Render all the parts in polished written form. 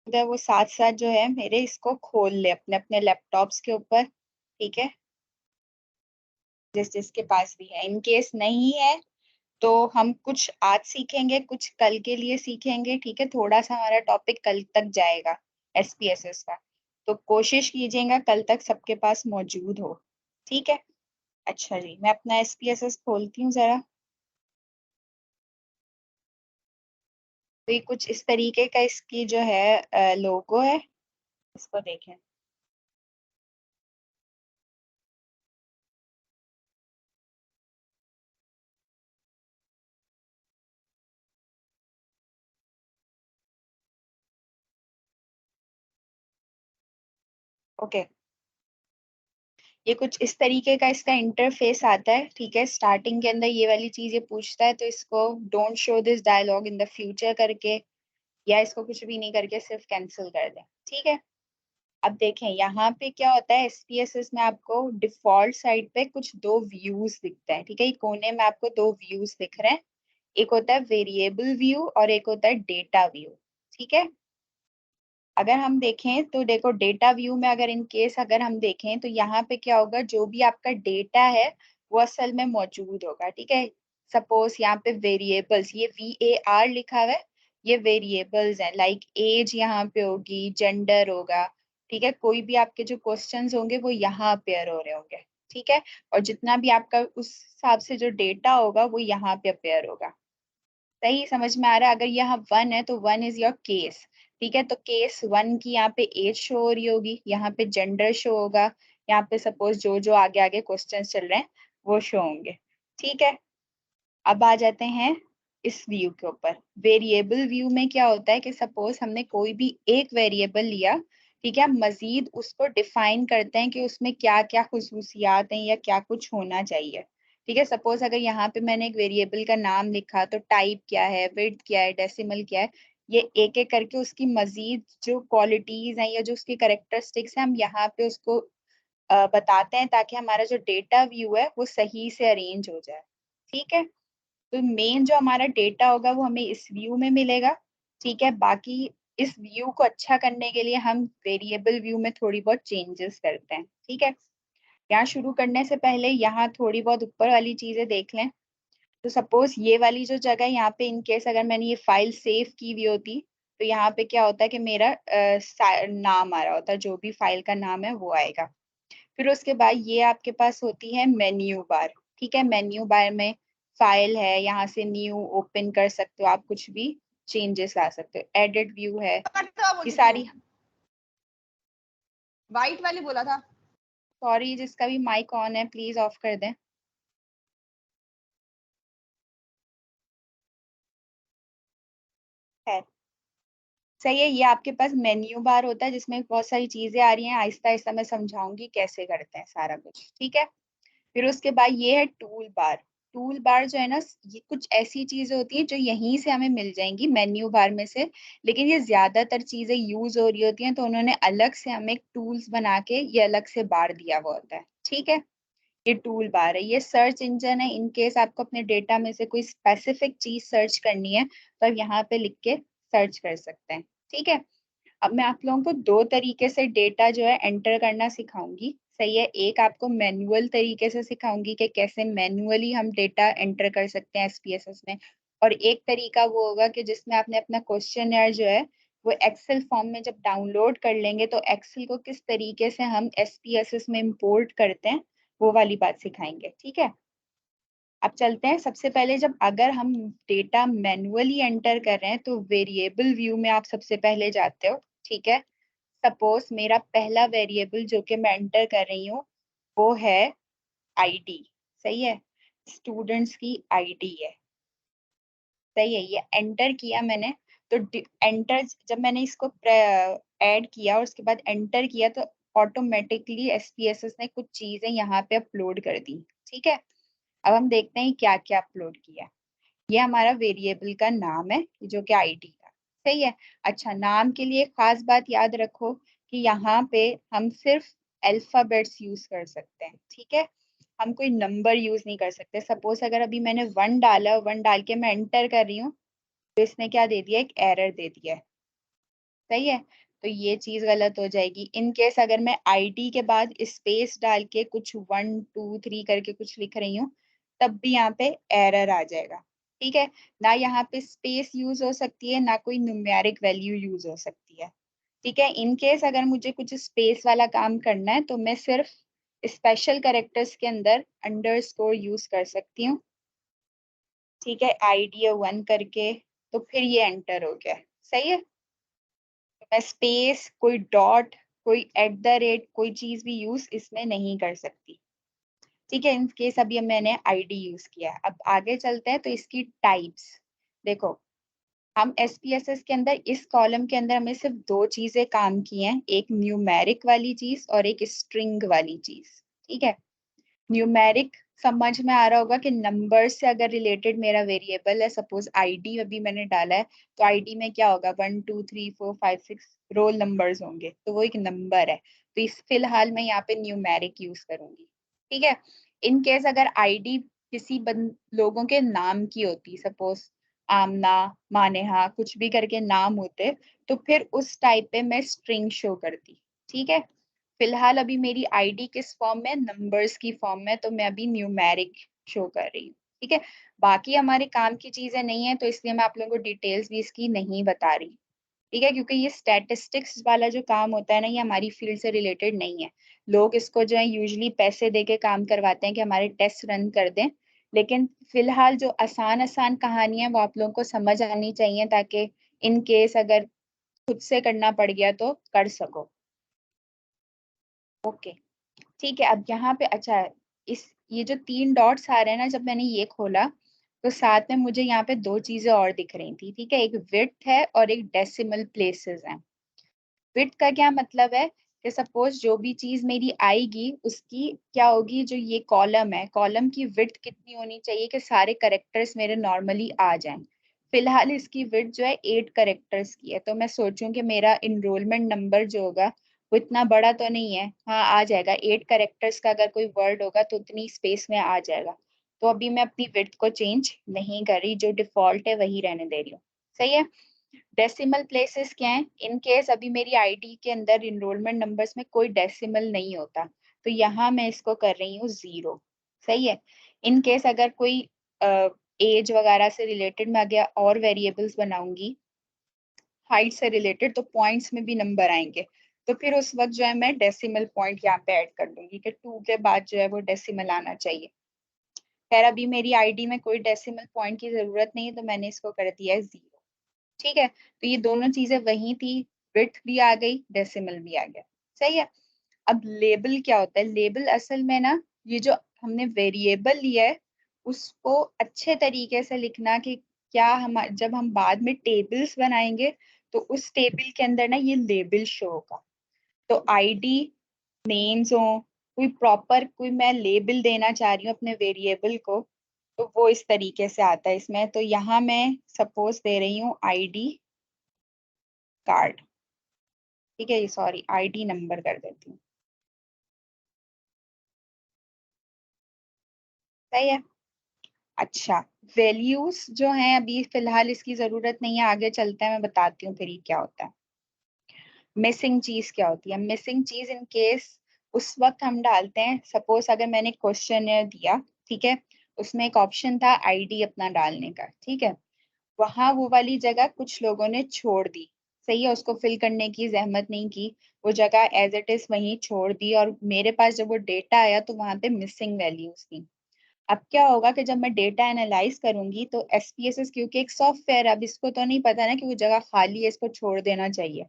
अगर वो साथ साथ जो है मेरे इसको खोल ले अपने अपने लैपटॉप्स के ऊपर, ठीक है, जिस जिसके पास भी है। इन केस नहीं है तो हम कुछ आज सीखेंगे, कुछ कल के लिए सीखेंगे, ठीक है। थोड़ा सा हमारा टॉपिक कल तक जाएगा एसपीएसएस का, तो कोशिश कीजिएगा कल तक सबके पास मौजूद हो, ठीक है। अच्छा जी, मैं अपना एसपीएसएस खोलती हूँ जरा। तो ये कुछ इस तरीके का इसकी जो है लोगो है, इसको देखें। ओके, ये कुछ इस तरीके का इसका इंटरफेस आता है, ठीक है। स्टार्टिंग के अंदर ये वाली चीज ये पूछता है, तो इसको don't show this dialogue in the future करके, या इसको कुछ भी नहीं करके सिर्फ कैंसिल कर दें, ठीक है। अब देखें यहाँ पे क्या होता है, एसपीएसएस में आपको डिफॉल्ट साइड पे कुछ दो व्यूज दिखता है, ठीक है। ये कोने में आपको दो व्यूज दिख रहे हैं, एक होता है वेरिएबल व्यू और एक होता है डेटा व्यू, ठीक है। अगर हम देखें तो देखो डेटा व्यू में अगर इन केस अगर हम देखें तो यहाँ पे क्या होगा, जो भी आपका डेटा है वो असल में मौजूद होगा, ठीक है। सपोज यहाँ पे वेरिएबल्स, ये VAR लिखा हुआ है, ये वेरिएबल्स हैं, लाइक एज यहाँ पे होगी, जेंडर होगा, ठीक है। कोई भी आपके जो क्वेश्चंस होंगे वो यहाँ अपेयर हो रहे होंगे, ठीक है। और जितना भी आपका उस हिसाब से जो डेटा होगा वो यहाँ पे अपेयर होगा। सही समझ में आ रहा है? अगर यहाँ 1 है तो 1 इज योर केस, ठीक है। तो केस 1 की यहाँ पे एज शो हो रही होगी, यहाँ पे जेंडर शो होगा, यहाँ पे सपोज जो जो आगे आगे क्वेश्चन चल रहे हैं वो शो होंगे, ठीक है। अब आ जाते हैं इस व्यू के ऊपर। वेरिएबल व्यू में क्या होता है कि सपोज हमने कोई भी एक वेरिएबल लिया, ठीक है, मजीद उसको डिफाइन करते हैं कि उसमें क्या क्या खुसूसियात हैं या क्या कुछ होना चाहिए, ठीक है। सपोज अगर यहाँ पे मैंने एक वेरिएबल का नाम लिखा तो टाइप क्या है, विड्थ क्या है, डेसिमल क्या है, ये एक एक करके उसकी मजीद जो क्वालिटीज हैं या जो उसकी करेक्टरिस्टिक्स हैं हम यहाँ पे उसको बताते हैं, ताकि हमारा जो डेटा व्यू है वो सही से अरेंज हो जाए, ठीक है। तो मेन जो हमारा डेटा होगा वो हमें इस व्यू में मिलेगा, ठीक है। बाकी इस व्यू को अच्छा करने के लिए हम वेरिएबल व्यू में थोड़ी बहुत चेंजेस करते हैं, ठीक है। यहाँ शुरू करने से पहले यहाँ थोड़ी बहुत ऊपर वाली चीजें देख लें। तो सपोज ये वाली जो जगह है यहाँ पे, इन केस अगर मैंने ये फाइल सेव की हुई होती तो यहाँ पे क्या होता है कि मेरा नाम आ रहा होता है, जो भी फाइल का नाम है वो आएगा। फिर उसके बाद ये आपके पास होती है मेन्यू बार, ठीक है। मेन्यू बार में फाइल है, यहाँ से न्यू ओपन कर सकते हो आप, कुछ भी चेंजेस ला सकते हो, एडिट व्यू है, ये सारी। वाइट वाली बोला था। सॉरी, जिसका भी माइक ऑन है प्लीज ऑफ कर दें। है, सही है। ये आपके पास मेन्यू बार होता है जिसमें बहुत सारी चीजें आ रही हैं, आहिस्ता आहिस्ता मैं समझाऊंगी कैसे करते हैं सारा कुछ, ठीक है। फिर उसके बाद ये है टूल बार। टूल बार जो है ना, ये कुछ ऐसी चीजें होती हैं जो यहीं से हमें मिल जाएंगी मेन्यू बार में से, लेकिन ये ज्यादातर चीजें यूज हो रही होती हैं, तो उन्होंने अलग से हमें एक टूल्स बना के ये अलग से बार दिया हुआ होता है, ठीक है। ये टूल बार है, ये सर्च इंजन है। इन केस आपको अपने डेटा में से कोई स्पेसिफिक चीज सर्च करनी है तो आप यहाँ पे लिख के सर्च कर सकते हैं, ठीक है। अब मैं आप लोगों को दो तरीके से डेटा जो है एंटर करना सिखाऊंगी, सही है। एक आपको मैनुअल तरीके से सिखाऊंगी कि कैसे मैनुअली हम डेटा एंटर कर सकते हैं एसपीएसएस में, और एक तरीका वो होगा कि जिसमें आपने अपना क्वेश्चनर जो है वो एक्सेल फॉर्म में जब डाउनलोड कर लेंगे तो एक्सेल को किस तरीके से हम एसपीएसएस में इंपोर्ट करते हैं वो वाली बात सिखाएंगे, ठीक है। अब चलते हैं। सबसे पहले जब अगर हम डेटा मैनुअली एंटर कर रहे हैं तो वेरिएबल व्यू में आप सबसे पहले जाते हो, ठीक है। सपोज मेरा पहला वेरिएबल जो कि मैं एंटर कर रही हूँ वो है आईडी, सही है, स्टूडेंट्स की आईडी है, सही है। ये एंटर किया मैंने, तो एंटर जब मैंने इसको ऐड किया और उसके बाद एंटर किया तो ऑटोमेटिकली एसपीएसएस ने कुछ चीजें यहाँ पे अपलोड कर दी, ठीक है। अब हम देखते हैं क्या क्या अपलोड किया। ये हमारा वेरिएबल का नाम है जो कि आईडी का, सही है। अच्छा, नाम के लिए खास बात याद रखो कि यहाँ पे हम सिर्फ अल्फाबेट्स यूज कर सकते हैं, ठीक है। हम कोई नंबर यूज नहीं कर सकते। सपोज अगर अभी मैंने 1 डाला, 1 डाल के मैं एंटर कर रही हूँ तो इसने क्या दे दिया, एक एरर दे दिया है, सही है, तो ये चीज गलत हो जाएगी। इन केस अगर मैं आईडी के बाद स्पेस डाल के कुछ 1 2 3 करके कुछ लिख रही हूँ, तब भी यहाँ पे एरर आ जाएगा। ठीक है, ना यहाँ पे स्पेस यूज हो सकती है, ना कोई न्यूमेरिक वैल्यू यूज हो सकती है। ठीक है, इन केस अगर मुझे कुछ स्पेस वाला काम करना है तो मैं सिर्फ स्पेशल कैरेक्टर्स के अंदर अंडरस्कोर यूज कर सकती हूँ। ठीक है, आईडी 1 करके, तो फिर ये एंटर हो गया। सही है, तो मैं स्पेस, कोई डॉट, कोई एट द रेट, कोई चीज भी यूज इसमें नहीं कर सकती। ठीक है, इन केस अभी मैंने आईडी यूज किया है। अब आगे चलते हैं, तो इसकी टाइप्स देखो। हम एसपीएसएस के अंदर इस कॉलम के अंदर हमें सिर्फ दो चीजें काम की हैं, एक न्यूमेरिक वाली चीज और एक स्ट्रिंग वाली चीज। ठीक है, न्यूमेरिक समझ में आ रहा होगा कि नंबर से अगर रिलेटेड मेरा वेरिएबल है, सपोज आईडी अभी मैंने डाला है, तो आईडी में क्या होगा, 1 2 3 4 5 6 रोल नंबर्स होंगे, तो वो एक नंबर है। तो इस फिलहाल मैं यहाँ पे न्यूमेरिक यूज करूंगी। ठीक है, इन केस अगर आईडी किसी लोगों के नाम की होती, सपोज आमना, मानेहा, कुछ भी करके नाम होते, तो फिर उस टाइप पे मैं स्ट्रिंग शो करती। ठीक है, फिलहाल अभी मेरी आईडी किस फॉर्म में, नंबर्स की फॉर्म में, तो मैं अभी न्यूमेरिक शो कर रही हूँ। ठीक है, बाकी हमारे काम की चीजें नहीं है, तो इसलिए मैं आप लोगों को डिटेल्स भी इसकी नहीं बता रही। ठीक है, क्योंकि ये स्टैटिस्टिक्स वाला जो काम होता है ना, ये हमारी फील्ड से रिलेटेड नहीं है। लोग इसको जो है यूजली पैसे दे के काम करवाते हैं कि हमारे टेस्ट रन कर दें, लेकिन फिलहाल जो आसान आसान कहानियां वो आप लोगों को समझ आनी चाहिए, ताकि इन केस अगर खुद से करना पड़ गया तो कर सको। ओके, ठीक है, अब यहाँ पे अच्छा है, इस ये जो 3 डॉट्स आ रहे हैं ना, जब मैंने ये खोला तो साथ में मुझे यहाँ पे दो चीजें और दिख रही थी। ठीक है, एक विड्थ है और एक डेसिमल प्लेसेस है। विड्थ का क्या मतलब है कि सपोज जो भी चीज मेरी आएगी उसकी क्या होगी, जो ये कॉलम है, कॉलम की विड्थ कितनी होनी चाहिए कि सारे करेक्टर्स मेरे नॉर्मली आ जाएं। फिलहाल इसकी विड्थ जो है 8 करेक्टर्स की है, तो मैं सोचूं कि मेरा इनरोलमेंट नंबर जो होगा वो इतना बड़ा तो नहीं है, हाँ आ जाएगा। 8 करेक्टर्स का अगर कोई वर्ड होगा तो उतनी स्पेस में आ जाएगा। तो अभी मैं अपनी विड्थ को चेंज नहीं कर रही, जो डिफॉल्ट है वही रहने दे रही हूँ। सही है, डेसिमल प्लेसेस क्या है, इन केस अभी मेरी आईडी के अंदर इनरोलमेंट नंबर्स में कोई डेसिमल नहीं होता, तो यहाँ मैं इसको कर रही हूँ 0। सही है, इन केस अगर कोई एज वगैरह से रिलेटेड मैं आगे और वेरिएबल्स बनाऊंगी, हाइट से रिलेटेड, तो पॉइंट्स में भी नंबर आएंगे, तो फिर उस वक्त जो है मैं डेसिमल पॉइंट यहाँ पे ऐड कर दूंगी कि 2 के बाद जो है वो डेसिमल आना चाहिए। खैर अभी मेरी आईडी में कोई डेसिमल पॉइंट की जरूरत नहीं है, तो मैंने इसको कर दिया है 0। ठीक है, तो ये दोनों चीजें वही थी, विड्थ भी आ गई, डेसिमल भी आ गया। सही है, अब लेबल क्या होता है, लेबल असल में ना, ये जो हमने वेरिएबल लिया है उसको अच्छे तरीके से लिखना कि क्या हम जब हम बाद में टेबल्स बनाएंगे तो उस टेबल के अंदर ना ये लेबल शो होगा। तो आईडी, नेम्स हो, कोई प्रॉपर कोई मैं लेबल देना चाह रही हूँ अपने वेरिएबल को, तो वो इस तरीके से आता है इसमें। तो यहाँ मैं सपोज दे रही हूँ आईडी कार्ड। ठीक है, सॉरी आईडी नंबर कर देती हूँ। सही है, अच्छा, वैल्यूज जो हैं अभी फिलहाल इसकी जरूरत नहीं है, आगे चलते हैं मैं बताती हूँ फिर ये क्या होता है। मिसिंग चीज क्या होती है, मिसिंग चीज इन केस उस वक्त हम डालते हैं, सपोज अगर मैंने क्वेश्चन दिया, ठीक है, उसमें एक ऑप्शन था आईडी अपना डालने का। ठीक है, वहां वो वाली जगह कुछ लोगों ने छोड़ दी। सही है, उसको फिल करने की जहमत नहीं की, वो जगह एज इट इज वहीं छोड़ दी, और मेरे पास जब वो डेटा आया तो वहां पे मिसिंग वैल्यूज थी। अब क्या होगा कि जब मैं डेटा एनालाइज करूंगी तो एसपीएसएस क्योंकि एक सॉफ्टवेयर, अब इसको तो नहीं पता ना कि वो जगह खाली है, इसको छोड़ देना चाहिए,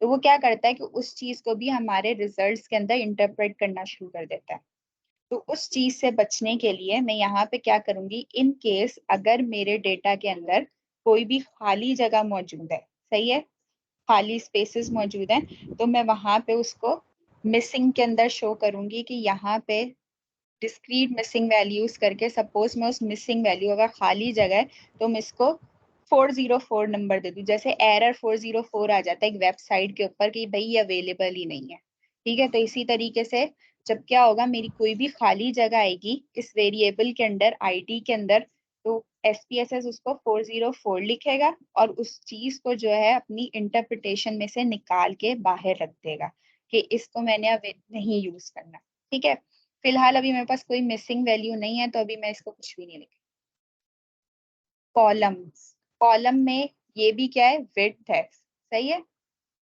तो वो क्या करता है कि उस चीज को भी हमारे रिजल्ट्स के अंदर इंटरप्रेट करना शुरू कर देता है। तो उस चीज से बचने के लिए मैं यहाँ पे क्या करूंगी, इन केस अगर मेरे डेटा के अंदर कोई भी खाली जगह मौजूद है, सही है, खाली स्पेसेस मौजूद हैं, तो मैं वहां पे उसको मिसिंग के अंदर शो करूंगी कि यहाँ पे डिस्क्रीट मिसिंग वैल्यूज करके, सपोज मैं उस मिसिंग वैल्यू अगर खाली जगह है तो मैं इसको 404 नंबर दे दूं, जैसे एरर 404 आ जाता है एक वेबसाइट के ऊपर कि भाई ये अवेलेबल ही नहीं है। ठीक है, तो इसी तरीके से जब क्या होगा, मेरी कोई भी खाली जगह आएगी इस वेरिएबल के अंदर, आईडी के अंदर, तो SPSS उसको 404 लिखेगा और उस चीज को जो है अपनी इंटरप्रिटेशन में से निकाल के बाहर रख देगा कि इसको मैंने अब नहीं यूज करना। ठीक है, फिलहाल अभी मेरे पास कोई मिसिंग वैल्यू नहीं है, तो अभी मैं इसको कुछ भी नहीं लिख। कॉलम्स, कॉलम में ये भी क्या है, विड्थ है, सही है।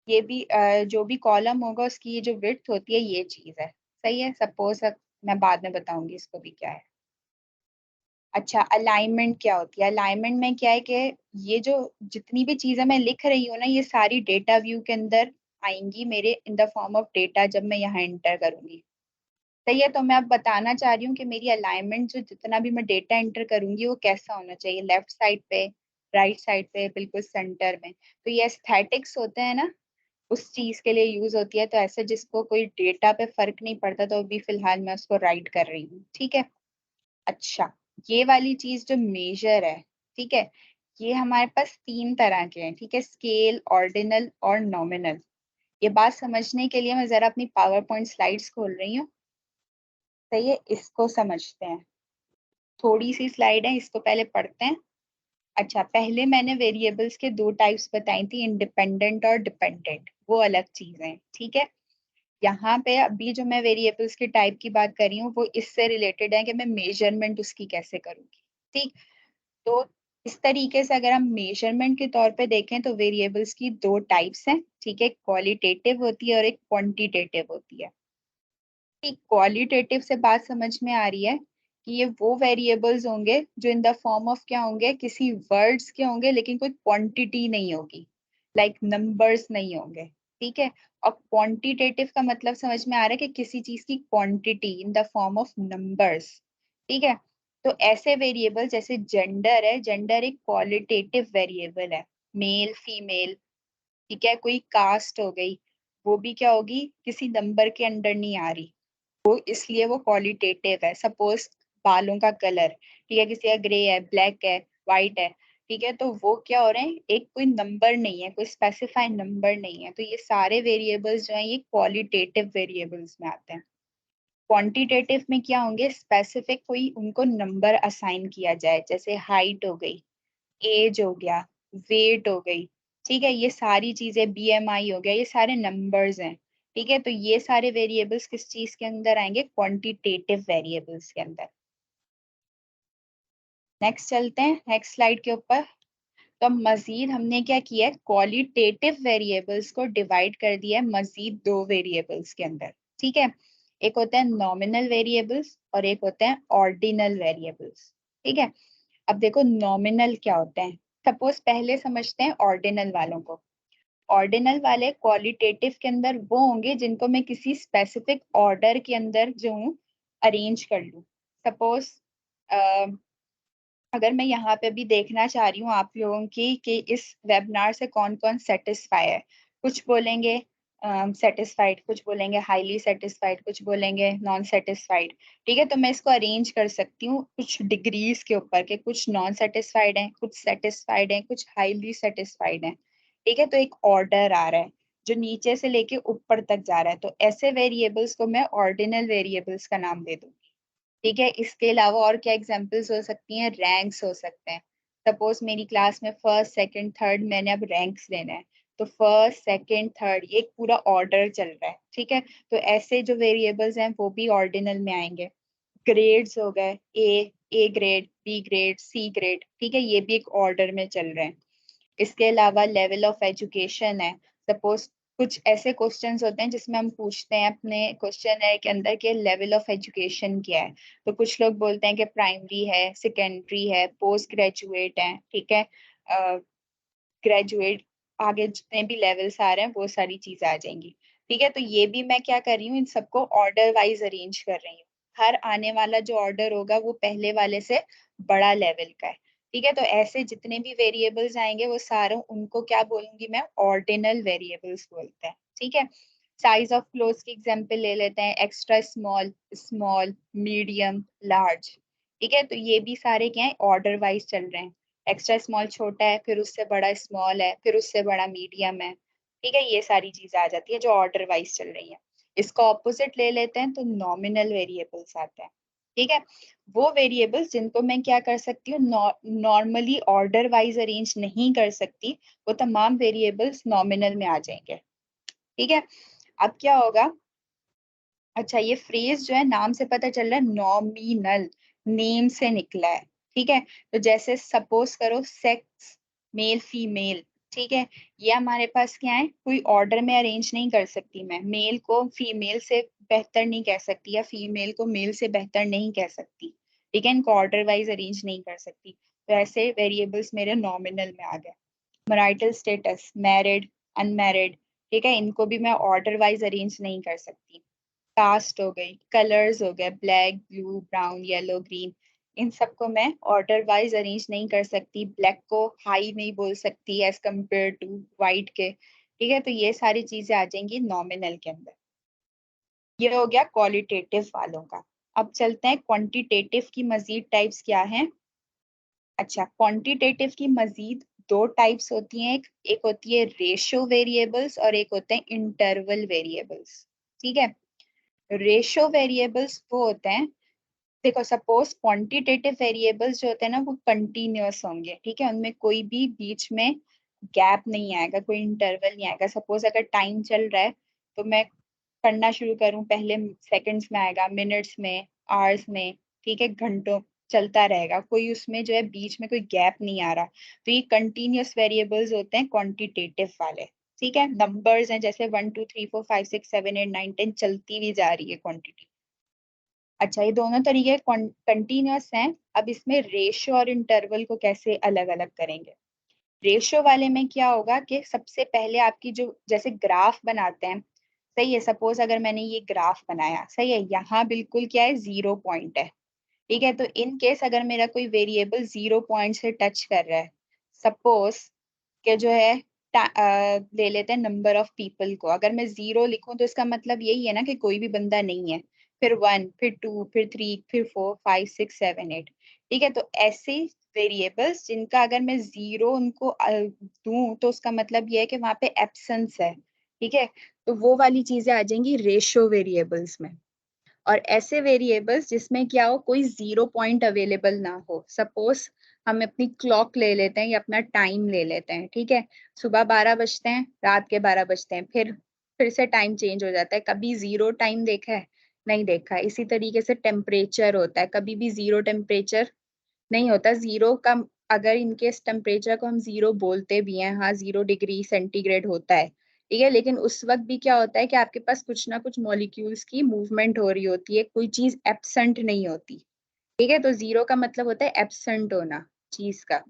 ये भी जो भी कॉलम होगा उसकी ये जो विड्थ होती है ये चीज है, सही है। सपोज मैं बाद में बताऊंगी इसको भी क्या है। अच्छा, अलाइनमेंट क्या होती है? अलाइनमेंट में क्या है कि ये जो जितनी भी चीजें मैं लिख रही हूँ ना, ये सारी डेटा व्यू के अंदर आएंगी मेरे in the form of data जब मैं यहाँ एंटर करूंगी। सही है, तो मैं अब बताना चाह रही हूँ कि मेरी अलाइनमेंट जो जितना भी मैं डेटा एंटर करूंगी वो कैसा होना चाहिए, लेफ्ट साइड पे, राइट साइड पे, बिल्कुल सेंटर में। तो ये एस्थेटिक्स होते हैं ना, उस चीज के लिए यूज होती है। तो ऐसे जिसको कोई डेटा पे फर्क नहीं पड़ता तो अभी फिलहाल मैं उसको राइट कर रही हूँ, ठीक है। अच्छा, ये वाली चीज जो मेजर है, ठीक है, ये हमारे पास तीन तरह के हैं, ठीक है, स्केल, ऑर्डिनल और नॉमिनल। ये बात समझने के लिए मैं जरा अपनी पावर पॉइंट स्लाइड्स खोल रही हूँ। सही है, इसको समझते हैं। थोड़ी सी स्लाइड है, इसको पहले पढ़ते हैं। अच्छा, पहले मैंने वेरिएबल्स के दो टाइप्स बताई थी, इंडिपेंडेंट और डिपेंडेंट, वो अलग चीजें हैं, ठीक है। यहाँ पे अभी जो मैं वेरिएबल्स के टाइप की बात कर रही हूँ वो इससे रिलेटेड है कि मैं मेजरमेंट उसकी कैसे करूंगी, ठीक। तो इस तरीके से अगर हम मेजरमेंट के तौर पे देखें तो वेरिएबल्स की दो टाइप्स हैं, ठीक है, क्वालिटेटिव होती है और एक क्वांटिटेटिव होती है। क्वालिटेटिव से बात समझ में आ रही है कि ये वो वेरिएबल्स होंगे जो इन द फॉर्म ऑफ क्या होंगे, किसी वर्ड्स के होंगे लेकिन कोई क्वांटिटी नहीं होगी, लाइक नंबर्स नहीं होंगे, ठीक है। और क्वांटिटेटिव का मतलब समझ में आ रहा है कि किसी चीज की quantity in the form of numbers, ठीक है। तो ऐसे वेरिएबल जैसे जेंडर है, जेंडर एक क्वालिटेटिव वेरिएबल है, मेल फीमेल, ठीक है। कोई कास्ट हो गई, वो भी क्या होगी, किसी नंबर के अंडर नहीं आ रही, वो इसलिए वो क्वालिटेटिव है। सपोज बालों का कलर, ठीक है, किसी का ग्रे है, ब्लैक है, वाइट है, ठीक है, तो वो क्या हो रहे हैं, एक कोई नंबर नहीं है, कोई स्पेसिफाइड नंबर नहीं है। तो ये सारे वेरिएबल्स जो हैं ये क्वालिटेटिव वेरिएबल्स में आते हैं। क्वांटिटेटिव में क्या होंगे, स्पेसिफिक कोई उनको नंबर असाइन किया जाए, जैसे हाइट हो गई, एज हो गया, वेट हो गई, ठीक है, ये सारी चीजें, BMI हो गया, ये सारे नंबर्स हैं, ठीक है। तो ये सारे वेरिएबल्स किस चीज के अंदर आएंगे, क्वांटिटेटिव वेरिएबल्स के अंदर। नेक्स्ट चलते हैं, नेक्स्ट स्लाइड के ऊपर। तो अब मजीद हमने क्या किया है, क्वालिटेटिव वेरिएबल्स को डिवाइड कर दिया है मजीद दो वेरिएबल्स के अंदर, ठीक है। एक होता है नॉमिनल वेरिएबल्स और एक होता है ऑर्डिनल वेरिएबल्स, ठीक है। अब देखो नॉमिनल क्या होते हैं, सपोज पहले समझते हैं ऑर्डिनल वालों को। ऑर्डिनल वाले क्वालिटेटिव के अंदर वो होंगे जिनको मैं किसी स्पेसिफिक ऑर्डर के अंदर जो हूँ अरेंज कर लूँ। सपोज अगर मैं यहाँ पे भी देखना चाह रही हूँ आप लोगों की कि इस वेबिनार से कौन कौन सेटिस्फाई है, कुछ बोलेंगे सेटिस्फाइड, कुछ बोलेंगे हाईली सेटिस्फाइड, कुछ बोलेंगे नॉन सेटिस्फाइड, ठीक है। तो मैं इसको अरेंज कर सकती हूँ कुछ डिग्रीज के ऊपर के, कुछ नॉन सेटिस्फाइड हैं, कुछ सेटिस्फाइड हैं, कुछ हाईली सेटिस्फाइड हैं, ठीक है। तो एक ऑर्डर आ रहा है जो नीचे से लेके ऊपर तक जा रहा है, तो ऐसे वेरिएबल्स को मैं ऑर्डिनल वेरिएबल्स का नाम दे दूँ, ठीक है। इसके अलावा और क्या एग्जांपल्स हो सकती हैं, रैंक्स हो सकते हैं। सपोज मेरी क्लास में फर्स्ट सेकंड थर्ड, मैंने अब रैंक्स देना है, तो फर्स्ट सेकंड थर्ड ये एक पूरा ऑर्डर चल रहा है, ठीक है। तो ऐसे जो वेरिएबल्स हैं वो भी ऑर्डिनल में आएंगे। ग्रेड्स हो गए, A grade, B grade, C grade, ठीक है, ये भी एक ऑर्डर में चल रहे हैं। इसके अलावा लेवल ऑफ एजुकेशन है। सपोज कुछ ऐसे क्वेश्चंस होते हैं जिसमें हम पूछते हैं अपने क्वेश्चन है के अंदर के लेवल ऑफ एजुकेशन क्या है, तो कुछ लोग बोलते हैं कि प्राइमरी है, सेकेंडरी है, पोस्ट ग्रेजुएट है, ठीक है, ग्रेजुएट, आगे जितने भी लेवल्स आ रहे हैं वो सारी चीजें आ जाएंगी, ठीक है। तो ये भी मैं क्या कर रही हूँ, इन सबको ऑर्डर वाइज अरेंज कर रही हूँ। हर आने वाला जो ऑर्डर होगा वो पहले वाले से बड़ा लेवल का है, ठीक है। तो ऐसे जितने भी वेरिएबल्स आएंगे वो सारे उनको क्या बोलूंगी मैं, ऑर्डिनल वेरिएबल्स बोलते हैं, ठीक है। साइज ऑफ क्लोथ की एग्जांपल ले लेते हैं, extra small, small, medium, large, ठीक है। तो ये भी सारे क्या है, ऑर्डर वाइज चल रहे हैं। एक्स्ट्रा स्मॉल छोटा है, फिर उससे बड़ा स्मॉल है, फिर उससे बड़ा मीडियम है, ठीक है। ये सारी चीजें आ जाती है जो ऑर्डर वाइज चल रही है। इसका ऑपोजिट ले लेते हैं तो नॉमिनल वेरिएबल्स आता है, ठीक है। वो वेरिएबल्स जिनको मैं क्या कर सकती हूँ, नॉर्मली ऑर्डर वाइज अरेंज नहीं कर सकती, वो तमाम वेरिएबल्स नॉमिनल में आ जाएंगे। ठीक है। अब क्या होगा, अच्छा ये फ्रेज जो है नाम से पता चल रहा है, नॉमिनल, नेम से निकला है। ठीक है। तो जैसे सपोज करो सेक्स, मेल फीमेल, ठीक है, ये हमारे पास क्या है, कोई ऑर्डर में अरेंज नहीं कर सकती मैं, मेल को फीमेल से बेहतर नहीं कह सकती या फीमेल को मेल से बेहतर नहीं कह सकती। ठीक है, इनको ऑर्डर वाइज अरेंज नहीं कर सकती, तो ऐसे वेरिएबल्स मेरे नॉमिनल में आ गए। मैरिटल स्टेटस, मैरिड, अनमैरिड, ठीक है, इनको भी मैं ऑर्डर वाइज अरेंज नहीं कर सकती। कास्ट हो गई, कलर्स हो गए, black, blue, brown, yellow, green, इन सबको मैं ऑर्डर वाइज अरेंज नहीं कर सकती। ब्लैक को हाई नहीं बोल सकती एज कंपेयर टू व्हाइट के। ठीक है, तो ये सारी चीजें आ जाएंगी नॉमिनल के अंदर। ये हो गया क्वालिटेटिव वालों का। अब चलते हैं क्वांटिटेटिव की मजीद टाइप्स क्या हैं। अच्छा, क्वांटिटेटिव की मजीद दो टाइप्स होती हैं, एक होती है रेशो वेरिएबल्स और एक होते हैं इंटरवल वेरिएबल्स। ठीक है। रेशो वेरिएबल्स वो होते हैं, देखो सपोज क्वांटिटेटिव वेरिएबल्स जो होते हैं ना वो कंटिन्यूअस होंगे। ठीक है, उनमें कोई भी बीच में गैप नहीं आएगा, कोई इंटरवल नहीं आएगा। सपोज अगर टाइम चल रहा है तो मैं करना शुरू करूं, पहले सेकंड्स में आएगा, मिनट्स में, आवर्स में, ठीक है, घंटों, चलता रहेगा, कोई उसमें जो है बीच में कोई गैप नहीं आ रहा। तो ये कंटिन्यूअस वेरिएबल्स होते हैं क्वांटिटेटिव वाले। ठीक है, नंबर्स हैं जैसे 1 2 3 4 5 6 7 8 9 10, चलती भी जा रही है क्वांटिटी। अच्छा, ये दोनों तरीके कंटिन्यूअस हैं। अब इसमें रेशो और इंटरवल को कैसे अलग अलग करेंगे। रेशो वाले में क्या होगा कि सबसे पहले आपकी जो, जैसे ग्राफ बनाते हैं, सही है, सपोज अगर मैंने ये ग्राफ बनाया, सही है, यहाँ बिल्कुल क्या है, 0 पॉइंट है। ठीक है, तो इन केस अगर मेरा कोई वेरिएबल 0 पॉइंट से टच कर रहा है, सपोज के जो है ले लेते हैं नंबर ऑफ पीपल को, अगर मैं 0 लिखूं तो इसका मतलब यही है ना कि कोई भी बंदा नहीं है, फिर 1, फिर 2, फिर 3, फिर 4 5 6 7 8। ठीक है, तो ऐसे वेरिएबल्स जिनका अगर मैं 0 उनको दूं तो उसका मतलब ये है कि वहां पे एब्सेंस है। ठीक है, तो वो वाली चीजें आ जाएंगी रेशो वेरिएबल्स में। और ऐसे वेरिएबल्स जिसमें क्या हो, कोई 0 पॉइंट अवेलेबल ना हो, सपोज हम अपनी क्लॉक ले लेते हैं या अपना टाइम ले लेते हैं। ठीक है, सुबह 12 बजते हैं, रात के 12 बजते हैं, फिर से टाइम चेंज हो जाता है। कभी 0 टाइम देखा है? नहीं देखा है। इसी तरीके से टेम्परेचर होता है, कभी भी 0 टेम्परेचर नहीं होता। 0 का, अगर इनकेस टेम्परेचर को हम 0 बोलते भी हैं, हाँ 0 डिग्री सेंटीग्रेड होता है, ठीक है, लेकिन उस वक्त भी क्या होता है कि आपके पास कुछ ना कुछ मॉलिक्यूल्स की मूवमेंट हो रही होती है, कोई चीज एब्सेंट नहीं होती। ठीक है, तो 0 का मतलब होता है एब्सेंट होना चीज का।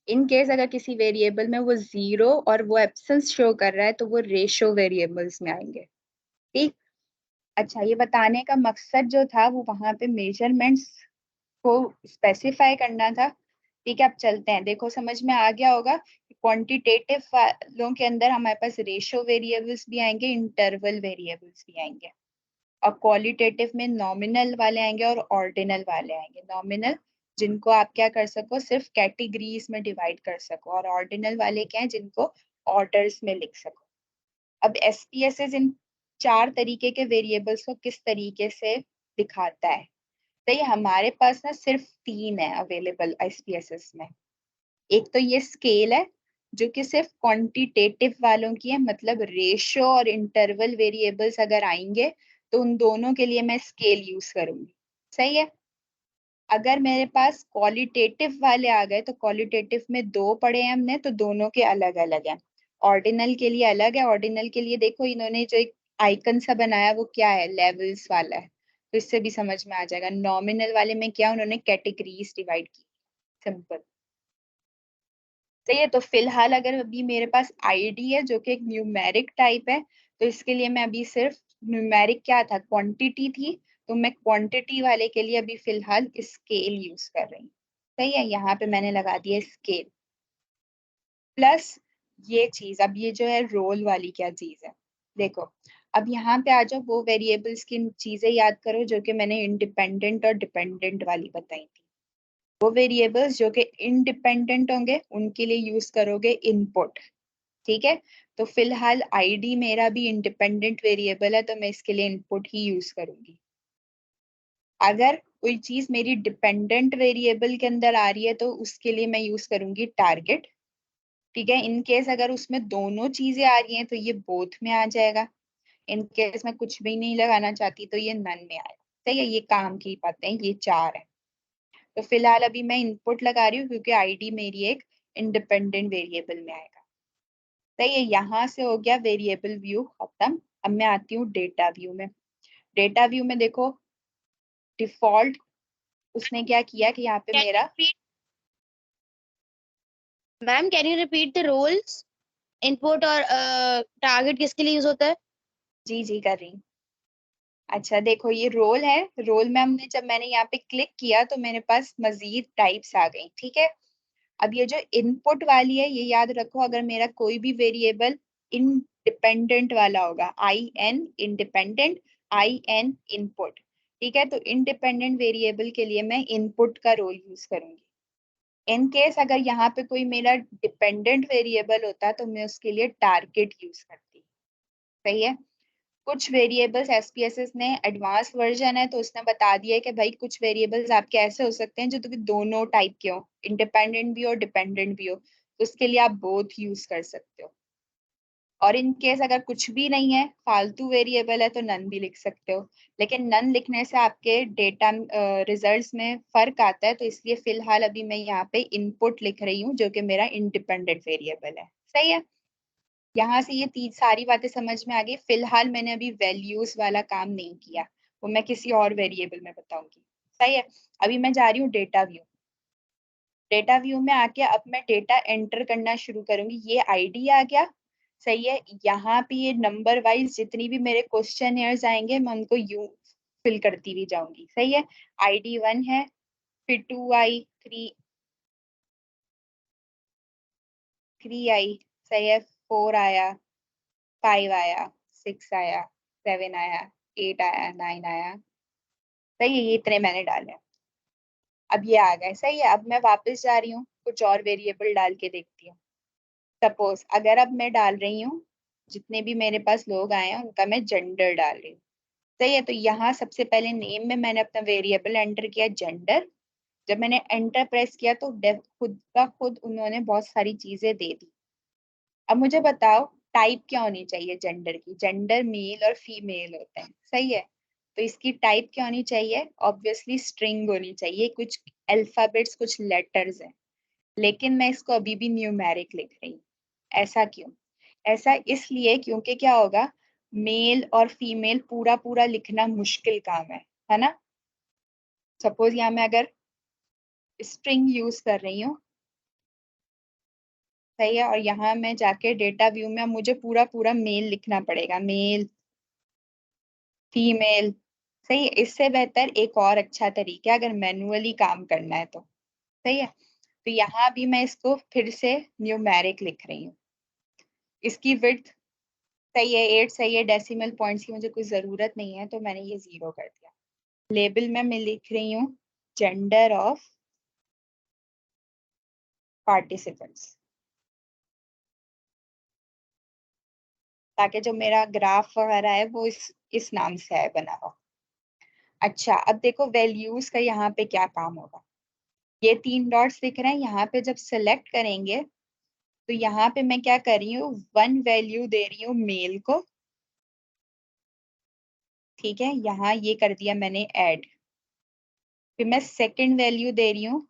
इन केस अगर किसी वेरिएबल में वो 0 और वो एब्सेंस शो कर रहा है तो वो रेशो वेरिएबल्स में आएंगे। ठीक। अच्छा, ये बताने का मकसद जो था वो वहां पे मेजरमेंट्स को स्पेसिफाई करना था। ठीक है, अब चलते हैं, देखो समझ में आ गया होगा कि क्वांटिटेटिव वालों के अंदर हमारे पास रेशो वेरिएबल्स भी आएंगे, इंटरवल वेरिएबल्स भी आएंगे। और क्वालिटेटिव में नॉमिनल वाले आएंगे और ऑर्डिनल वाले आएंगे। नॉमिनल जिनको आप क्या कर सको, सिर्फ कैटेगरीज में डिवाइड कर सको, और ऑर्डिनल वाले क्या है, जिनको ऑर्डर्स में लिख सको। अब एसपीएसएस इन चार तरीके के वेरिएबल्स को किस तरीके से दिखाता है। तो ये हमारे पास ना सिर्फ तीन है अवेलेबल एसपीएसएस में। एक तो ये स्केल है जो कि सिर्फ क्वांटिटेटिव वालों की है, मतलब रेशो और इंटरवल वेरिएबल्स अगर आएंगे तो उन दोनों के लिए मैं स्केल यूज करूंगी। सही है। अगर मेरे पास क्वालिटेटिव वाले आ गए तो क्वालिटेटिव में दो पढ़े हैं हमने, तो दोनों के अलग अलग हैं। ऑर्डिनल के लिए अलग है। ऑर्डिनल के लिए देखो इन्होंने जो एक आइकन सा बनाया वो क्या है, लेवल्स वाला है, तो इससे भी समझ में आ जाएगा। नॉमिनल वाले में क्या, उन्होंने कैटेगरीज डिवाइड की, सिंपल। सही है, तो फिलहाल अगर अभी मेरे पास आईडी है जो कि एक न्यूमेरिक टाइप है, तो इसके लिए मैं अभी सिर्फ न्यूमेरिक क्या था, क्वांटिटी थी, तो मैं क्वांटिटी वाले के लिए अभी फिलहाल स्केल यूज कर रही हूँ। सही है, यहाँ पे मैंने लगा दिया स्केल प्लस ये चीज। अब ये जो है रोल वाली क्या चीज है, देखो, अब यहाँ पे आ जाओ, वो वेरिएबल्स की चीजें याद करो जो कि मैंने इंडिपेंडेंट और डिपेंडेंट वाली बताई थी। वो वेरिएबल्स जो कि इंडिपेंडेंट होंगे उनके लिए यूज करोगे इनपुट। ठीक है, तो फिलहाल आईडी मेरा भी इंडिपेंडेंट वेरिएबल है, तो मैं इसके लिए इनपुट ही यूज करूंगी। अगर कोई चीज मेरी डिपेंडेंट वेरिएबल के अंदर आ रही है तो उसके लिए मैं यूज करूंगी टारगेट। ठीक है, इन केस अगर उसमें दोनों चीजें आ रही हैं तो ये बोथ में आ जाएगा। इन केस मैं कुछ भी नहीं लगाना चाहती तो ये नन में आएगा। सही है, ये काम की बातें, ये चार है। तो फिलहाल अभी मैं इनपुट लगा रही हूँ क्योंकि आईडी मेरी एक इंडिपेंडेंट वेरिएबल में आएगा। सही है, यहाँ से हो गया वेरिएबल व्यू खत्म। अब मैं आती हूँ डेटा व्यू में। डेटा व्यू में देखो डिफॉल्ट उसने क्या किया कि यहाँ पे मेरा ma'am can you repeat the roles? Input और टारगेट किसके लिए यूज होता है? जी कर रही हूँ। अच्छा देखो ये रोल है। रोल में हमने जब मैंने यहाँ पे क्लिक किया तो मेरे पास मजीद टाइप्स आ गई। ठीक है, अब ये जो इनपुट वाली है ये याद रखो, अगर मेरा कोई भी वेरिएबल इंडिपेंडेंट वाला होगा, I an independent, I N input. ठीक है, तो इंडिपेंडेंट वेरिएबल के लिए मैं इनपुट का रोल यूज करूंगी। इन केस अगर यहाँ पे कोई मेरा डिपेंडेंट वेरिएबल होता तो मैं उसके लिए टारगेट यूज करती। सही है, कुछ वेरिएबल्स एसपीएसएस ने एडवांस वर्जन है तो उसने बता दिया है कि भाई कुछ वेरिएबल्स आपके ऐसे हो सकते हैं जो तो दोनों टाइप के हो, इंडिपेंडेंट भी हो डिपेंडेंट भी हो, तो उसके लिए आप बोथ यूज कर सकते हो। और इन केस अगर कुछ भी नहीं है, फालतू वेरिएबल है, तो नन भी लिख सकते हो। लेकिन नन लिखने से आपके डेटा रिजल्ट्स में फर्क आता है, तो इसलिए फिलहाल अभी मैं यहाँ पे इनपुट लिख रही हूँ जो कि मेरा इंडिपेंडेंट वेरिएबल है। सही है, यहाँ से ये तीन सारी बातें समझ में आ गई। फिलहाल मैंने अभी वैल्यूज वाला काम नहीं किया, वो मैं किसी और वेरिएबल में बताऊंगी। सही है, अभी मैं जा रही हूँ डेटा व्यू। डेटा व्यू में आके अब मैं डेटा एंटर करना शुरू करूंगी। ये आईडी आ गया। सही है, यहाँ पे ये नंबर वाइज जितनी भी मेरे क्वेश्चन आएंगे मैं उनको यू फिल करती हुई जाऊंगी। सही है, आईडी 1 है, फिर 2 आई, 3 आई। सही है, 4 आया, 5 आया, 6 आया, 7 आया, 8 आया, 9 आया। सही है, ये इतने मैंने डाले हैं। अब ये आ गए। सही है, अब मैं वापस जा रही हूँ, कुछ और वेरिएबल डाल के देखती हूँ। सपोज अगर अब मैं डाल रही हूँ, जितने भी मेरे पास लोग आए हैं उनका मैं जेंडर डाल रही हूँ। सही है, तो यहाँ सबसे पहले नेम में मैंने अपना वेरिएबल एंटर किया जेंडर। जब मैंने एंटर प्रेस किया तो खुद का खुद उन्होंने बहुत सारी चीजें दे दी। अब मुझे बताओ टाइप क्या होनी चाहिए जेंडर की? जेंडर मेल और फीमेल होते हैं। सही है, तो इसकी टाइप क्या होनी चाहिए? ऑब्वियसली स्ट्रिंग होनी चाहिए, कुछ अल्फाबेट्स कुछ लेटर्स हैं। लेकिन मैं इसको अभी भी न्यूमेरिक लिख रही हूँ। ऐसा क्यों? ऐसा इसलिए क्योंकि क्या होगा, मेल और फीमेल पूरा पूरा लिखना मुश्किल काम है ना। सपोज यहाँ मैं अगर स्ट्रिंग यूज कर रही हूँ, सही है, और यहाँ मैं जाके डेटा व्यू में अब मुझे पूरा पूरा मेल लिखना पड़ेगा, मेल फीमेल। सही है, इससे बेहतर एक और अच्छा तरीका है अगर मैनुअली काम करना है तो। सही है, तो यहाँ भी मैं इसको फिर से न्यूमेरिक लिख रही हूँ। इसकी विड्थ सही है 8, सही है, डेसिमल पॉइंट्स की मुझे कोई जरूरत नहीं है तो मैंने ये 0 कर दिया। लेबल में मैं लिख रही हूँ जेंडर ऑफ पार्टिसिपेंट्स, ताकि जो मेरा ग्राफ वगैरह है वो इस नाम से है बना हुआ। अच्छा अब देखो वैल्यूज का यहाँ पे क्या काम होगा। ये 3 डॉट्स दिख रहे हैं, यहाँ पे जब सेलेक्ट करेंगे तो यहाँ पे मैं क्या कर रही हूँ, 1 वैल्यू दे रही हूँ मेल को। ठीक है, यहाँ ये कर दिया मैंने ऐड। फिर मैं सेकंड वैल्यू दे रही हूँ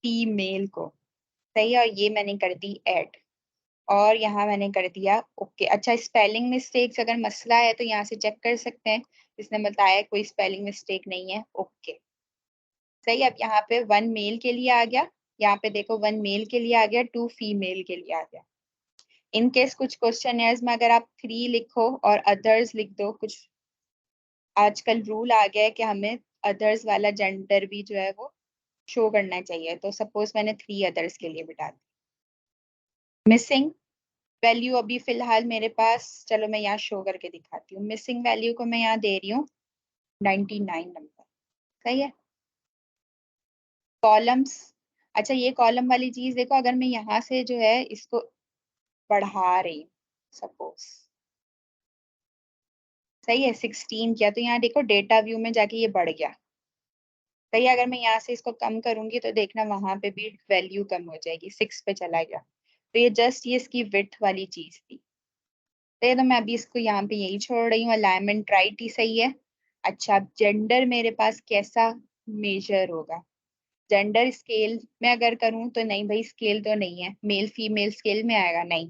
फीमेल को। सही है, और ये मैंने कर दी ऐड। और यहाँ मैंने कर दिया ओके। अच्छा स्पेलिंग मिस्टेक्स अगर मसला है तो यहाँ से चेक कर सकते हैं, इसने बताया कोई स्पेलिंग मिस्टेक नहीं है। ओके सही, अब यहाँ पे 1 मेल के लिए आ गया। यहाँ पे देखो 1 मेल के लिए आ गया, 2 फीमेल के लिए आ गया। इन केस कुछ क्वेश्चन में अगर आप 3 लिखो और अदर्स लिख दो, कुछ आजकल रूल आ गया है कि हमें अदर्स वाला जेंडर भी जो है वो शो करना चाहिए। तो सपोज मैंने 3 अदर्स के लिए बिठा दी। मिसिंग वैल्यू अभी फिलहाल मेरे पास, चलो मैं यहाँ शो करके दिखाती हूँ। मिसिंग वैल्यू को मैं यहाँ दे रही हूँ 99 नंबर। सही है, कॉलम्स। अच्छा ये कॉलम वाली चीज देखो, अगर मैं यहाँ से जो है इसको बढ़ा रही हूँ सपोज, सही है, 16 किया, तो यहाँ देखो डेटा व्यू में जाके ये बढ़ गया। सही है, अगर मैं यहाँ से इसको कम करूंगी तो देखना वहां पे भी वैल्यू कम हो जाएगी, 6 पे चला गया। तो ये जस्ट ये इसकी विड्थ वाली चीज थी। तो मैं अभी इसको यहाँ पे यही छोड़ रही हूँ, अलाइनमेंट राइट ही सही है। अच्छा, अब जेंडर मेरे पास कैसा मेजर होगा? जेंडर स्केल में अगर करूँ तो नहीं भाई, स्केल तो नहीं है। मेल फीमेल स्केल में आएगा? नहीं।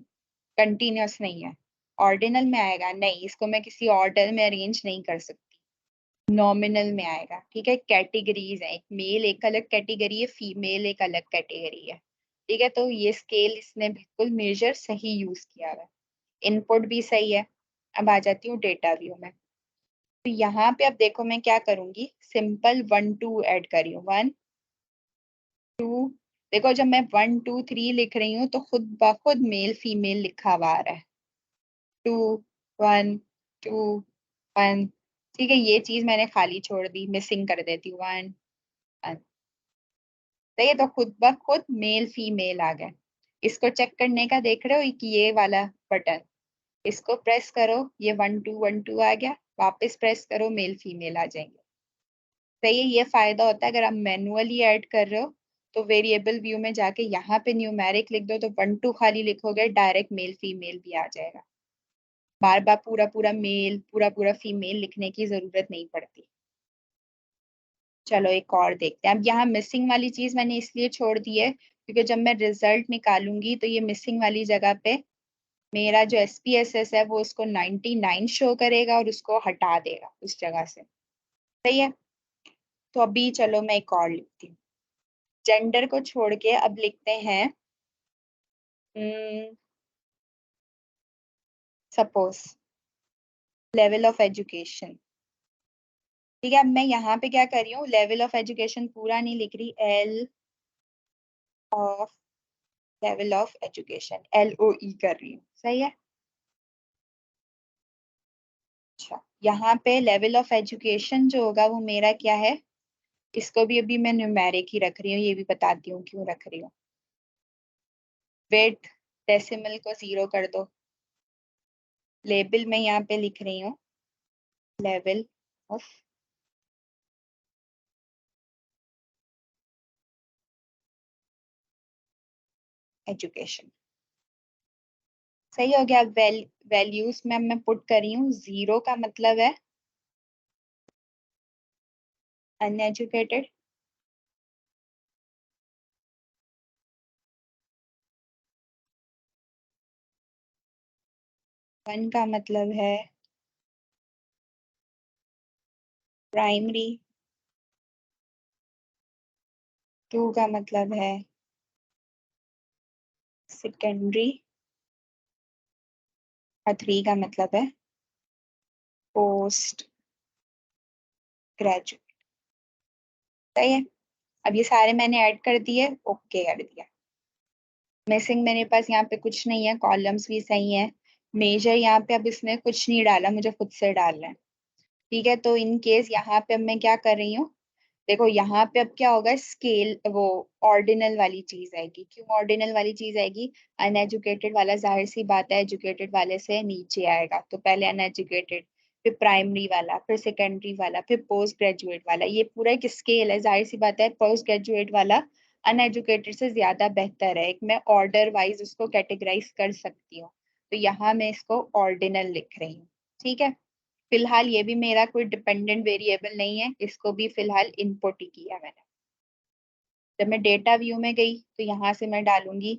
कंटिन्यूअस नहीं है। ऑर्डिनल में आएगा? नहीं, इसको मैं किसी ऑर्डर में अरेंज नहीं कर सकती। नॉमिनल में आएगा। ठीक है, कैटेगरीज है, एक मेल एक अलग कैटेगरी है, फीमेल एक अलग कैटेगरी है। ठीक है, तो ये स्केल इसने बिल्कुल मेजर सही यूज किया है। इनपुट भी सही है। अब आ जाती हूँ डेटा व्यू में। तो यहाँ पे अब देखो मैं क्या करूंगी, सिंपल 1 2 ऐड करी हूँ, 1 2। देखो जब मैं 1 2 3 लिख रही हूँ तो खुद ब खुद मेल फीमेल लिखा हुआ आ रहा है। 2 1 2 1। ठीक है, ये चीज मैंने खाली छोड़ दी, मिसिंग कर देती हूँ, 1 1। तो ये तो खुद ब खुद मेल फीमेल आ गए। इसको चेक करने का देख रहे हो कि ये वाला बटन, इसको प्रेस करो, ये 1 2 आ गया, वापस प्रेस करो, मेल फीमेल आ जाएंगे। सही है, ये फायदा होता है अगर आप मैनुअली ऐड कर रहे हो तो वेरिएबल व्यू में जाके यहाँ पे न्यूमेरिक लिख दो, तो 1 2 खाली लिखोगे, डायरेक्ट मेल फीमेल भी आ जाएगा। बार बार पूरा पूरा मेल पूरा पूरा फीमेल लिखने की जरूरत नहीं पड़ती। चलो एक और देखते हैं। अब यहाँ मिसिंग वाली चीज मैंने इसलिए छोड़ दी है क्योंकि जब मैं रिजल्ट निकालूंगी तो ये मिसिंग वाली जगह पे मेरा जो SPSS है वो उसको 99 शो करेगा और उसको हटा देगा उस जगह से। सही है, तो अभी चलो मैं एक और लिखती हूँ। जेंडर को छोड़ के अब लिखते हैं सपोज लेवल ऑफ एजुकेशन। ठीक है, अब मैं यहाँ पे क्या कर रही हूँ, लेवल ऑफ एजुकेशन पूरा नहीं लिख रही, L of level of education, LOE कर रही हूँ। सही है। अच्छा, यहाँ पे लेवल ऑफ एजुकेशन जो होगा वो मेरा क्या है, इसको भी अभी मैं न्यूमेरिक ही रख रही हूँ, ये भी बताती हूँ क्यों रख रही हूँ। विड्थ डेसिमल को 0 कर दो। लेबल में यहाँ पे लिख रही हूँ लेवल ऑफ एजुकेशन। सही हो गया। वैल्यूज में मैं पुट कर रही हूँ, 0 का मतलब है अनएजुकेटेड, 1 का मतलब है प्राइमरी, 2 का मतलब है सेकेंडरी, और 3 का मतलब है पोस्ट ग्रेजुएट। सही है, अब ये सारे मैंने ऐड कर दिए, ओके कर दिया। मिसिंग मेरे पास यहाँ पे कुछ नहीं है, कॉलम्स भी सही है। मेजर यहाँ पे अब इसने कुछ नहीं डाला, मुझे खुद से डालना है। ठीक है, तो इन केस यहाँ पे अब मैं क्या कर रही हूँ, देखो यहाँ पे अब क्या होगा, स्केल वो ऑर्डिनल वाली चीज आएगी। क्यों ऑर्डिनल वाली चीज आएगी? अनएजुकेटेड वाला जाहिर सी बात है एजुकेटेड वाले से नीचे आएगा, तो पहले अनएजुकेटेड, फिर प्राइमरी वाला, फिर सेकेंडरी वाला, फिर पोस्ट ग्रेजुएट वाला। ये पूरा एक स्केल है, जाहिर सी बात है पोस्ट ग्रेजुएट वाला अनएजुकेटेड से ज्यादा बेहतर है। एक मैं ऑर्डर वाइज उसको कैटेगराइज कर सकती हूँ, तो यहाँ मैं इसको ऑर्डिनल लिख रही हूँ। ठीक है, फिलहाल ये भी मेरा कोई डिपेंडेंट वेरिएबल नहीं है, इसको भी फिलहाल इनपुट ही किया मैंने। जब मैं डेटा व्यू में गई तो यहाँ से मैं डालूंगी,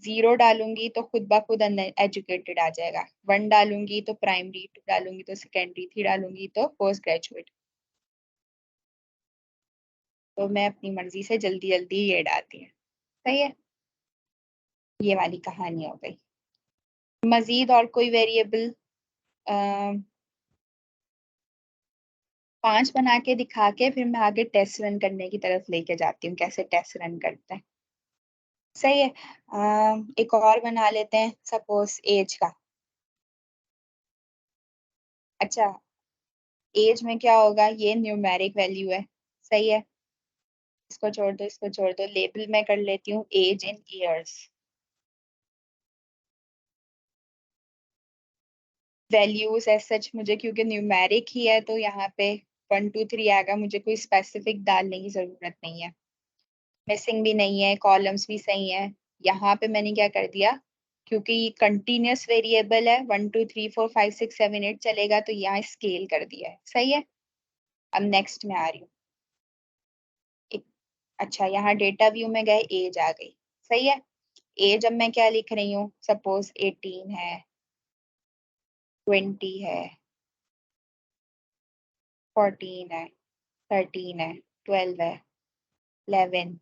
0 डालूंगी तो खुद ब खुद एजुकेटेड आ जाएगा, 1 डालूंगी तो प्राइमरी, 2 डालूंगी तो सेकेंडरी, 3 डालूंगी तो पोस्ट ग्रेजुएट। तो मैं अपनी मर्जी से जल्दी जल्दी ये डालती है। सही है, ये वाली कहानी हो गई। मजीद और कोई वेरिएबल 5 बना के दिखा के फिर मैं आगे टेस्ट रन करने की तरफ लेके जाती हूँ, कैसे टेस्ट रन करते हैं। सही है, एक और बना लेते हैं, सपोज एज का। अच्छा, एज में क्या होगा, ये न्यूमेरिक वैल्यू है। सही है, इसको छोड़ दो, इसको छोड़ दो, लेबल में कर लेती हूँ age in years. Values as such मुझे क्योंकि न्यूमेरिक ही है तो यहाँ पे 1 2 3 आएगा, मुझे कोई स्पेसिफिक डालने की जरूरत नहीं है। मिसिंग भी नहीं है, कॉलम्स भी सही है। यहाँ पे मैंने क्या कर दिया, क्योंकि कंटिन्यूस वेरिएबल है 1 2 3 4 5 6 7 8 चलेगा, तो यहाँ स्केल कर दिया है। सही है। अब नेक्स्ट में आ रही हूँ। अच्छा, यहाँ डेटा व्यू में गए, एज आ गई। सही है। एज अब मैं क्या लिख रही हूँ, सपोज 18 है, 20 है, 14 है, 13 है, 12 है, 11।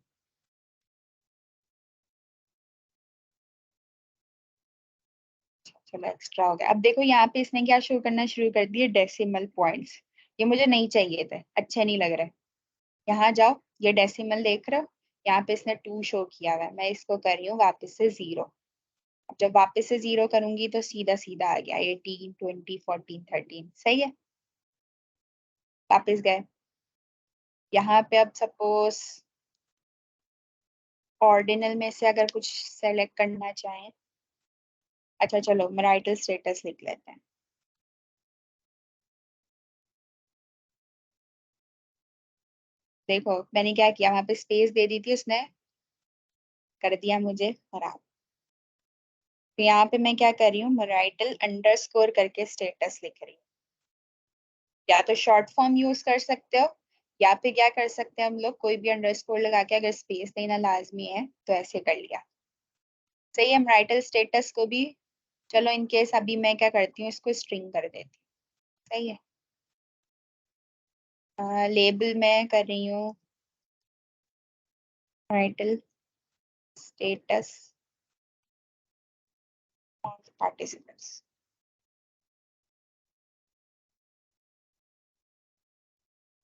चलो एक्स्ट्रा हो गया। अब देखो यहाँ पे इसने क्या शो करना शुरू कर दिए, डेसिमल पॉइंट्स। ये मुझे नहीं चाहिए थे, अच्छे नहीं लग रहे। यहाँ जाओ, ये डेसिमल देख रहे हो, यहाँ पे इसने 2 शो किया हुआ है, मैं इसको कर रही हूँ वापस से 0। अब जब वापस से 0 करूंगी तो सीधा सीधा आ गया 18 20 14 13। सही है। वापस गए, यहाँ पे अब सपोज ऑर्डिनल में से अगर कुछ सेलेक्ट करना चाहें, अच्छा चलो मैरिटल स्टेटस लिख लेते हैं। देखो मैंने क्या किया, वहां पे स्पेस दे दी थी, उसने कर दिया मुझे खराब। तो यहाँ पे मैं क्या कर रही हूँ, मैरिटल अंडरस्कोर करके स्टेटस लिख रही हूँ। या तो शॉर्ट फॉर्म यूज कर सकते हो, या फिर क्या कर सकते हैं हम लोग, कोई भी अंडरस्कोर लगा के, अगर स्पेस देना लाजमी है तो ऐसे कर लिया। सही है। मैरिटल स्टेटस को भी, चलो इन केस अभी मैं क्या करती हूँ, इसको स्ट्रिंग कर देती हूँ। सही है। लेबल में कर रही हूँ मैरिटल स्टेटस ऑफ पार्टिसिपेंट्स।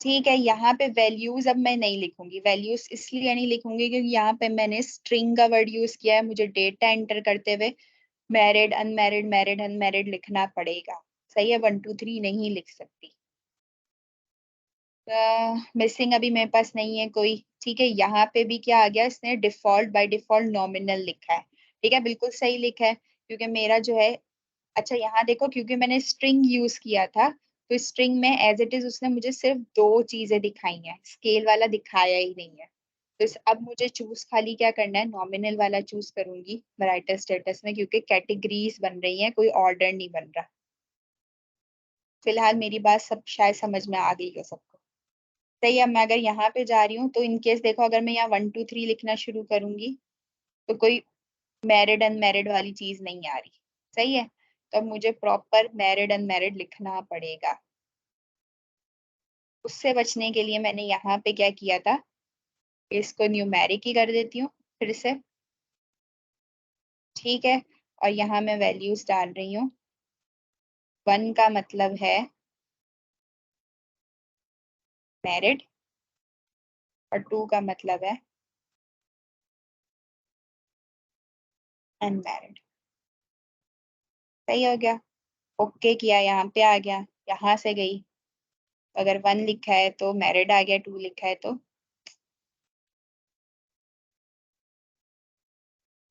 ठीक है। यहाँ पे वैल्यूज अब मैं नहीं लिखूंगी, वैल्यूज इसलिए नहीं लिखूंगी क्योंकि यहाँ पे मैंने स्ट्रिंग का वर्ड यूज किया है, मुझे डेटा एंटर करते हुए मैरिड अनमैरिड मैरिड अनमैरिड लिखना पड़ेगा। सही है। 1 2 3 नहीं लिख सकती। मिसिंग अभी मेरे पास नहीं है कोई। ठीक है। यहाँ पे भी क्या आ गया, इसने डिफॉल्ट बाय डिफॉल्ट नॉमिनल लिखा है। ठीक है, बिल्कुल सही लिखा है क्योंकि मेरा जो है, अच्छा यहाँ देखो, क्योंकि मैंने स्ट्रिंग यूज किया था, तो स्ट्रिंग में एज इट इज उसने मुझे सिर्फ 2 चीजें दिखाई हैं, स्केल वाला दिखाया ही नहीं है। तो अब मुझे चूज खाली क्या करना है, नॉमिनल वाला चूज करूंगी वैरायटी स्टेटस में, क्योंकि कैटेगरीज बन रही हैं, कोई ऑर्डर नहीं बन रहा। फिलहाल मेरी बात सब शायद समझ में आ गई है सबको। सही है। अब मैं अगर यहाँ पे जा रही हूँ तो इनकेस देखो, अगर मैं यहाँ 1 2 3 लिखना शुरू करूंगी तो कोई मैरिड अनमैरिड वाली चीज नहीं आ रही। सही है। तो अब मुझे प्रॉपर मैरिड अनमैरिड लिखना पड़ेगा। उससे बचने के लिए मैंने यहाँ पे क्या किया था, इसको न्यूमेरिक ही कर देती हूँ फिर से। ठीक है। और यहाँ मैं वैल्यूज डाल रही हूँ। 1 का मतलब है मैरिड, और 2 का मतलब है अनमैरिड। सही हो गया। ओके किया, यहाँ पे आ गया, यहाँ से गई। अगर 1 लिखा है तो मैरिड आ गया, 2 लिखा है तो,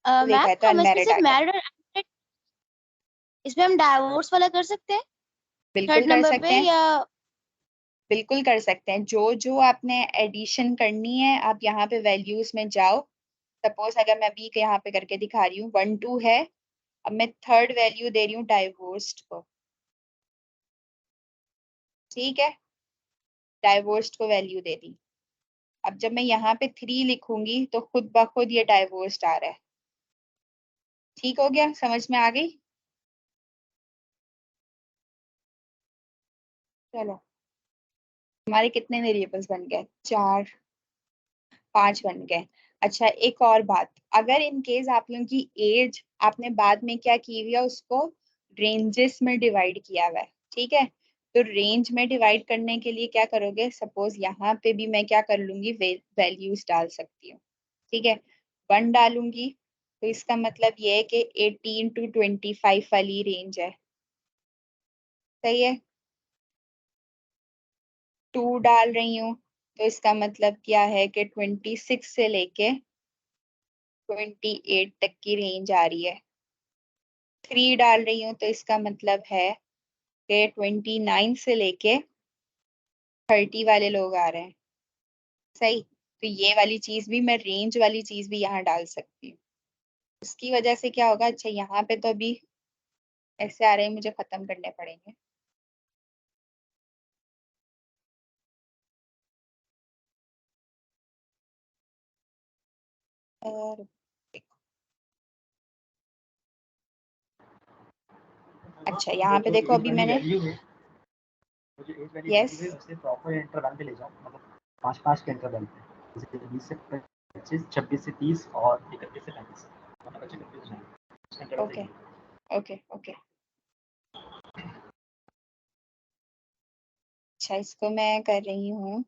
2 लिखा मैम है तो हम इसमें अनमैरिड आ सिर्फ गया। मैरिड और unmarried, इसमें हम डाइवोर्स वाला कर सकते हैं बिल्कुल थर्ड कर नंबर सकते पे, हैं। या बिल्कुल कर सकते हैं। जो जो आपने एडिशन करनी है, आप यहाँ पे वैल्यूज में जाओ। सपोज अगर मैं अभी यहाँ पे करके दिखा रही हूँ 1 2 है, अब मैं थर्ड वैल्यू दे रही हूँ डाइवोर्स्ड को। ठीक है। डाइवोर्स्ड को वैल्यू दे दी। अब जब मैं यहाँ पे 3 लिखूंगी तो खुद ब खुद ये डाइवोर्स्ड आ रहा है। ठीक हो गया, समझ में आ गई। चलो, हमारे कितने वेरिएबल्स बन गए, 4 5 बन गए। अच्छा एक और बात, अगर इन केस आप लोगों की एज आपने बाद में क्या की हुई है, उसको रेंजेस में डिवाइड किया हुआ है। ठीक है। तो रेंज में डिवाइड करने के लिए क्या करोगे, सपोज यहाँ पे भी मैं क्या कर लूंगी, वैल्यूज डाल सकती हूँ। ठीक है। 1 डालूंगी तो इसका मतलब ये है कि 18 to 25 वाली रेंज है। सही है। 2 डाल रही हूँ तो इसका मतलब क्या है कि 26 से लेके 28 तक की रेंज आ रही है। 3 डाल रही हूँ तो इसका मतलब है के 29 से लेके 30 वाले लोग आ रहे हैं। सही, तो ये वाली चीज भी मैं रेंज वाली चीज भी यहाँ डाल सकती हूँ। उसकी वजह से क्या होगा, अच्छा यहाँ पे तो अभी ऐसे आ रहे हैं, मुझे खत्म करने पड़ेंगे। और अच्छा यहाँ पे देखो अभी मैंने मुझे एज वैल्यू यस चाहिए उससे प्रॉपर इंटरवल पे ले जाओ, मतलब 5-5 के इंटरवल पे, जैसे 20 से 25, 26 से 30 और 31 से 35, मतलब बच्चे कंफ्यूज नहीं उसका इंटरवल ओके चाहिए। Okay okay. अच्छा इसको मैं कर रही हूँ।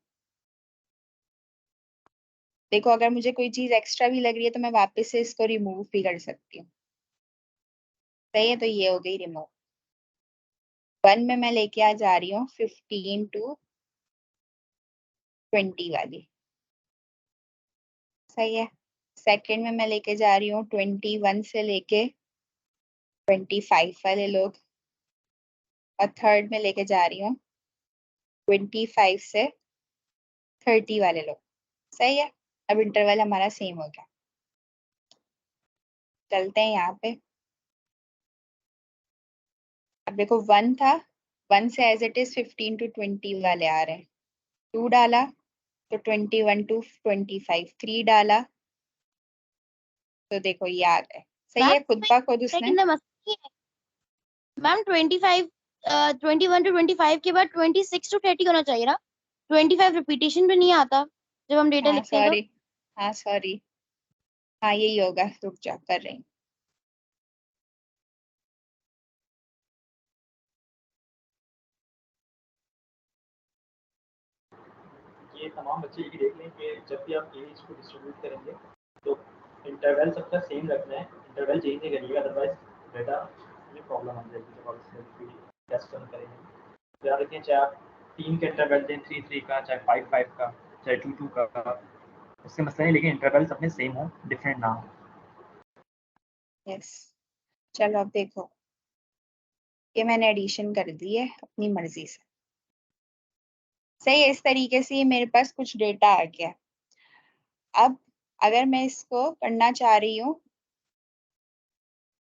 देखो अगर मुझे कोई चीज एक्स्ट्रा भी लग रही है तो मैं वापस से इसको रिमूव भी कर सकती हूँ। सही है, तो ये हो गई रिमूव। 1 में मैं लेके आ जा रही हूँ 15 to 20 वाली। सही है। सेकंड में मैं लेके जा रही हूँ 21 से लेके 25 वाले लोग। और थर्ड में लेके जा रही हूँ 25 से 30 वाले लोग। सही है, अब इंटरवल हमारा सेम हो गया। चलते हैं यहाँ पे। अब देखो 1 था, 1 से एज इट इज 15 to 20 वाले आ रहे हैं। 2 डाला तो 21 to 25। 3 डाला तो देखो ये आ गए। सही मैम है, खुद बा खुद उसने। मैम 25 21 to 25 के बाद 26 to 30 होना चाहिए ना। 25 रिपीटेशन पे नहीं आता जब हम डेटा हाँ लिखते हैं तो। सॉरी, हाँ सॉरी, हाँ यही होगा, रुक जा कर रही हूँ। ये तमाम बच्चे ये भी देख लें कि जब भी आप एज को डिस्ट्रीब्यूट करेंगे तो इंटरवल सबका सेम रखना है, इंटरवल चेंज नहीं करिएगा, अदरवाइज डेटा में प्रॉब्लम आ जाएगी जब आप इसमें टेस्ट रन करेंगे। याद रखें, चाहे आप 3 का इंटरवल दें, 3-3 का, चाहे 5-5 का, चाहे 2-2 का, उससे मसला नहीं, लेकिन इंटरवल अपने सेम हो, डिफरेंट ना हो। यस, चलो अब देखो ये मैंने एडिशन कर दी है अपनी मर्जी से। सही है, इस तरीके से ये मेरे पास कुछ डेटा आ गया। अब अगर मैं इसको करना चाह रही हूँ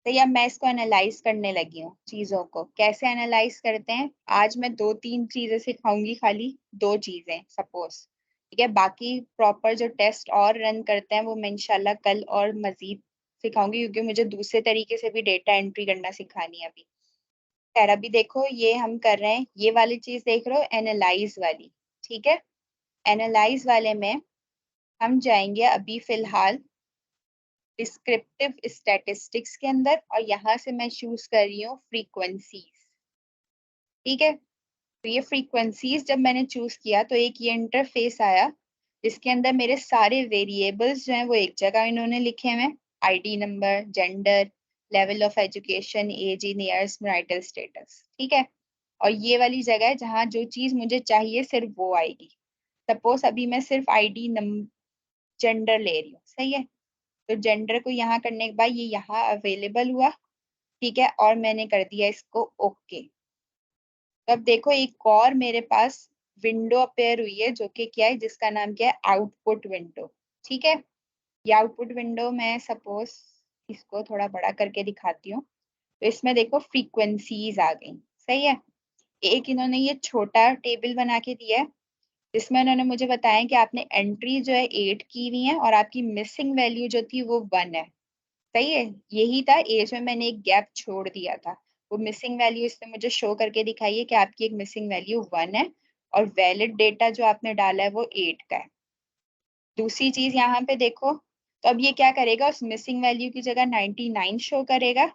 तो अब मैं इसको एनालाइज करने लगी हूँ। चीजों को कैसे एनालाइज करते हैं, आज मैं 2-3 चीजें सिखाऊंगी, खाली 2 चीजें सपोज। ठीक है, बाकी प्रॉपर जो टेस्ट और रन करते हैं वो मैं इंशाल्लाह कल और मजीद सिखाऊंगी, क्योंकि मुझे दूसरे तरीके से भी डेटा एंट्री करना सिखानी है अभी। खैर अभी देखो ये हम कर रहे हैं, ये वाली चीज देख रहे हो एनालाइज वाली। ठीक है, एनालाइज वाले में हम जाएंगे अभी फिलहाल डिस्क्रिप्टिव स्टैटिस्टिक्स के अंदर, और यहाँ से मैं चूज कर रही हूँ फ्रीक्वेंसीज। ठीक है, तो ये फ्रीक्वेंसीज जब मैंने चूज किया तो एक ये इंटरफेस आया जिसके अंदर मेरे सारे वेरिएबल्स जो हैं वो एक जगह इन्होंने लिखे हुए हैं। ID number, gender, level of education, age in years, marital status. ठीक है, और ये वाली जगह है जहाँ जो चीज मुझे चाहिए सिर्फ वो आएगी। सपोज अभी मैं सिर्फ आईडी नंबर, जेंडर ले रही हूँ। सही है, तो जेंडर को यहाँ करने के बाद ये यहाँ अवेलेबल हुआ। ठीक है, और मैंने कर दिया इसको ओके। तो अब देखो एक और मेरे पास विंडो अपेयर हुई है जो कि क्या है, जिसका नाम क्या है, आउटपुट विंडो। ठीक है, ये आउटपुट विंडो मैं सपोज इसको थोड़ा बड़ा करके दिखाती हूँ। तो इसमें देखो फ्रीक्वेंसीज आ गई। सही है, एक इन्होंने ये छोटा टेबल बना के दिया है जिसमें उन्होंने मुझे बताया कि आपने एंट्री जो है 8 की हुई है और आपकी मिसिंग वैल्यू जो थी वो 1 है। सही है, यही था एज में मैंने एक गैप छोड़ दिया था। वो मिसिंग वैल्यू इसने मुझे शो करके दिखाई है कि आपकी एक मिसिंग वैल्यू 1 है और वैलिड डेटा जो आपने डाला है वो 8 का है। दूसरी चीज यहाँ पे देखो, तो अब ये क्या करेगा, उस मिसिंग वैल्यू की जगह 99 शो करेगा।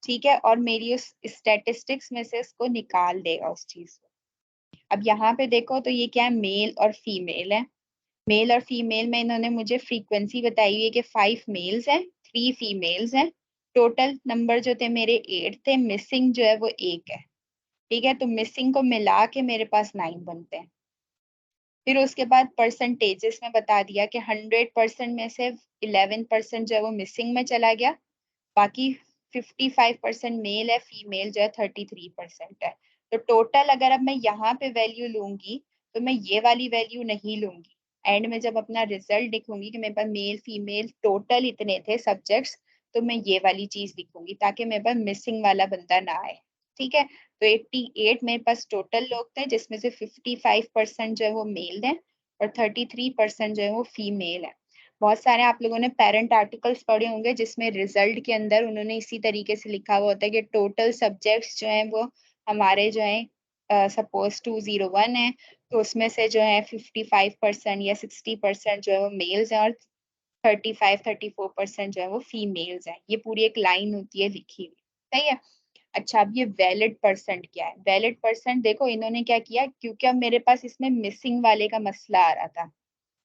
ठीक है, और मेरी उस स्टैटिस्टिक्स में से इसको निकाल देगा उस चीज को। अब यहाँ पे देखो तो ये क्या है, मेल और फीमेल है। मेल और फीमेल में इन्होंने मुझे फ्रीक्वेंसी बताई हुई है कि 5 मेल्स हैं, 3 फीमेल्स हैं। टोटल नंबर जो थे मेरे 8 थे, मिसिंग जो है वो 1 है। ठीक है, तो मिसिंग को मिला के मेरे पास 9 बनते हैं। फिर उसके बाद परसेंटेजेस में बता दिया कि 100% में से 11% जो है वो मिसिंग में चला गया। बाकी 55% मेल है, फीमेल जो है 33% है। तो टोटल अगर अब मैं यहाँ पे वैल्यू लूंगी तो मैं ये वाली वैल्यू नहीं लूंगी। एंड में जब अपना रिजल्ट लिखूंगी कि मेरे पास मेल फीमेल टोटल इतने थे सब्जेक्ट्स, तो मैं ये वाली चीज लिखूंगी ताकि मेरे पास मिसिंग वाला बंदा ना आए। ठीक है, तो 88 मेरे पास टोटल लोग थे जिसमें से 55% जो है वो मेल है और 33% जो है वो फीमेल है। बहुत सारे आप लोगों ने पेरेंट आर्टिकल्स पढ़े होंगे जिसमें रिजल्ट के अंदर उन्होंने इसी तरीके से लिखा हुआ होता है कि टोटल सब्जेक्ट्स जो हैं वो हमारे जो है सपोज 201 है, तो उसमें से जो है 55% या 60% जो है वो मेल्स हैं और 34% जो है वो फीमेल्स हैं। ये पूरी एक लाइन होती है लिखी हुई, सही है। अच्छा, अब ये वैलिड परसेंट क्या है? वैलिड परसेंट देखो इन्होंने क्या किया, क्योंकि अब मेरे पास इसमें मिसिंग वाले का मसला आ रहा था,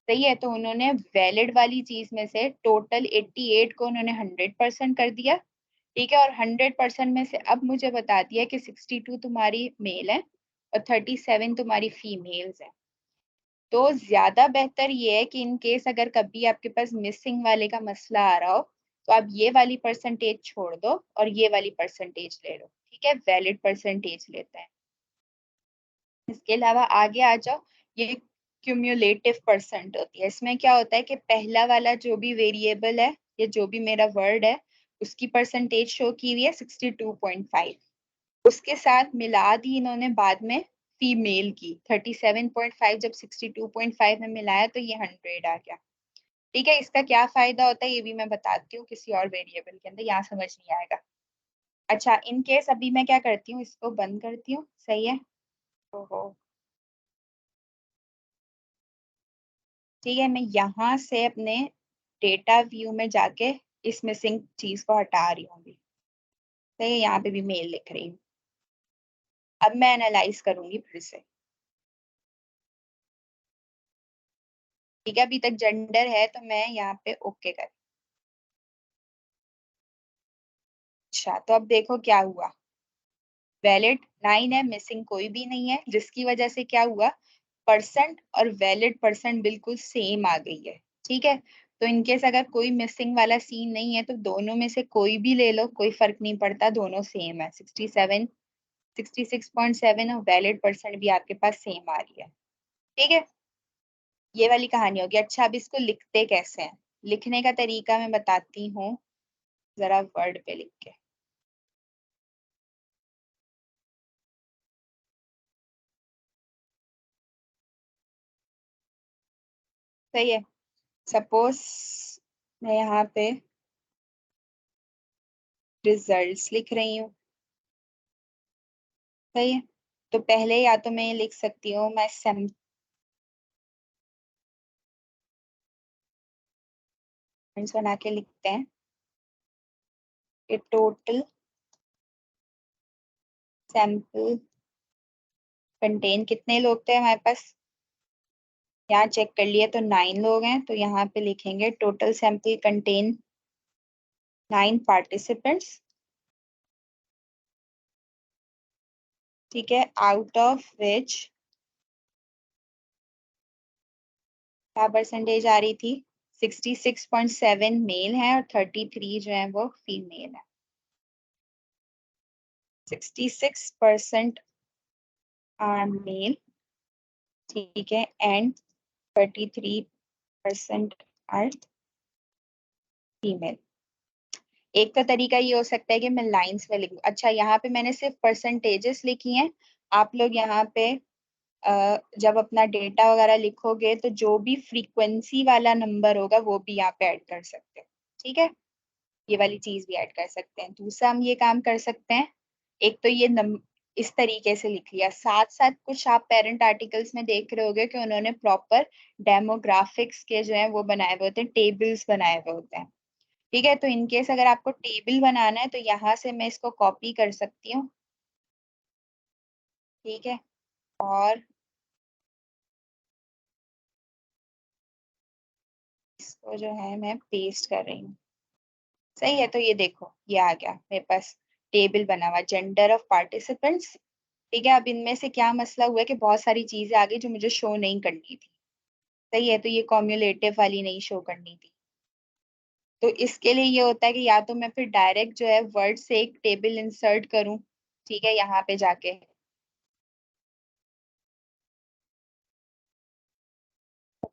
सही है, तो उन्होंने वैलिड वाली चीज में से टोटल 88 को उन्होंने 100% कर दिया। ठीक है, और 100% में से अब मुझे बता दिया कि 62 तुम्हारी मेल है और 37 तुम्हारी फीमेल्स है। तो ज्यादा बेहतर ये है कि इन केस अगर कभी आपके पास मिसिंग वाले का मसला आ रहा हो तो आप ये वाली परसेंटेज छोड़ दो और ये वाली परसेंटेज ले लो। ठीक है, वैलिड परसेंटेज लेते हैं। इसके अलावा आगे आ जाओ, ये क्यूम्युलेटिव परसेंट होती है। इसमें क्या होता है कि पहला वाला जो भी वेरिएबल है या जो भी मेरा वर्ड है उसकी परसेंटेज शो की हुई है 62.5, उसके साथ मिला दी इन्होंने बाद में फीमेल की 37.5, जब 62.5 में मिलाया तो ये 100 आ गया। ठीक है, इसका क्या फायदा होता है ये भी मैं बताती हूँ किसी और वेरिएबल के अंदर, यहाँ समझ नहीं आएगा। अच्छा, इन केस अभी मैं क्या करती हूँ, इसको बंद करती हूँ, सही है। ओहो, ठीक है, मैं यहाँ से अपने डेटा व्यू में जाके इस मिसिंग चीज को हटा रही हूँ अभी, सही है, यहाँ पे भी मेल लिख रही हूँ। अब मैं एनालाइज करूंगी फिर से। ठीक है, अभी तक जेंडर है तो मैं यहाँ पे ओके कर। अच्छा, तो अब देखो क्या हुआ, वैलिड 9 है, मिसिंग कोई भी नहीं है, जिसकी वजह से क्या हुआ, परसेंट और वैलिड परसेंट बिल्कुल सेम आ गई है। ठीक है, तो इनकेस अगर कोई मिसिंग वाला सीन नहीं है तो दोनों में से कोई भी ले लो, कोई फर्क नहीं पड़ता, दोनों सेम है। 66.7 और वैलिड परसेंट भी आपके पास सेम आ रही है। ठीक है, ये वाली कहानी होगी। अच्छा, अब इसको लिखते कैसे हैं? लिखने का तरीका मैं बताती हूँ, जरा वर्ड पे लिख के। सही है, सपोज मैं यहाँ पे रिजल्ट्स लिख रही हूँ, सही है, तो पहले या तो मैं ये लिख सकती हूँ, मैं सैम्पल्स बना के लिखते हैं कि टोटल सैंपल कंटेन कितने लोग थे हमारे पास, यहाँ चेक कर लिए तो 9 लोग हैं, तो यहाँ पे लिखेंगे टोटल सैंपल कंटेन 9 पार्टिसिपेंट्स। ठीक है, आउट ऑफ विच क्या परसेंटेज आ रही थी, 66.7 मेल है और 33 जो है वो फीमेल है। 66% आर मेल, ठीक है, एंड 33% आर फीमेल। एक तो तरीका ये हो सकता है कि मैं लाइंस में लिखूं। अच्छा, यहाँ पे मैंने सिर्फ परसेंटेजेस लिखी हैं, आप लोग यहाँ पे जब अपना डेटा वगैरह लिखोगे तो जो भी फ्रीक्वेंसी वाला नंबर होगा वो भी यहाँ पे ऐड कर सकते हैं। ठीक है, ये वाली चीज भी ऐड कर सकते हैं। दूसरा हम ये काम कर सकते हैं, एक तो ये इस तरीके से लिख लिया, साथ साथ कुछ आप पेरेंट आर्टिकल्स में देख रहे होगे कि उन्होंने प्रॉपर डेमोग्राफिक्स के जो है वो बनाए हुए होते हैं, टेबल्स बनाए हुए होते हैं। ठीक है, तो इनकेस अगर आपको टेबल बनाना है तो यहाँ से मैं इसको कॉपी कर सकती हूँ। ठीक है, और इसको जो है मैं पेस्ट कर रही हूँ, सही है। तो ये देखो ये आ गया मेरे पास टेबल बना हुआ, जेंडर ऑफ पार्टिसिपेंट्स। ठीक है, अब इनमें से क्या मसला हुआ है कि बहुत सारी चीजें आ गई जो मुझे शो नहीं करनी थी, सही है, तो ये कॉम्युलेटिव वाली नहीं शो करनी थी। तो इसके लिए ये होता है कि या तो मैं फिर डायरेक्ट जो है वर्ड से एक टेबल इंसर्ट करूं, ठीक है, यहाँ पे जाके,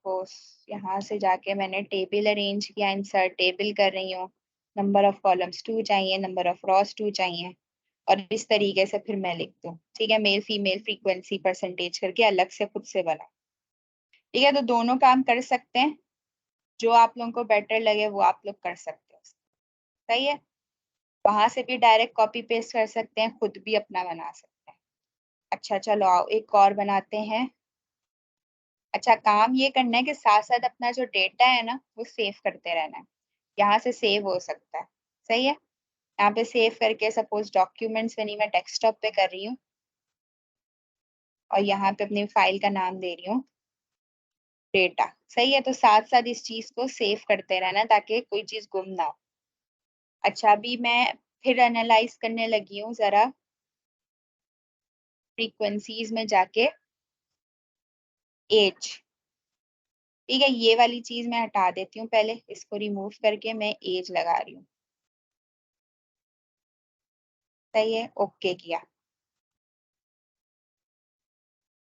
सपोज यहाँ से जाके मैंने टेबल अरेंज किया, इंसर्ट टेबल कर रही हूँ, नंबर ऑफ कॉलम्स 2 चाहिए, नंबर ऑफ रॉस 2 चाहिए, और इस तरीके से फिर मैं लिख दूँ, ठीक है, मेल फीमेल फ्रीक्वेंसी परसेंटेज करके अलग से खुद से बना। ठीक है, तो दोनों काम कर सकते हैं, जो आप लोगों को बेटर लगे वो आप लोग कर सकते हो। सही है, वहां से भी डायरेक्ट कॉपी पेस्ट कर सकते हैं, खुद भी अपना बना सकते हैं। अच्छा चलो आओ एक और बनाते हैं। अच्छा, काम ये करना है कि साथ साथ अपना जो डेटा है ना वो सेव करते रहना है। यहाँ से सेव हो सकता है, सही है, यहाँ पे सेव करके सपोज डॉक्यूमेंट्स बनी, मैं डेस्कटॉप पे कर रही हूँ और यहाँ पे अपनी फाइल का नाम दे रही हूँ डेटा। सही है, तो साथ साथ इस चीज को सेव करते रहना ताकि कोई चीज गुम ना हो। अच्छा, अभी मैं फिर एनालाइज करने लगी हूँ जरा फ्रीक्वेंसीज में जाके एज। ठीक है, ये वाली चीज मैं हटा देती हूँ, पहले इसको रिमूव करके मैं एज लगा रही हूँ। सही है, ओके किया।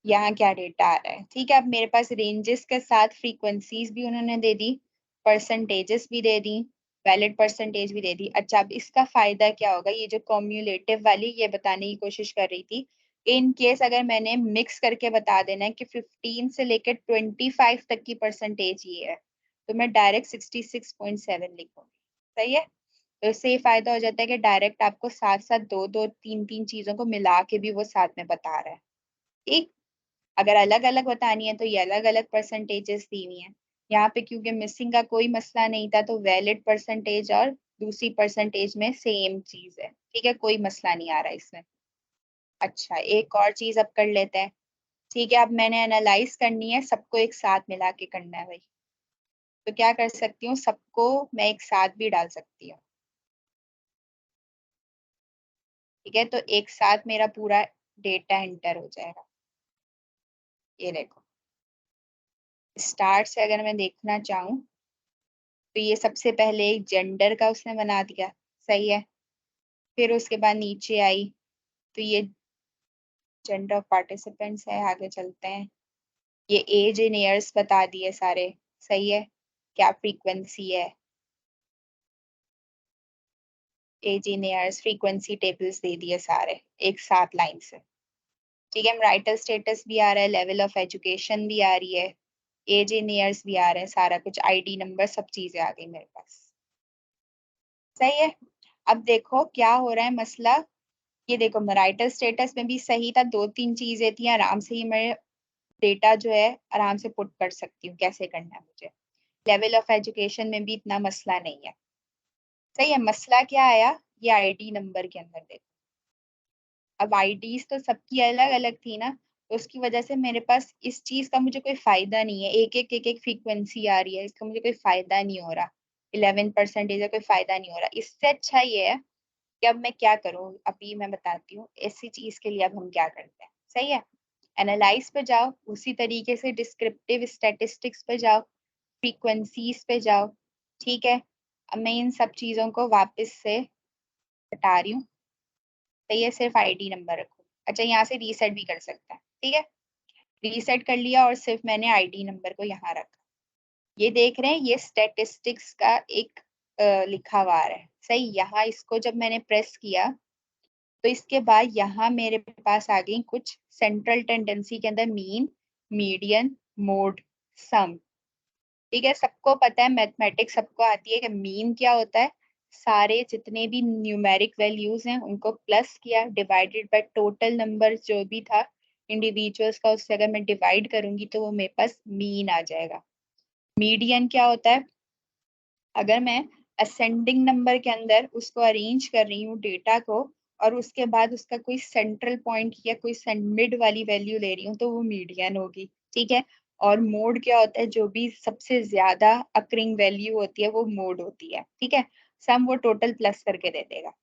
यहाँ क्या डेटा आ रहा है, ठीक है, अब मेरे पास रेंजेस के साथ फ्रीक्वेंसीज भी उन्होंने दे दी, परसेंटेजेस भी दे दी, वैलिड परसेंटेज भी दे दी। अच्छा, अब इसका फायदा क्या होगा, ये जो कम्युलेटिव वाली ये बताने की कोशिश कर रही थी, इन केस अगर मैंने मिक्स करके बता देना है कि 15 से लेकर 25 तक की परसेंटेज ये है, तो मैं डायरेक्ट 66.7 लिखूंगी। सही है, तो इससे ये फायदा हो जाता है कि डायरेक्ट आपको साथ साथ दो दो तीन तीन चीजों को मिला के भी वो साथ में बता रहा है। ठीक, अगर अलग अलग बतानी है तो ये अलग अलग परसेंटेजेस दी हुई हैं। यहाँ पे क्योंकि मिसिंग का कोई मसला नहीं था तो वैलिड परसेंटेज और दूसरी परसेंटेज में सेम चीज है। ठीक है, कोई मसला नहीं आ रहा इसमें। अच्छा, एक और चीज अब कर लेते हैं। ठीक है, अब मैंने एनालाइज करनी है, सबको एक साथ मिला के करना है भाई। तो क्या कर सकती हूँ, सबको मैं एक साथ भी डाल सकती हूँ। ठीक है, तो एक साथ मेरा पूरा डेटा एंटर हो जाएगा। ये देखो, स्टार्ट से अगर मैं देखना चाहूँ तो ये सबसे पहले एक जेंडर का उसने बना दिया। सही है, फिर उसके बाद नीचे आई तो ये जेंडर ऑफ पार्टिसिपेंट्स है। आगे चलते हैं, ये एज इन ईयर्स बता दिए सारे। सही है, क्या फ्रीक्वेंसी है, age in years frequency tables दे दिए सारे एक साथ लाइन से। ठीक है, राइटर स्टेटस भी आ रहा है, लेवल ऑफ एजुकेशन भी आ रही है, एज इन ईयर्स भी आ रहा है, सारा कुछ आईडी नंबर सब चीजें आ गई मेरे पास। सही है, अब देखो क्या हो रहा है मसला। ये देखो, मैरिटल स्टेटस में भी सही था, दो तीन चीजें थी, आराम से ही मैं डेटा जो है आराम से पुट कर सकती हूँ, कैसे करना है मुझे। लेवल ऑफ एजुकेशन में भी इतना मसला नहीं है। सही है, मसला क्या आया, ये आईडी नंबर के अंदर देखो। अब आईडीज तो सबकी अलग अलग थी ना, तो उसकी वजह से मेरे पास इस चीज का मुझे कोई फायदा नहीं है, एक एक फ्रीक्वेंसी आ रही है, इसका मुझे कोई फायदा नहीं हो रहा। 11% का कोई फायदा नहीं हो रहा। इससे अच्छा ये है कि अब मैं क्या करूँ, अभी मैं बताती हूँ ऐसी चीज के लिए अब हम क्या करते हैं। सही है, एनालाइज पे जाओ, उसी तरीके से डिस्क्रिप्टिव स्टैटिस्टिक्स पे जाओ, फ्रीक्वेंसीज पे जाओ। ठीक है, अब मैं इन सब चीजों को वापस से हटा रही हूँ। सही है, सिर्फ आईडी नंबर रखो। अच्छा, यहाँ से रीसेट भी कर सकता है। ठीक है, रीसेट कर लिया और सिर्फ मैंने आईडी नंबर को यहाँ रखा। ये देख रहे हैं, ये स्टैटिस्टिक्स का एक लिखा हुआ आ रहा है। सही, यहाँ इसको जब मैंने प्रेस किया तो इसके बाद यहाँ मेरे पास आ गई कुछ सेंट्रल टेंडेंसी के अंदर मीन, मीडियन, मोड, सम। ठीक है, सबको पता है, मैथमेटिक्स सबको आती है कि मीन क्या होता है। सारे जितने भी न्यूमेरिक वैल्यूज हैं उनको प्लस किया, डिवाइडेड बाय टोटल नंबर जो भी था इंडिविजुअल्स का, उससे अगर मैं डिवाइड करूंगी तो वो मेरे पास मीन आ जाएगा। मीडियन क्या होता है, अगर मैं असेंडिंग नंबर के अंदर उसको अरेंज कर रही हूँ डेटा को, और उसके बाद उसका कोई सेंट्रल पॉइंट या कोई मिड वाली वैल्यू ले रही हूँ तो वो मीडियन होगी। ठीक है, और मोड क्या होता है, जो भी सबसे ज्यादा अकरिंग वैल्यू होती है वो मोड होती है। ठीक है, सम वो टोटल प्लस करके दे देगा।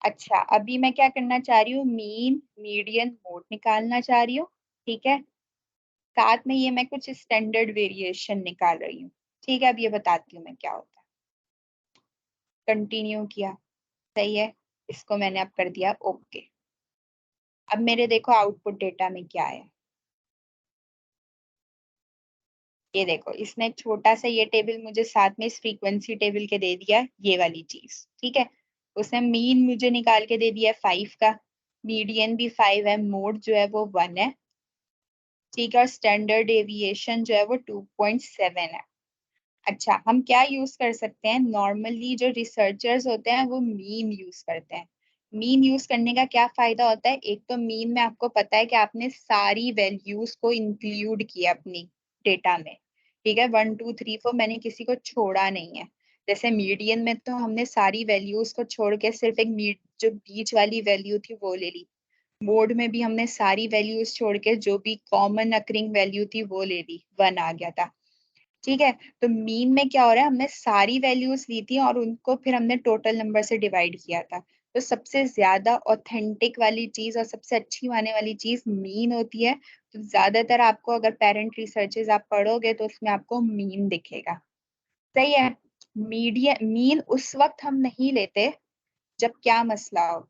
अच्छा, अभी मैं क्या करना चाह रही हूँ, मीन, मीडियन, मोड निकालना चाह रही हूँ। ठीक है, साथ में ये मैं कुछ स्टैंडर्ड वेरिएशन निकाल रही हूँ। ठीक है, अब ये बताती हूँ मैं क्या होता है। कंटिन्यू किया। सही है, इसको मैंने अब कर दिया ओके। अब मेरे देखो आउटपुट डेटा में क्या है। ये देखो, इसने एक छोटा सा ये टेबल मुझे साथ में इस फ्रीक्वेंसी टेबल के दे दिया, ये वाली चीज, ठीक है। उसने मीन मुझे निकाल के दे दिया 5 का, मीडियन भी 5 है, मोड जो है वो 1 है, ठीक है, और स्टैंडर्ड डेविएशन जो है वो 2.7 है। अच्छा, हम क्या यूज कर सकते हैं, नॉर्मली जो रिसर्चर्स होते हैं वो मीन यूज करते हैं। मीन यूज करने का क्या फायदा होता है, एक तो मीन में आपको पता है कि आपने सारी वैल्यूज को इंक्लूड किया अपनी डेटा में, ठीक है, 1 2 3 4, मैंने किसी को छोड़ा नहीं है। जैसे मीडियन में तो हमने सारी वैल्यूज को छोड़ के सिर्फ एक जो बीच वाली वैल्यू थी वो ले ली। मोड में भी हमने सारी वैल्यूज छोड़ के जो भी कॉमन अकरिंग वैल्यू थी वो ले ली, 1 आ गया था, ठीक है। तो मीन में क्या हो रहा है, हमने सारी वैल्यूज ली थी और उनको फिर हमने टोटल नंबर से डिवाइड किया था। तो सबसे ज्यादा ऑथेंटिक वाली चीज और सबसे अच्छी माने वाली चीज मीन होती है। तो ज्यादातर आपको अगर पेरेंट रिसर्चेस आप पढ़ोगे तो उसमें आपको मीन दिखेगा, सही है। मीन उस वक्त हम नहीं लेते जब क्या मसला हो,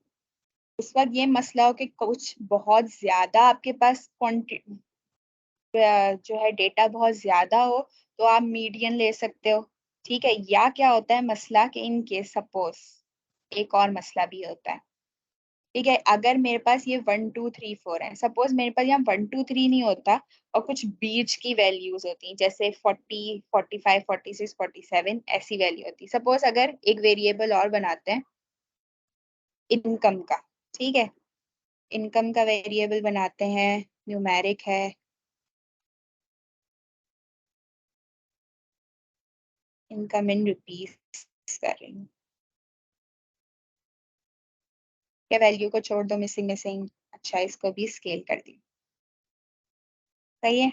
उस वक्त ये मसला हो कि कुछ बहुत ज्यादा आपके पास जो है डेटा बहुत ज्यादा हो तो आप मीडियन ले सकते हो, ठीक है। या क्या होता है मसला कि इन केस सपोज एक और मसला भी होता है, ठीक है, अगर मेरे पास ये 1 2 3 4 है, सपोज मेरे पास यहाँ 1 2 3 नहीं होता और कुछ बीच की वैल्यूज होती जैसे 40 45 46 47 ऐसी वैल्यू होती। सपोज अगर एक वेरिएबल और बनाते हैं इनकम का, ठीक है, इनकम का वेरिएबल बनाते हैं, न्यूमेरिक है, इनकम इन रुपीज कर रही हूँ, या वैल्यू को छोड़ दो, मिसिंग मिसिंग, अच्छा इसको भी स्केल कर दी, सही है।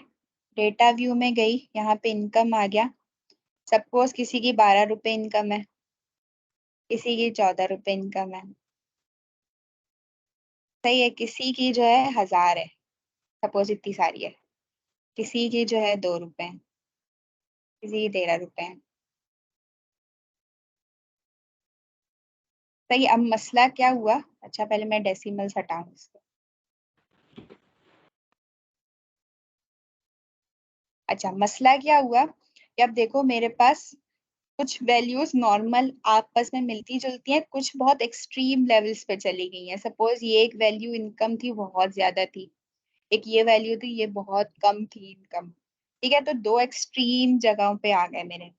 डेटा व्यू में गई, यहाँ पे इनकम आ गया, सपोज किसी की 12 रुपए इनकम है, किसी की 14 रुपए इनकम है, सही है, किसी की जो है 1000 है, सपोज इतनी सारी है, किसी की जो है 2 रुपए है, किसी की 13 रुपए है, सही। अब मसला क्या हुआ, अच्छा पहले मैं डेसिमल्स हटाऊं इसको, अच्छा मसला क्या हुआ कि अब देखो मेरे पास कुछ वैल्यूज नॉर्मल आपस में मिलती जुलती हैं, कुछ बहुत एक्सट्रीम लेवल्स पे चली गई हैं। सपोज ये एक वैल्यू इनकम थी बहुत ज्यादा थी, एक ये वैल्यू थी ये बहुत कम थी इनकम, ठीक है, तो दो एक्सट्रीम जगहों पे आ गए मेरे।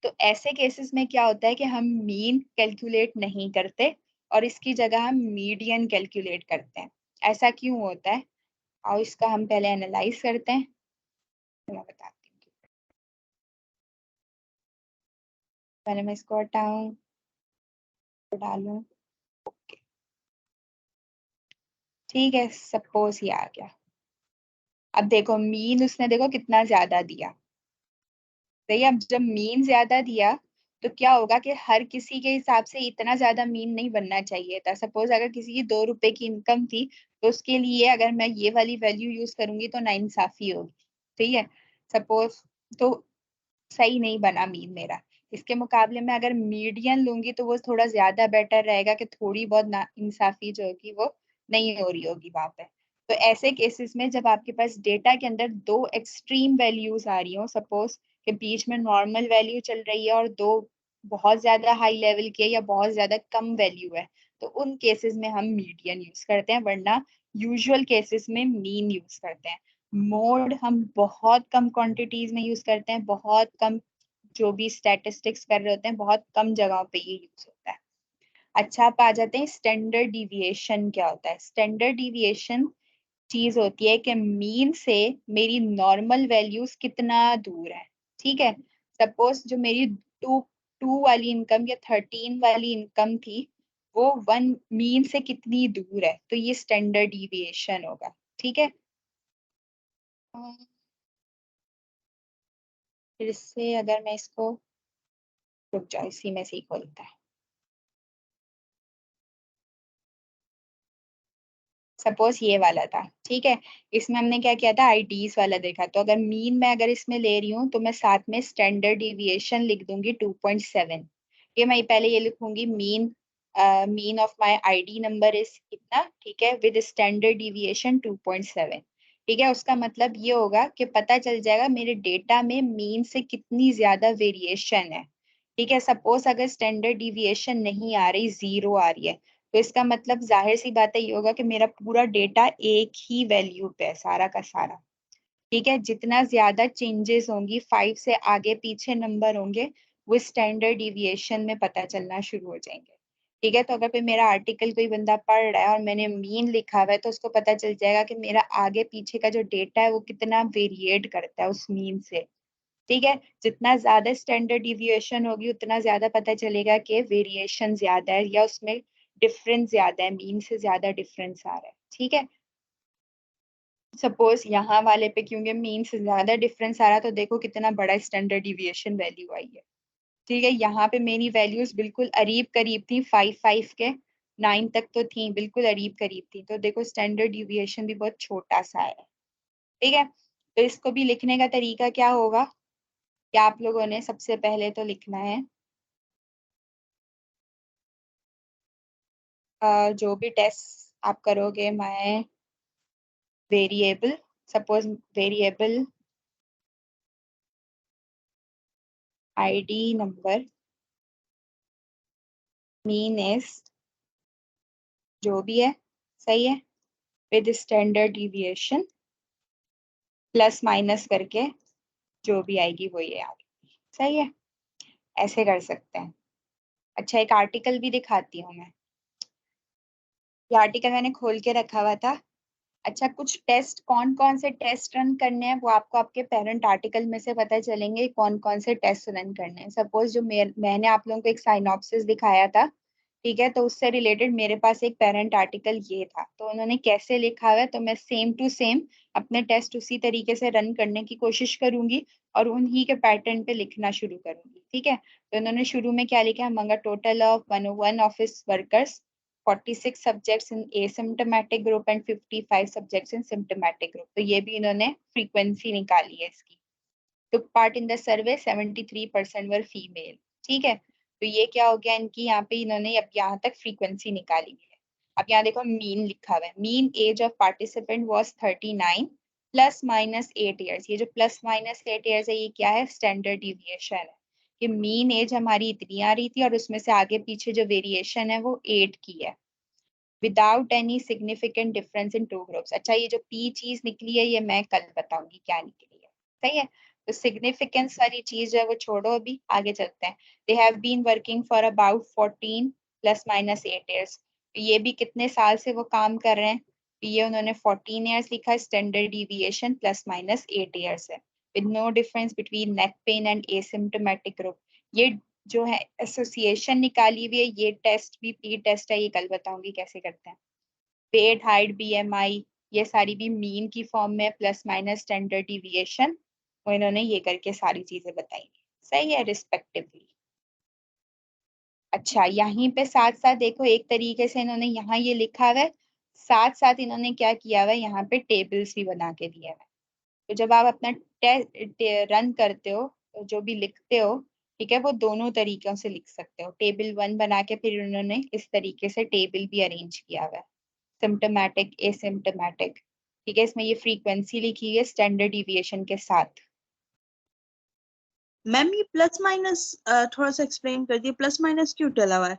तो ऐसे केसेस में क्या होता है कि हम मीन कैलकुलेट नहीं करते और इसकी जगह हम मीडियन कैलकुलेट करते हैं। ऐसा क्यों होता है, और इसका हम पहले एनालाइज करते हैं, तो मैं बताती हूँ। पहले मैं इसको हटाऊं, तो डालूं, ठीक है, सपोज ये आ गया। अब देखो मीन उसने देखो कितना ज्यादा दिया, सही है। अब जब मीन ज्यादा दिया तो क्या होगा कि हर किसी के हिसाब से इतना ज्यादा मीन नहीं बनना चाहिए था। सपोज अगर किसी की 2 रुपए की इनकम थी तो उसके लिए अगर मैं ये वाली वैल्यू यूज करूंगी तो नाइंसाफी होगी, ठीक है, सपोज। तो सही नहीं बना मीन मेरा। इसके मुकाबले में अगर मीडियन लूंगी तो वो थोड़ा ज्यादा बेटर रहेगा कि थोड़ी बहुत ना इंसाफी जो होगी वो नहीं हो रही होगी वहां पे। तो ऐसे केसेस में जब आपके पास डेटा के अंदर दो एक्सट्रीम वैल्यूज आ रही हो, सपोज के बीच में नॉर्मल वैल्यू चल रही है और दो बहुत ज्यादा हाई लेवल की है या बहुत ज्यादा कम वैल्यू है, तो उन केसेस में हम मीडियन यूज करते हैं, वरना यूजुअल केसेस में मीन यूज करते हैं। मोड हम बहुत कम क्वांटिटीज में यूज करते हैं, बहुत कम, जो भी स्टैटिस्टिक्स कर रहे होते हैं बहुत कम जगहों पे ये यूज होता है। अच्छा, आप आ जाते हैं स्टैंडर्ड डिविएशन। क्या होता है स्टैंडर्ड डिविएशन, चीज होती है कि मीन से मेरी नॉर्मल वैल्यूज कितना दूर है, ठीक है। सपोज जो मेरी टू टू वाली इनकम या 13 वाली इनकम थी वो 1 मीन से कितनी दूर है, तो ये स्टैंडर्ड डिविएशन होगा, ठीक है। फिर से अगर मैं इसको, रुक जाओ इसी में से ही खोलता है, सपोज ये वाला था, ठीक है। इसमें हमने क्या किया था, आईडीज वाला देखा, तो अगर मीन में अगर इसमें ले रही हूँ तो मैं साथ में स्टैंडर्ड डिविएशन लिख दूंगी 2.7। ये मैं पहले ये लिखूंगी mean, mean of my ID number is कितना, ठीक है, विद स्टैंडर्ड डिविएशन 2.7। ठीक है। उसका मतलब ये होगा कि पता चल जाएगा मेरे डेटा में मीन से कितनी ज्यादा वेरिएशन है। ठीक है। सपोज अगर स्टैंडर्ड डिविएशन नहीं आ रही, 0 आ रही है, तो इसका मतलब जाहिर सी बात है ये होगा कि मेरा पूरा डेटा एक ही वैल्यू पे है, सारा का सारा। ठीक है। जितना ज्यादा चेंजेस होंगी, 5 से आगे पीछे नंबर होंगे, वो स्टैंडर्ड डिविएशन में पता चलना शुरू हो जाएंगे। ठीक है। तो अगर कोई मेरा आर्टिकल कोई बंदा पढ़ रहा है और मैंने मीन लिखा हुआ है, तो उसको पता चल जाएगा कि मेरा आगे पीछे का जो डेटा है वो कितना वेरिएट करता है उस मीन से। ठीक है। जितना ज्यादा स्टैंडर्ड डिविएशन होगी, उतना ज्यादा पता चलेगा कि वेरिएशन ज्यादा है या उसमें डिफरेंस ज्यादा है, मीन से ज्यादा डिफरेंस आ रहा है। ठीक है। सपोज यहाँ वाले पे क्योंकि मीन से ज्यादा डिफरेंस आ रहा, तो देखो कितना बड़ा स्टैंडर्ड डिविएशन वैल्यू आई है। ठीक है। यहाँ पे मेरी वैल्यूज बिल्कुल करीब करीब थी, 5 के 9 तक तो थी, बिल्कुल करीब करीब थी। तो देखो स्टैंडर्ड डिविएशन भी बहुत छोटा सा है। ठीक है। तो इसको भी लिखने का तरीका क्या होगा, कि आप लोगों ने सबसे पहले तो लिखना है जो भी टेस्ट आप करोगे, मैं variable, suppose variable ID number mean is जो भी है, सही है, with standard deviation plus minus करके जो भी आएगी वो ये आएगी। सही है। ऐसे कर सकते हैं। अच्छा, एक आर्टिकल भी दिखाती हूँ मैं। ये आर्टिकल मैंने खोल के रखा हुआ था। अच्छा, कुछ टेस्ट, कौन कौन से टेस्ट रन करने हैं वो आपको आपके पेरेंट आर्टिकल में से पता चलेंगे, कौन कौन से टेस्ट रन करने हैं। सपोज जो मैंने आप लोगों को एक साइनॉप्सिस दिखाया था, ठीक है, तो उससे रिलेटेड मेरे पास एक पेरेंट आर्टिकल ये था, तो उन्होंने कैसे लिखा हुआ है, तो मैं सेम टू सेम अपने टेस्ट उसी तरीके से रन करने की कोशिश करूंगी और उन्हीं के पैटर्न पे लिखना शुरू करूंगी। ठीक है। तो उन्होंने शुरू में क्या लिखा है, among a total of 101 office workers 46 subjects in asymptomatic group and 55 subjects in symptomatic group। तो ये भी इन्होंने फ्रीक्वेंसी निकाली है इसकी। took part in the survey 73% were female। ठीक है। तो ये क्या हो गया इनकी, यहाँ पे इन्होंने अब यहाँ तक फ्रीक्वेंसी निकाली है। अब यहाँ देखो मीन लिखा हुआ है, mean age of participant was 39 plus minus 8 years. ये जो प्लस माइनस 8 ईयर्स है, ये क्या है, स्टैंडर्ड डिविएशन है कि मीन एज हमारी इतनी आ रही थी और उसमें से आगे पीछे जो वेरिएशन है वो 8 की है, without any significant difference in two groups. अच्छा, ये जो पी चीज निकली है ये मैं कल बताऊंगी क्या निकली है। सही है। तो सिग्निफिकेंस वाली चीज जो है वो छोड़ो, अभी आगे चलते हैं। They have been working for about 14 plus minus 8 years. ये भी कितने साल से वो काम कर रहे हैं, तो ये उन्होंने 14 ईयर्स लिखा, standard deviation plus minus 8 years है, with no difference between neck pain and asymptomatic group. ये जो है एसोसिएशन निकाली हुई है, ये टेस्ट भी पी टेस्ट है, ये कल बताऊंगी कैसे करते हैं। वेट, हाइट, बीएमआई, ये सारी भी मीन की फॉर्म में, प्लस माइनस स्टैंडर्ड डिविएशन, वो इन्होंने ये करके सारी चीजें बताई। सही है, रिस्पेक्टिवली। अच्छा, यहीं पे साथ साथ देखो एक तरीके से इन्होंने यहाँ ये लिखा हुआ है, साथ साथ इन्होंने क्या किया हुआ है, यहाँ पे टेबल्स भी बना के दिया हुआ है। तो जब आप अपना रन करते हो, तो जो भी लिखते हो, ठीक है, वो दोनों तरीकों से लिख सकते हो। टेबल 1 बना के फिर उन्होंने इस तरीके से टेबल भी अरेंज किया हुआ है, सिम्टोमेटिक, एसिम्टोमेटिक। ठीक है। इसमें ये फ्रीक्वेंसी लिखी हुई है स्टैंडर्ड डिविएशन के साथ। मैम ये प्लस माइनस थोड़ा सा एक्सप्लेन कर दिए, प्लस माइनस क्यों डला हुआ है?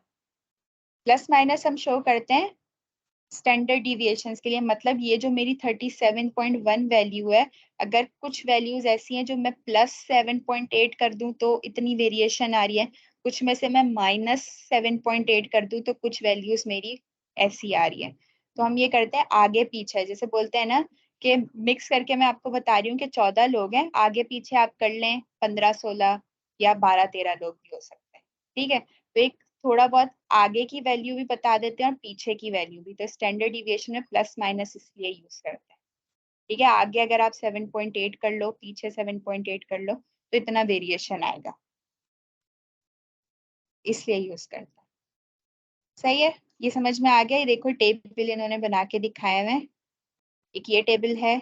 प्लस माइनस हम शो करते हैं स्टैंडर्ड डिविएशंस के लिए, मतलब ये जो मेरी 37.1 वैल्यू है, अगर कुछ वैल्यूज ऐसी हैं जो मैं +7.8 कर दूं तो इतनी वेरिएशन आ रही है, कुछ में से मैं -7.8 कर दूं तो कुछ वैल्यूज मेरी ऐसी आ रही है। तो हम ये करते हैं आगे पीछे, जैसे बोलते हैं ना कि मिक्स करके मैं आपको बता रही हूँ कि 14 लोग हैं, आगे पीछे आप कर लें 15-16 या 12-13 लोग भी हो सकते हैं। ठीक है। तो एक थोड़ा बहुत आगे की वैल्यू भी बता देते हैं और पीछे की वैल्यू भी, तो स्टैंडर्ड डिविएशन में प्लस माइनस इसलिए यूज करते हैं। ठीक है। आगे अगर आप 7.8 कर लो, पीछे 7.8 कर लो, तो इतना वेरिएशन आएगा, इसलिए यूज करते हैं। सही है। ये समझ में आ गया। ये देखो टेबल इन्होंने बना के दिखाया है, एक ये टेबल है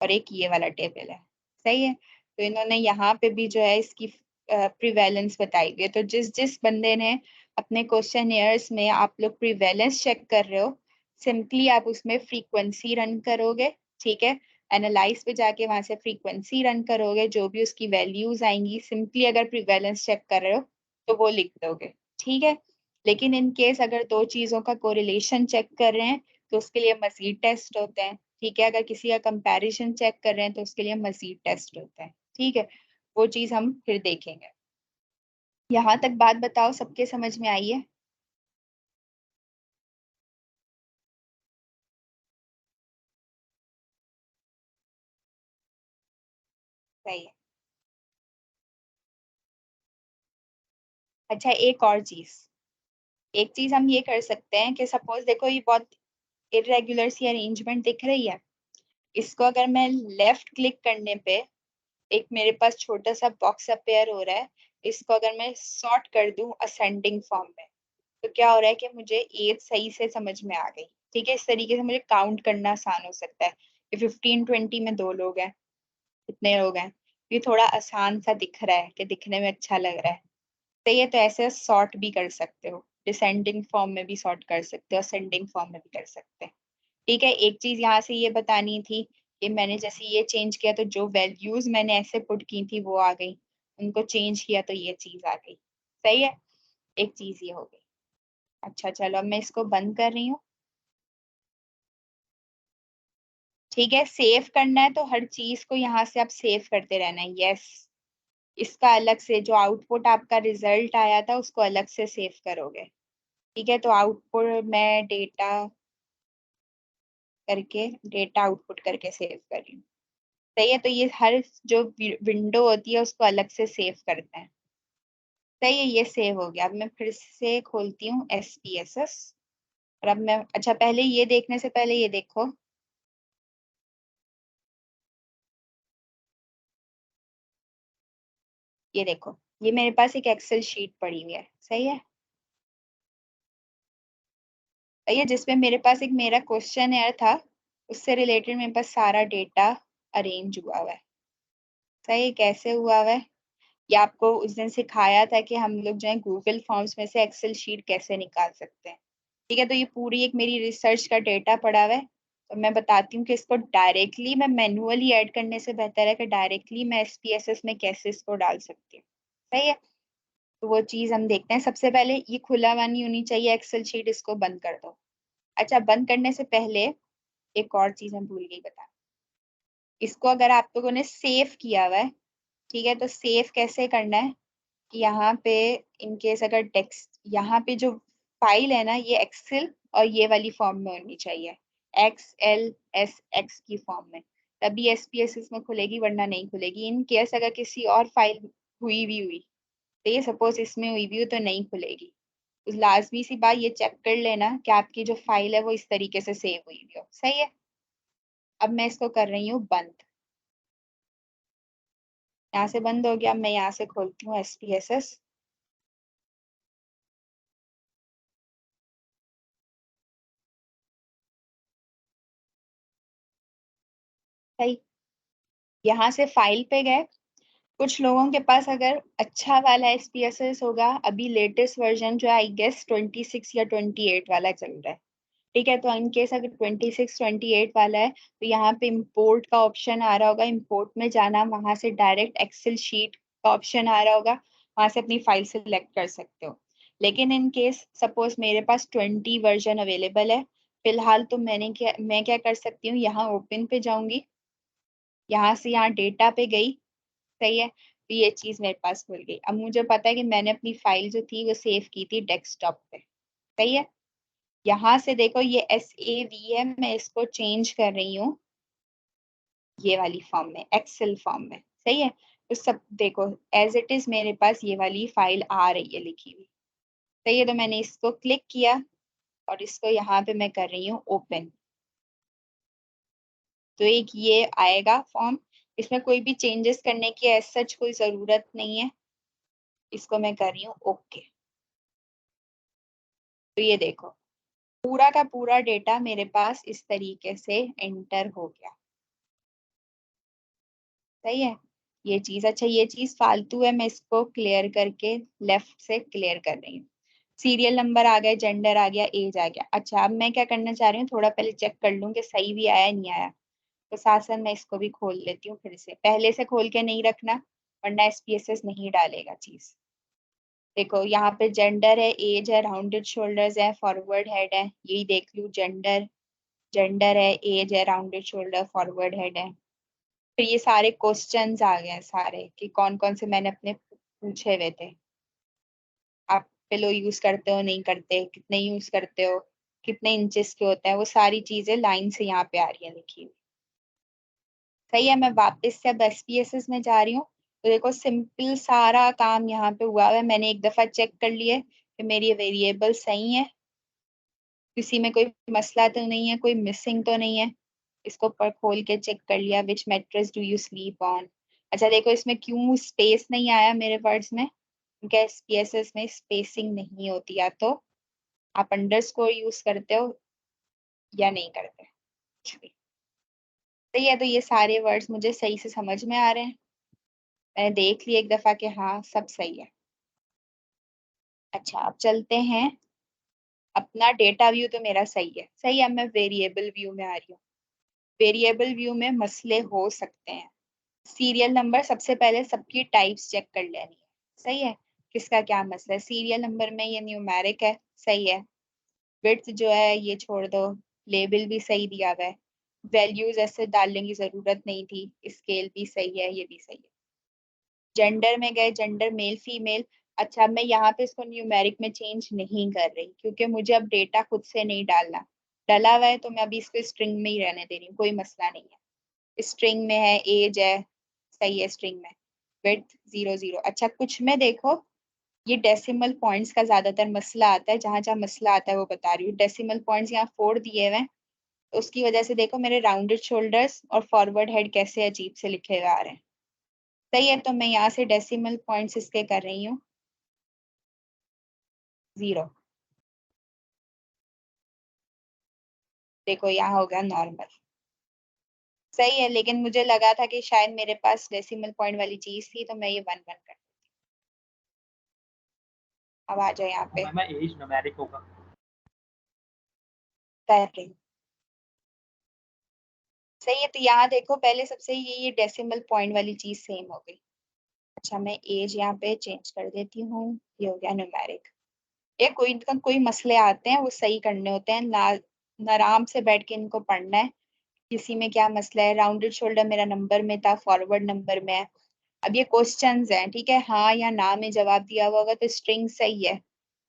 और एक ये वाला टेबल है। सही है। तो इन्होंने यहाँ पे भी जो है इसकी प्रिवेलेंस बताई हुई है। तो जिस जिस बंदे ने अपने क्वेश्चनियर्स में आप लोग प्रिवेलेंस चेक कर रहे हो, सिंपली आप उसमें फ्रीक्वेंसी रन करोगे, ठीक है। एनालाइज पे जाके वहां से फ्रीक्वेंसी रन करोगे, जो भी उसकी वैल्यूज आएंगी, सिंपली अगर प्रिवेलेंस चेक कर रहे हो तो वो लिख दोगे, ठीक है। लेकिन इन केस अगर दो चीजों का कोरिलेशन चेक कर रहे हैं तो उसके लिए मजीद टेस्ट होते हैं, ठीक है। अगर किसी का कंपैरिजन चेक कर रहे हैं तो उसके लिए मजीद टेस्ट होते हैं, ठीक है। वो चीज हम फिर देखेंगे। यहाँ तक बात बताओ, सबके समझ में आई है? सही है। अच्छा, एक चीज हम ये कर सकते हैं कि सपोज देखो ये बहुत इरेगुलर सी अरेंजमेंट दिख रही है, इसको अगर मैं लेफ्ट क्लिक करने पे एक मेरे पास छोटा सा बॉक्स अपेयर हो रहा है, इसको अगर मैं सॉर्ट कर दूं असेंडिंग फॉर्म में, तो क्या हो रहा है कि मुझे एज सही से समझ में आ गई, ठीक है। इस तरीके से मुझे काउंट करना आसान हो सकता है कि 15-20 में 2 लोग हैं, कितने लोग हैं। ये थोड़ा आसान सा दिख रहा है कि दिखने में अच्छा लग रहा है, सही है। तो ऐसे सॉर्ट भी कर सकते हो, डिसेंडिंग फॉर्म में भी सॉर्ट कर सकते हो, असेंडिंग फॉर्म में भी कर सकते हैं, ठीक है। एक चीज यहाँ से ये बतानी थी कि मैंने जैसे ये चेंज किया तो जो वैल्यूज मैंने ऐसे पुट की थी वो आ गई, उनको चेंज किया तो ये चीज आ गई, सही है। एक चीज ये हो गई। अच्छा चलो, अब मैं इसको बंद कर रही हूँ, ठीक है। सेव करना है तो हर चीज को यहाँ से आप सेव करते रहना है, यस। इसका अलग से जो आउटपुट आपका रिजल्ट आया था उसको अलग से सेव करोगे, ठीक है। तो आउटपुट मैं डेटा आउटपुट करके सेव कर रही हूँ, सही है। तो ये हर जो विंडो होती है उसको अलग से सेव करते हैं, सही है। ये सेव हो गया। अब मैं फिर से खोलती हूँ SPSS, और अब मैं, अच्छा पहले ये देखने से पहले ये देखो, ये देखो, ये मेरे पास एक एक्सेल शीट पड़ी हुई है, सही है। सही है, जिसमें मेरे पास एक मेरा क्वेश्चन एयर था, उससे रिलेटेड मेरे पास सारा डेटा अरेंज हुआ हुआ है, सही है। कैसे हुआ हुआ है ये आपको उस दिन सिखाया था कि हम लोग जो है गूगल फॉर्म्स में से एक्सेल शीट कैसे निकाल सकते हैं, ठीक है। तो ये पूरी एक मेरी रिसर्च का डेटा पड़ा हुआ है, तो मैं बताती हूँ कि इसको डायरेक्टली मैं मैन्युअली ऐड करने से बेहतर है कि डायरेक्टली मैं SPSS में कैसे इसको डाल सकती हूँ, सही है। तो वो चीज हम देखते हैं। सबसे पहले ये खुला हुआ नहीं होनी चाहिए एक्सेल शीट, इसको बंद कर दो। अच्छा, बंद करने से पहले एक और चीज मैं भूल गई बताना, इसको अगर आप लोगों ने सेव किया हुआ है, ठीक है, तो सेव कैसे करना है कि यहाँ पे इनकेस अगर टेक्स्ट, यहाँ पे जो फाइल है ना ये एक्सेल और ये वाली फॉर्म में होनी चाहिए, XLSX की फॉर्म में, तभी SPSS में खुलेगी, वरना नहीं खुलेगी। इन केस अगर किसी और फाइल हुई तो ये सपोज इसमें हुई भी हो तो नहीं खुलेगी। तो लाजमी सी बात ये चेक कर लेना कि आपकी जो फाइल है वो इस तरीके से सेव हुई भी हो, सही है। अब मैं इसको कर रही हूँ बंद, यहाँ से बंद हो गया। मैं यहाँ से खोलती हूँ SPSS, सही। यहाँ से फाइल पे गए, कुछ लोगों के पास अगर अच्छा वाला SPSS होगा, अभी लेटेस्ट वर्जन जो है आई गेस 26 या 28 वाला चल रहा है, ठीक है। तो इन केस अगर 26-28 वाला है तो यहाँ पे इंपोर्ट का ऑप्शन आ रहा होगा, इंपोर्ट में जाना, वहां से डायरेक्ट एक्सेल शीट का ऑप्शन आ रहा होगा, वहां से अपनी फाइल सेलेक्ट कर सकते हो। लेकिन इन केस सपोज मेरे पास 20 वर्जन अवेलेबल है फिलहाल, तो मैं क्या कर सकती हूँ, यहाँ ओपन पे जाऊंगी, यहाँ से यहाँ डेटा पे गई, सही है। तो ये चीज मेरे पास खुल गई। अब मुझे पता है कि मैंने अपनी फाइल जो थी वो सेव की थी डेस्कटॉप पे, सही है। यहाँ से देखो ये SAV है, मैं इसको चेंज कर रही हूँ ये वाली फॉर्म में, एक्सेल फॉर्म में, सही है। तो सब देखो एज इट इज मेरे पास ये वाली फाइल आ रही है लिखी हुई, सही है। तो मैंने इसको क्लिक किया और इसको यहाँ पे मैं कर रही हूँ ओपन, तो एक ये आएगा फॉर्म। इसमें कोई भी चेंजेस करने की एज सच कोई जरूरत नहीं है, इसको मैं कर रही हूँ ओके। तो ये देखो पूरा का पूरा डेटा मेरे पास इस तरीके से एंटर हो गया, सही है। ये चीज, अच्छा ये चीज फालतू है, मैं इसको क्लियर करके लेफ्ट से क्लियर कर रही हूँ। सीरियल नंबर आ गया, जेंडर आ गया, एज आ गया। अच्छा अब मैं क्या करना चाह रही हूँ, थोड़ा पहले चेक कर लूँ कि सही भी आया नहीं आया। तो साथ साथ मैं इसको भी खोल लेती हूँ फिर से, पहले से खोल के नहीं रखना वरना SPSS नहीं डालेगा चीज। देखो यहाँ पे जेंडर है, एज है, राउंडेड शोल्डर्स है, फॉरवर्ड हेड है, यही देख लूँ जेंडर, जेंडर है, एज है, राउंडेड शोल्डर, फॉरवर्ड हेड है। फिर ये सारे क्वेश्चंस आ गए हैं सारे कि कौन कौन से मैंने अपने पूछे हुए थे। आप पिलो यूज करते हो नहीं करते, कितने यूज करते हो, कितने इंचेस के होते हैं, वो सारी चीजें लाइन से यहाँ पे आ रही है देखिए। सही है, मैं वापस से अब SPSS में जा रही हूँ। तो देखो सिंपल सारा काम यहाँ पे हुआ है, मैंने एक दफा चेक कर लिया कि मेरी वेरिएबल सही है, किसी में कोई मसला तो नहीं है, कोई मिसिंग तो नहीं है। इसको पर खोल के चेक कर लिया, which mattress do you sleep on. अच्छा देखो इसमें क्यों स्पेस नहीं आया मेरे वर्ड्स में, क्योंकि SPSS में स्पेसिंग नहीं होती, या तो आप अंडरस्कोर यूज करते हो या नहीं करते। सही है, तो ये सारे वर्ड्स मुझे सही से समझ में आ रहे हैं, मैंने देख लिया एक दफा कि हाँ सब सही है। अच्छा अब चलते हैं, अपना डेटा व्यू तो मेरा सही है, सही है, मैं वेरिएबल व्यू में आ रही हूँ। वेरिएबल व्यू में मसले हो सकते हैं। सीरियल नंबर सबसे पहले सबकी टाइप्स चेक कर लेनी है, सही है, किसका क्या मसला है। सीरियल नंबर में ये न्यूमेरिक है, सही है। विड्थ जो है ये छोड़ दो, लेबल भी सही दिया हुआ है, वैल्यूज ऐसे डालने की जरूरत नहीं थी, स्केल भी सही है, ये भी सही है। जेंडर में गए, जेंडर मेल फीमेल। अच्छा मैं यहाँ पे इसको न्यूमेरिक में चेंज नहीं कर रही क्योंकि मुझे अब डेटा खुद से नहीं डालना, डला हुआ है तो मैं अभी इसको स्ट्रिंग में ही रहने दे रही हूँ, कोई मसला नहीं है। स्ट्रिंग में है, एज है, सही है स्ट्रिंग में। विड्थ 0 0। अच्छा कुछ में देखो ये डेसिमल पॉइंट्स का ज्यादातर मसला आता है, जहां जहां मसला आता है वो बता रही हूँ। डेसिमल पॉइंट्स यहाँ 4 दिए हुए हैं, तो उसकी वजह से देखो मेरे राउंडेड शोल्डर्स और फॉरवर्ड हेड कैसे अजीब से लिखे हुए आ रहे हैं। सही है, तो मैं यहाँ से डेसिमल पॉइंट्स इसके कर रही हूँ 0। देखो यहाँ हो गया नॉर्मल, सही है, लेकिन मुझे लगा था कि शायद मेरे पास डेसिमल पॉइंट वाली चीज थी तो मैं ये 1 1 कर। अब आ जाओ यहाँ पे, मैं एज न्यूमेरिक होगा। कर रही हूँ। सही है, तो यहाँ देखो पहले सबसे ये डेसिमल पॉइंट वाली चीज सेम हो गई। अच्छा मैं एज यहाँ पे चेंज कर देती हूँ, ये हो गया न्यूमेरिक। ये कोई मसले आते हैं वो सही करने होते हैं ना, आराम से बैठ के इनको पढ़ना है। किसी में क्या मसला है, राउंडेड शोल्डर मेरा नंबर में था, फॉरवर्ड नंबर में है। अब ये क्वेश्चंस हैं, ठीक है, हाँ या ना में जवाब दिया हुआ होगा तो स्ट्रिंग सही है।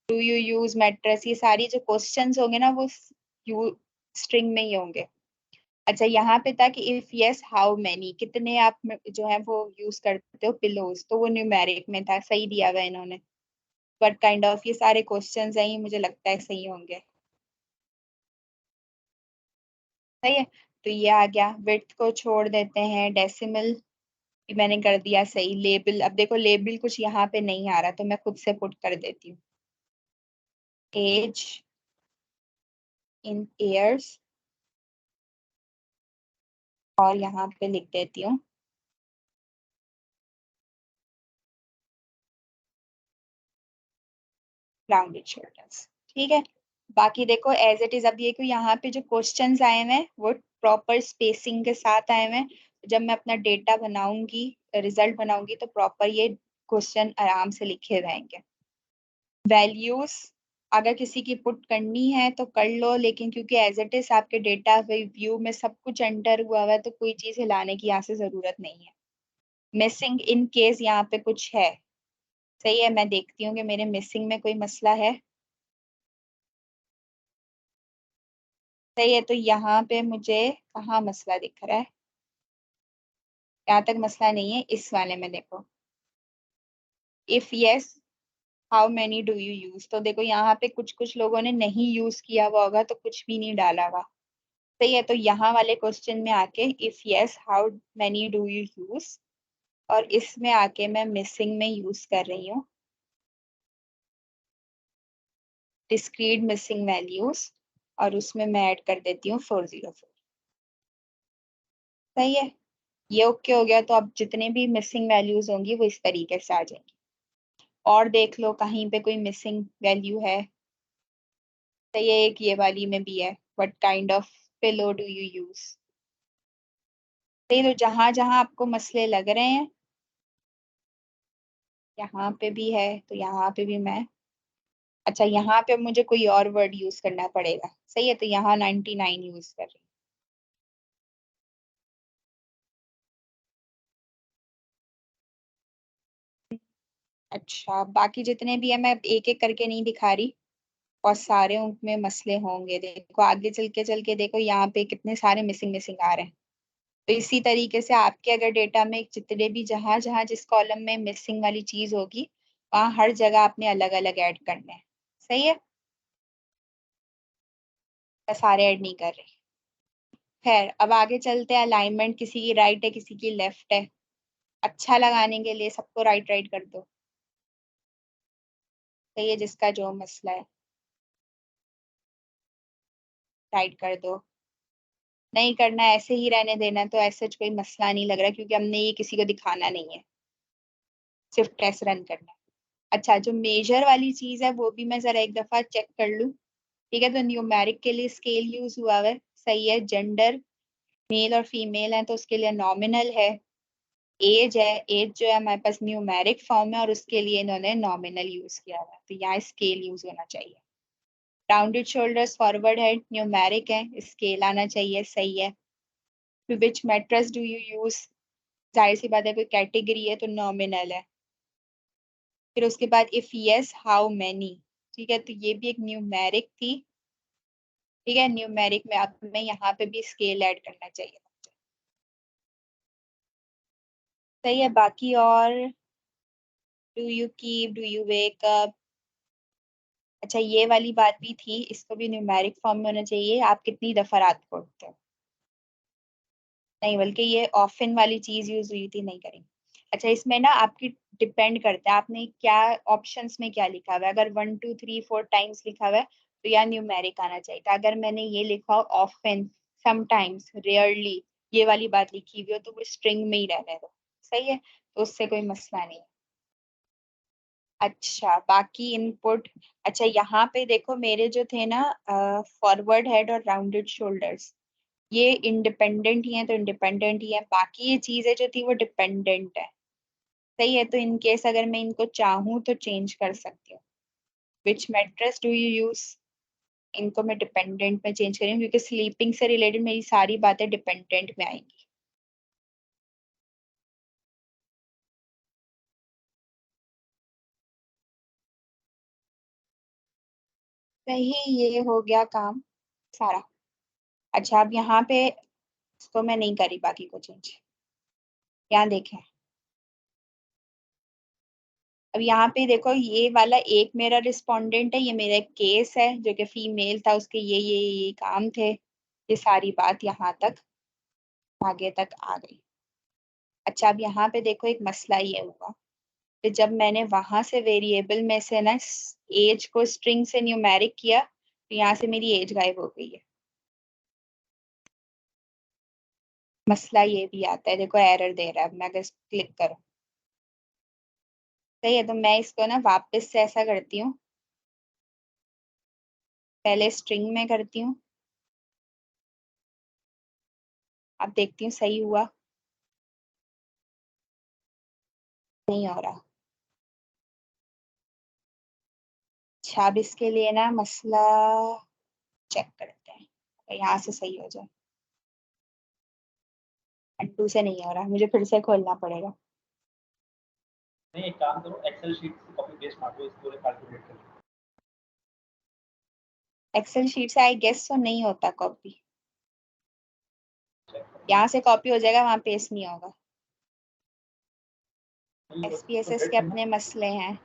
डू यू यूज मैट्रेस, ये सारी जो क्वेश्चंस होंगे ना वो यू स्ट्रिंग में ही होंगे। अच्छा यहाँ पे था कि इफ यस हाउ मेनी, कितने आप जो है वो यूज करते हो पिलोज, तो वो न्यूमेरिक में था, सही दिया हुआ इन्होंने। बट काइंड ऑफ ये सारे क्वेश्चंस हैं, ये मुझे लगता है सही होंगे। सही है, तो ये आ गया। विड्थ को छोड़ देते हैं, डेसिमल मैंने कर दिया सही। लेबल, अब देखो लेबल कुछ यहाँ पे नहीं आ रहा तो मैं खुद से पुट कर देती हूँ, एज इन ईयर्स, और यहाँ पे लिख देती हूँ राउंडेड शोल्डर्स, ठीक है। बाकी देखो एज इट इज, अब ये कि यहाँ पे जो क्वेश्चंस आए हुए हैं वो प्रॉपर स्पेसिंग के साथ आए हुए हैं। जब मैं अपना डेटा बनाऊंगी, रिजल्ट बनाऊंगी, तो प्रॉपर ये क्वेश्चन आराम से लिखे रहेंगे। वैल्यूज अगर किसी की पुट करनी है तो कर लो, लेकिन क्योंकि एज इट इज आपके डेटा व्यू में सब कुछ एंटर हुआ हुआ है तो कोई चीज हिलाने की यहाँ से जरूरत नहीं है। मिसिंग इन केस यहाँ पे कुछ है, सही है, मैं देखती हूँ कि मेरे मिसिंग में कोई मसला है। सही है, तो यहाँ पे मुझे कहाँ मसला दिख रहा है, यहाँ तक मसला नहीं है, इस वाले में देखो if yes how many do you use, तो देखो यहाँ पे कुछ कुछ लोगों ने नहीं यूज किया हुआ होगा तो कुछ भी नहीं डाला हुआ। सही है, तो यहाँ वाले क्वेश्चन में आके if yes how many do you use, और इसमें आके मैं मिसिंग में यूज कर रही हूँ डिस्क्रीट मिसिंग वैल्यूज, और उसमें मैं ऐड कर देती हूँ 404। सही है, ये ओके हो गया, तो अब जितने भी मिसिंग वैल्यूज होंगी वो इस तरीके से आ जाएंगी। और देख लो कहीं पे कोई मिसिंग वैल्यू है। सही है, एक ये वाली में भी है, what kind of pillow do you use, सही, तो जहां जहां आपको मसले लग रहे हैं, यहाँ पे भी है तो यहाँ पे भी मैं, अच्छा यहाँ पे मुझे कोई और वर्ड यूज करना पड़ेगा, सही है, तो यहाँ 99 यूज कर रही हूँ। अच्छा बाकी जितने भी है मैं एक एक करके नहीं दिखा रही, और सारे उनमें मसले होंगे, देखो आगे चल के देखो यहाँ पे कितने सारे मिसिंग मिसिंग आ रहे हैं। तो इसी तरीके से आपके अगर डेटा में जितने भी जहां जहां जिस कॉलम में मिसिंग वाली चीज होगी, वहां हर जगह आपने अलग अलग ऐड करना है, सही है, मैं सारे ऐड नहीं कर रही। खैर अब आगे चलते हैं, अलाइनमेंट किसी की राइट है किसी की लेफ्ट है, अच्छा लगाने के लिए सबको राइट राइट कर दो, सही है, जिसका जो मसला है राइट कर दो, नहीं करना है ऐसे ही रहने देना, तो ऐसे कोई मसला नहीं लग रहा क्योंकि हमने ये किसी को दिखाना नहीं है, सिर्फ टेस्ट रन करना है। अच्छा जो मेजर वाली चीज है वो भी मैं जरा एक दफा चेक कर लूं, ठीक है, तो न्यूमेरिक के लिए स्केल यूज हुआ है, सही है, जेंडर मेल और फीमेल है तो उसके लिए नॉमिनल है, एज है, एज जो है हमारे पास न्यूमेरिक फॉर्म है और उसके लिए इन्होंने नॉमिनल यूज किया हुआ है, तो यहाँ स्केल यूज होना चाहिए। Rounded shoulders forward head numeric है, स्केल आना चाहिए, सही है। विच मेट्रस डू यू यूज, जाहिर सी बात है कोई कैटेगरी है तो नॉमिनल है। फिर उसके बाद इफ यस हाउ मैनी, ठीक है, तो ये भी एक न्यूमेरिक थी, ठीक है, न्यूमेरिक में अब हमें यहाँ पे भी स्केल ऐड करना चाहिए, सही है। बाकी और do you keep, do you wake up, अच्छा ये वाली बात भी थी, इसको भी न्यूमेरिक फॉर्म में होना चाहिए, आप कितनी दफा रात को उठते हो, नहीं बल्कि ये ऑफन वाली चीज यूज हुई थी, नहीं करेंगे। अच्छा इसमें ना आपकी डिपेंड करता है आपने क्या ऑप्शंस में क्या लिखा हुआ है, अगर 1 2 3 4 टाइम्स लिखा हुआ है तो यहाँ न्यूमेरिक आना चाहिए था, अगर मैंने ये लिखा हो ऑफन, समटाइम्स, रेयरली, ये वाली बात लिखी हुई हो तो वो स्ट्रिंग में ही रहने दो, सही है, तो उससे कोई मसला नहीं है। अच्छा बाकी इनपुट, अच्छा यहाँ पे देखो मेरे जो थे ना फॉरवर्ड हेड और राउंडेड शोल्डर्स, ये इंडिपेंडेंट ही है तो इंडिपेंडेंट ही है, बाकी ये चीजें जो थी वो डिपेंडेंट है, सही है, तो इन केस अगर मैं इनको चाहूँ तो चेंज कर सकती हूँ। विच मैट्रेस डू यू यूज, इनको मैं डिपेंडेंट में चेंज करी हूँ क्योंकि स्लीपिंग से रिलेटेड मेरी सारी बातें डिपेंडेंट में आएंगी। सही, ये हो गया काम सारा। अच्छा अब यहाँ पे इसको मैं नहीं करी बाकी को चेंज, यहाँ देखें, अब यहाँ पे देखो ये वाला एक मेरा रिस्पोंडेंट है, ये मेरा एक केस है जो कि फीमेल था, उसके ये काम थे, ये सारी बात यहाँ तक आगे तक आ गई। अच्छा अब यहाँ पे देखो एक मसला ये हुआ कि जब मैंने वहां से वेरिएबल में से ना एज को स्ट्रिंग से न्यूमेरिक किया तो यहाँ से मेरी एज गायब हो गई है, मसला ये भी आता है, देखो एरर दे रहा है, अब मैं अगर क्लिक करूँ, सही है, तो मैं इसको ना वापस से ऐसा करती हूँ, पहले स्ट्रिंग में करती हूँ, अब देखती हूँ सही हुआ, नहीं हो रहा। अच्छा अब इसके लिए ना मसला चेक करते हैं, तो यहाँ से सही हो जाए, अंडू से नहीं हो रहा, मुझे फिर से खोलना पड़ेगा। नहीं एक काम करो, एक्सेल शीट से कॉपी पेस्ट मार दो, इस पूरे कैलकुलेट कर लो। एक्सेल शीट से आई गेस तो नहीं होता कॉपी, चेक करो। यहाँ से कॉपी हो जाएगा वहां पेस्ट नहीं होगा, नहीं, वो SPSS डेट के करना अपने मसले हैं,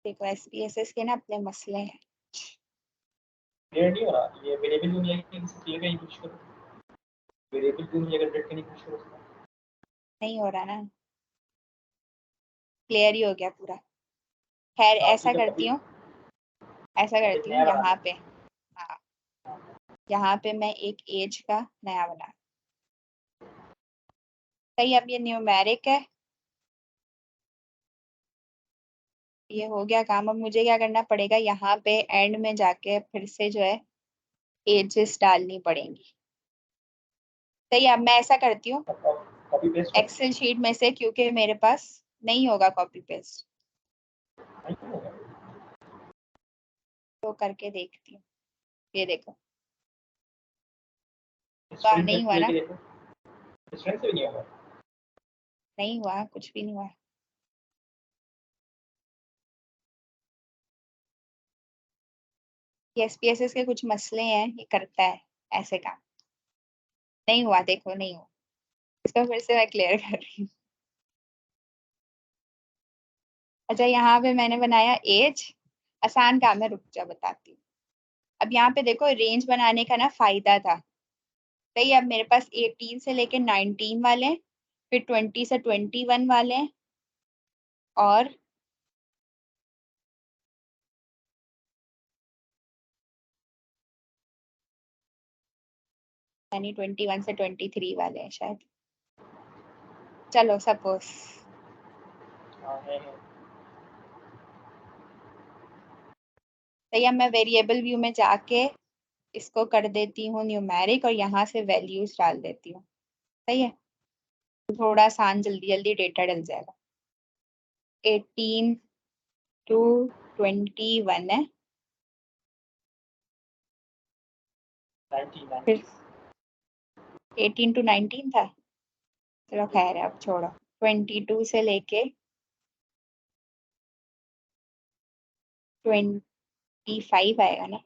देखो SPSS के ना अपने मसले हैं, क्लियर नहीं हो रहा, ये वेरिएबल यूज लेके किसी क्लियर का यूज करो, वेरिएबल यूज लेकर डेट करने की कोशिश करो उसका। नहीं हो रहा ना, क्लियर ही हो गया पूरा। खैर हाँ ऐसा ठीक है, करती कॉपी हूँ, ऐसा एक करती हूँ नया बना यहाँ दो। पे, हाँ यहाँ पे मैं एक एज का नया बना, सही, अब ये न्यूमेरिक है, ये हो गया काम, अब मुझे क्या करना पड़ेगा, यहाँ पे एंड में जाके फिर से जो है एजेस डालनी पड़ेंगी, सही है, अब मैं ऐसा करती हूँ कॉपी पेस्ट एक्सेल शीट में से, क्योंकि मेरे पास नहीं होगा कॉपी पेस्ट, नहीं होगा। तो करके देखती हूँ। ये देखो स्ट्रिंग नहीं हुआ से ना, लेके देखो, स्ट्रिंग से भी नहीं होगा। नहीं हुआ, कुछ भी नहीं हुआ। ये SPSS के कुछ मसले हैं, ये करता है ऐसे काम। नहीं हुआ, देखो नहीं हुआ। इसको फिर से मैं क्लियर कर रही हूँ। अच्छा, यहाँ पे मैंने बनाया एज, आसान काम है, रुक जा बताती हूँ। अब यहाँ पे देखो रेंज बनाने का ना फायदा था। सही है, अब मेरे पास 18 से लेके 19 वाले हैं, फिर 20 से 21 वाले हैं, और यानी 21 से 23 वाले हैं शायद। चलो सपोज हाँ है। सही है, मैं वेरिएबल व्यू में जाके इसको कर देती हूँ न्यूमेरिक, और यहाँ से वैल्यूज डाल देती हूँ। सही है, थोड़ा आसान, जल्दी जल्दी डेटा डल जाएगा। 18 to 21 है, 19 फिर 18 to 19 था, चलो खैर है, अब छोड़ो। 22 से लेके 25 आएगा ना,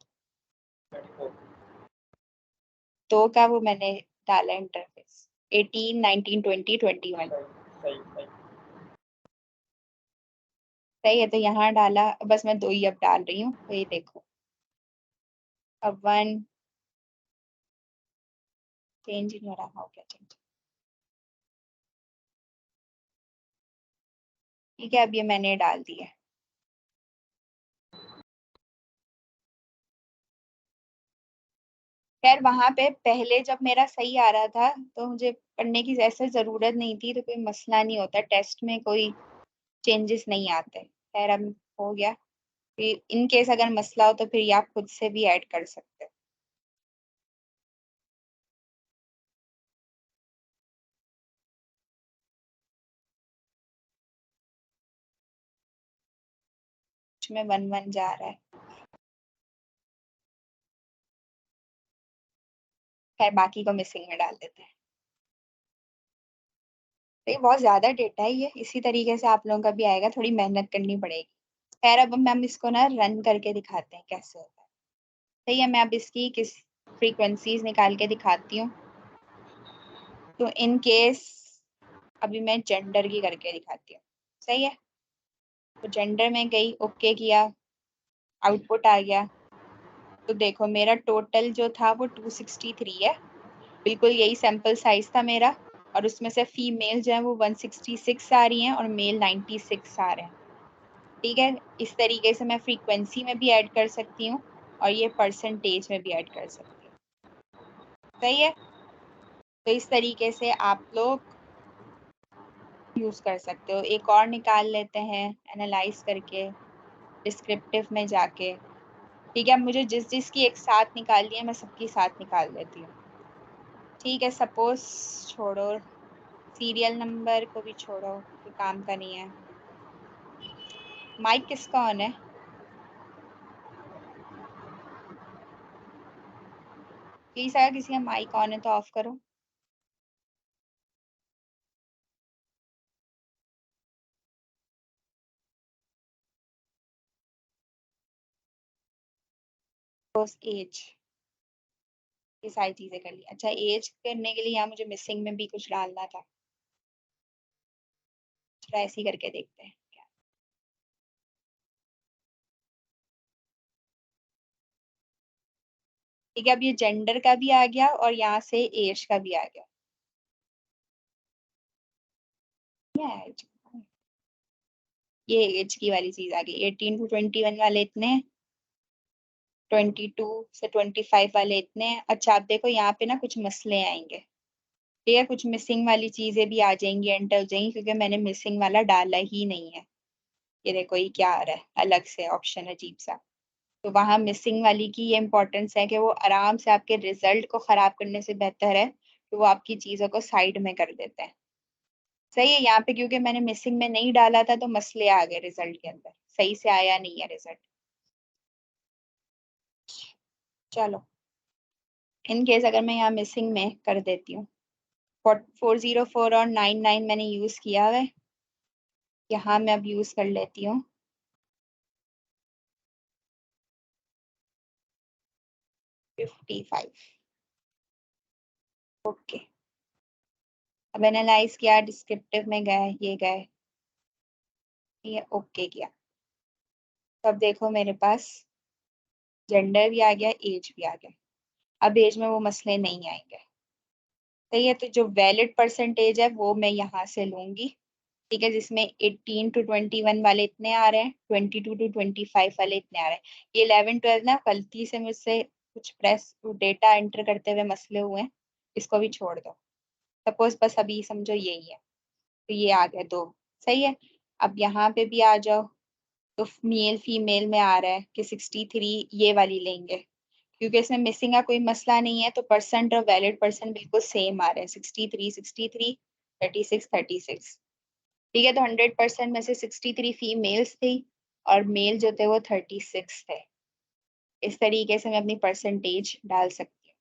24 दो का वो मैंने डाला इंटरफेस। 18, 19, 20, 21। सही सही। सही है, तो यहाँ डाला, बस मैं दो ही अब डाल रही हूँ, तो ये देखो अब 1 चेंज नहीं हो रहा, हो क्या चेंज। ठीक है, अब ये मैंने डाल दिया। खैर वहां पे पहले जब मेरा सही आ रहा था तो मुझे पढ़ने की ऐसे जरूरत नहीं थी, तो कोई मसला नहीं होता, टेस्ट में कोई चेंजेस नहीं आते। खैर अब हो गया, फिर इन केस अगर मसला हो तो फिर ये आप खुद से भी ऐड कर सकते हो। में 1 1 जा रहा है, खैर बाकी को मिसिंग में डाल देते हैं। तो ये बहुत ज्यादा डेटा है, ये इसी तरीके से आप लोगों का भी आएगा, थोड़ी मेहनत करनी पड़ेगी। खैर अब हम इसको ना रन करके दिखाते हैं कैसे होता है। सही है, मैं अब इसकी किस फ्रीक्वेंसीज निकाल के दिखाती हूँ। तो इन केस अभी मैं जेंडर की करके दिखाती हूँ। सही है, तो जेंडर में गई, ओके किया, आउटपुट आ गया। तो देखो मेरा टोटल जो था वो 263 है, बिल्कुल यही सैंपल साइज था मेरा, और उसमें से फीमेल जो है वो 166 आ रही हैं और मेल 96 आ रहे हैं। ठीक है, इस तरीके से मैं फ्रीक्वेंसी में भी ऐड कर सकती हूँ और ये परसेंटेज में भी ऐड कर सकती हूँ। सही है, तो इस तरीके से आप लोग यूज कर सकते हो। एक और निकाल लेते हैं एनालाइज करके डिस्क्रिप्टिव में जाके। ठीक है, मुझे जिस जिस की एक साथ निकालनी है मैं सबकी साथ निकाल लेती हूँ। ठीक है, सपोज छोड़ो, सीरियल नंबर को भी छोड़ो, कोई काम का नहीं है। माइक किसका ऑन है? प्लीज अगर किसी का माइक ऑन है तो ऑफ करो। एज, ये सारी चीजें कर ली। अच्छा, एज करने के लिए यहाँ मुझे मिसिंग में भी कुछ डालना था, चलो ऐसे ही करके देखते हैं। ठीक है, अब ये जेंडर का भी आ गया और यहाँ से एज का भी आ गया। ये एज की वाली चीज आ गई। 18 to 21 वाले इतने, 22 से 25 वाले इतने। अच्छा आप देखो यहाँ पे ना कुछ मसले आएंगे। ठीक है, कुछ मिसिंग वाली चीजें भी आ जाएंगी, एंटर हो जाएंगी, क्योंकि मैंने मिसिंग वाला डाला ही नहीं है। ये देखो ये क्या आ रहा है अलग से ऑप्शन, अजीब सा। तो वहां मिसिंग वाली की ये इंपॉर्टेंस है कि वो आराम से आपके रिजल्ट को खराब करने से बेहतर है तो वो आपकी चीजों को साइड में कर देते हैं। सही है। यहाँ पे क्योंकि मैंने मिसिंग में नहीं डाला था तो मसले आ गए रिजल्ट के अंदर, सही से आया नहीं है रिजल्ट। चलो इन केस अगर मैं यहाँ मिसिंग में कर देती हूँ, 404 और 99 मैंने यूज किया है, यहाँ मैं अब यूज कर लेती हूँ 55। ओके, अब एनालाइज किया, डिस्क्रिप्टिव में गए, ये गए, ये ओके किया। तो अब देखो मेरे पास जेंडर भी आ गया, एज भी आ गया। अब एज में वो मसले नहीं आएंगे। सही है। तो जो वैलिड परसेंटेज है वो मैं यहाँ से लूंगी, ठीक है, जिसमें 18 to 21 वाले इतने आ रहे हैं, 22 to 25 वाले इतने आ रहे हैं। ये 11 12 ना गलती से मुझसे कुछ प्रेस डेटा एंटर करते हुए मसले हुए हैं, इसको भी छोड़ दो। सपोज बस अभी समझो यही है, तो ये आ गया 2। सही है। अब यहाँ पे भी आ जाओ, तो मेल फीमेल में आ रहा है कि 63 ये वाली लेंगे, क्योंकि इसमें मिसिंग का कोई मसला नहीं है, तो परसेंट और वैलिड परसेंट बिल्कुल सेम आ रहे हैं, 63 63 36 36। ठीक है। तो 100% में से 63 फीमेल्स थी और मेल जो थे वो 36 थे। इस तरीके से मैं अपनी परसेंटेज डाल सकती हूँ।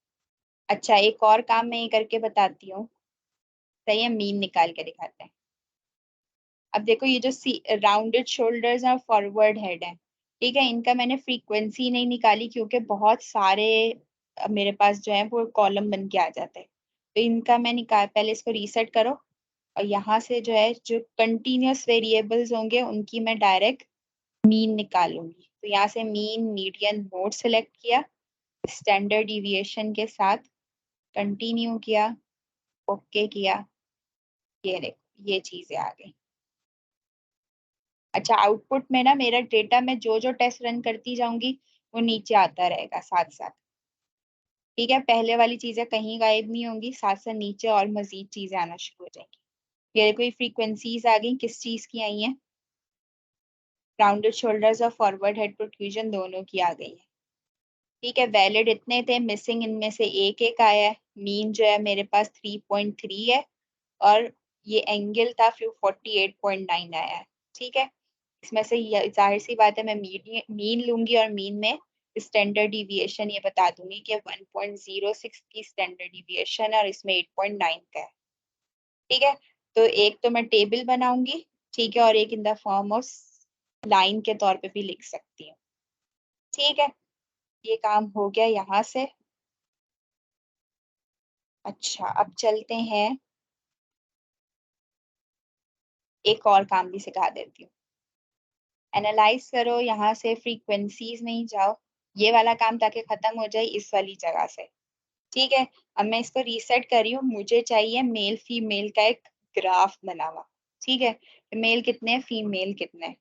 अच्छा, एक और काम मैं ये करके बताती हूँ। सही है, मीन निकाल के दिखाते हैं। अब देखो ये जो राउंडेड शोल्डर्स और फॉरवर्ड हेड है, ठीक है, इनका मैंने फ्रीक्वेंसी नहीं निकाली क्योंकि बहुत सारे मेरे पास जो है वो कॉलम बन के आ जाते हैं। तो इनका मैं निकाल, पहले इसको रीसेट करो और यहाँ से जो है जो कंटिन्यूअस वेरिएबल्स होंगे उनकी मैं डायरेक्ट मीन निकालूंगी। तो यहाँ से मीन, मीडियन, मोड सेलेक्ट किया, स्टैंडर्ड डिविएशन के साथ कंटिन्यू किया, ओके किया, ये देखो ये चीजें आ गई। अच्छा, आउटपुट में ना मेरा डेटा में जो जो टेस्ट रन करती जाऊंगी वो नीचे आता रहेगा साथ साथ। ठीक है, पहले वाली चीजें कहीं गायब नहीं होंगी, साथ साथ नीचे और मजीद चीजें आना शुरू हो जाएंगी। ये कोई फ्रीक्वेंसीज आ गई, किस चीज की आई हैं? राउंडेड शोल्डर्स और फॉरवर्ड हेड प्रोट्रूजन दोनों की आ गई है। ठीक है, वैलिड इतने थे, मिसिंग इनमें से एक एक आया है। मीन जो है मेरे पास 3.3 है और ये एंगल था फिर 48.9 आया है। ठीक है, इसमें से जाहिर सी बात है मैं मीन लूंगी और मीन में स्टैंडर्ड डिविएशन ये बता दूंगी कि 1.06 की स्टैंडर्ड डिविएशन है और इसमें 8.9 का है। ठीक है, तो एक तो मैं टेबल बनाऊंगी, ठीक है, और एक in the form of line के तौर पे भी लिख सकती हूँ। ठीक है, ये काम हो गया यहाँ से। अच्छा, अब चलते हैं, एक और काम भी सिखा देती हूँ। एनालाइज करो, यहाँ से फ्रीक्वेंसीज में ही जाओ, ये वाला काम ताकि खत्म हो जाए इस वाली जगह से। ठीक है, अब मैं इसको रीसेट कर रही हूँ, मुझे चाहिए मेल फीमेल का एक ग्राफ बना हुआ। ठीक है, तो मेल कितने हैं, फीमेल कितने हैं,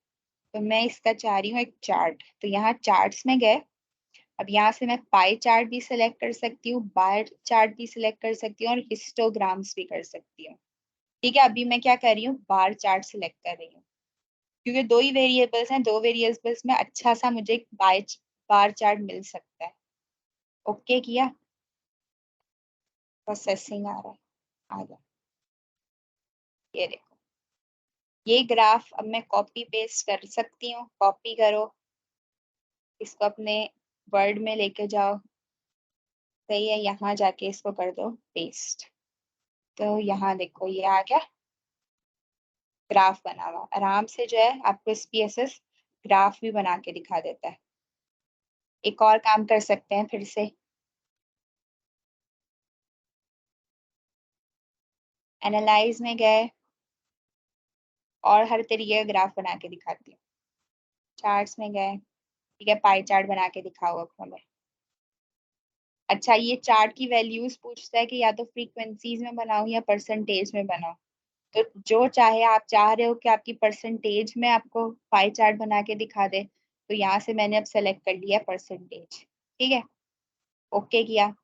तो मैं इसका चाह रही हूँ एक चार्ट। तो यहाँ चार्ट्स में गए, अब यहाँ से मैं पाई चार्ट भी सिलेक्ट कर सकती हूँ, बार चार्ट भी सिलेक्ट कर सकती हूँ और हिस्टोग्राम्स भी कर सकती हूँ। ठीक है, अभी मैं क्या कर रही हूँ, बार चार्ट सिलेक्ट कर रही हूँ, क्योंकि दो ही वेरिएबल्स हैं, दो वेरिएबल्स में अच्छा सा मुझे एक बार चार्ट मिल सकता है। ओके किया, प्रोसेसिंग आ रहा है, आ गया, ये देखो ये ग्राफ। अब मैं कॉपी पेस्ट कर सकती हूँ, कॉपी करो, इसको अपने वर्ड में लेके जाओ। सही है, यहाँ जाके इसको कर दो पेस्ट, तो यहाँ देखो ये आ गया, ग्राफ बना हुआ। आराम से जो है आपको SPSS ग्राफ भी बना के दिखा देता है। एक और काम कर सकते हैं फिर से, एनालाइज में गए और हर तरीके का ग्राफ बना के दिखाती हूँ। चार्ट्स में गए, ठीक है, पाई चार्ट बना के दिखाओ अब हमें। अच्छा, ये चार्ट की वैल्यूज पूछता है कि या तो फ्रीक्वेंसीज में बनाऊं या परसेंटेज में बनाऊं। तो जो चाहे, आप चाह रहे हो कि आपकी परसेंटेज में आपको पाई चार्ट बना के दिखा दे, तो यहाँ से मैंने अब सेलेक्ट कर लिया परसेंटेज। ठीक है, ओके किया,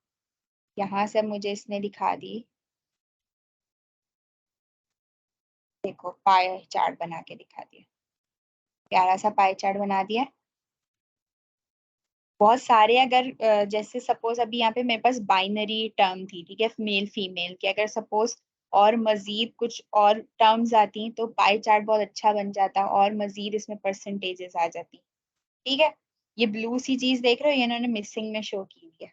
यहाँ से अब मुझे इसने दिखा दी, देखो पाई चार्ट बना के दिखा दिया, प्यारा सा पाई चार्ट बना दिया। बहुत सारे अगर जैसे सपोज अभी यहाँ पे मेरे पास बाइनरी टर्म थी, ठीक है, मेल फीमेल की, अगर सपोज और मजीद कुछ और टर्म्स आती तो पाई चार्ट बहुत अच्छा बन जाता और मजीद इसमें परसेंटेजेस आ जाती। ठीक है, ये ब्लू सी चीज देख रहे हो, ये इन्होंने मिसिंग में शो की हुई है,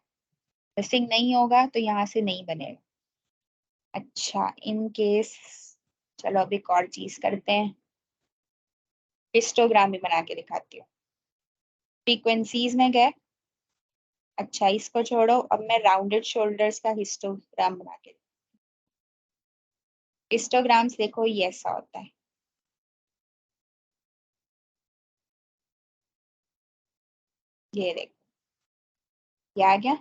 मिसिंग नहीं होगा तो यहाँ से नहीं बनेगा। अच्छा, इन केस चलो अब एक और चीज करते हैं, हिस्टोग्राम भी बना के दिखाती हूँ। फ्रीक्वेंसीज में गए, अच्छा इसको छोड़ो, अब मैं राउंडेड शोल्डर्स का हिस्टोग्राम बना के, हिस्टोग्राम्स देखो ये ऐसा होता है, ये देखो ये आ गया,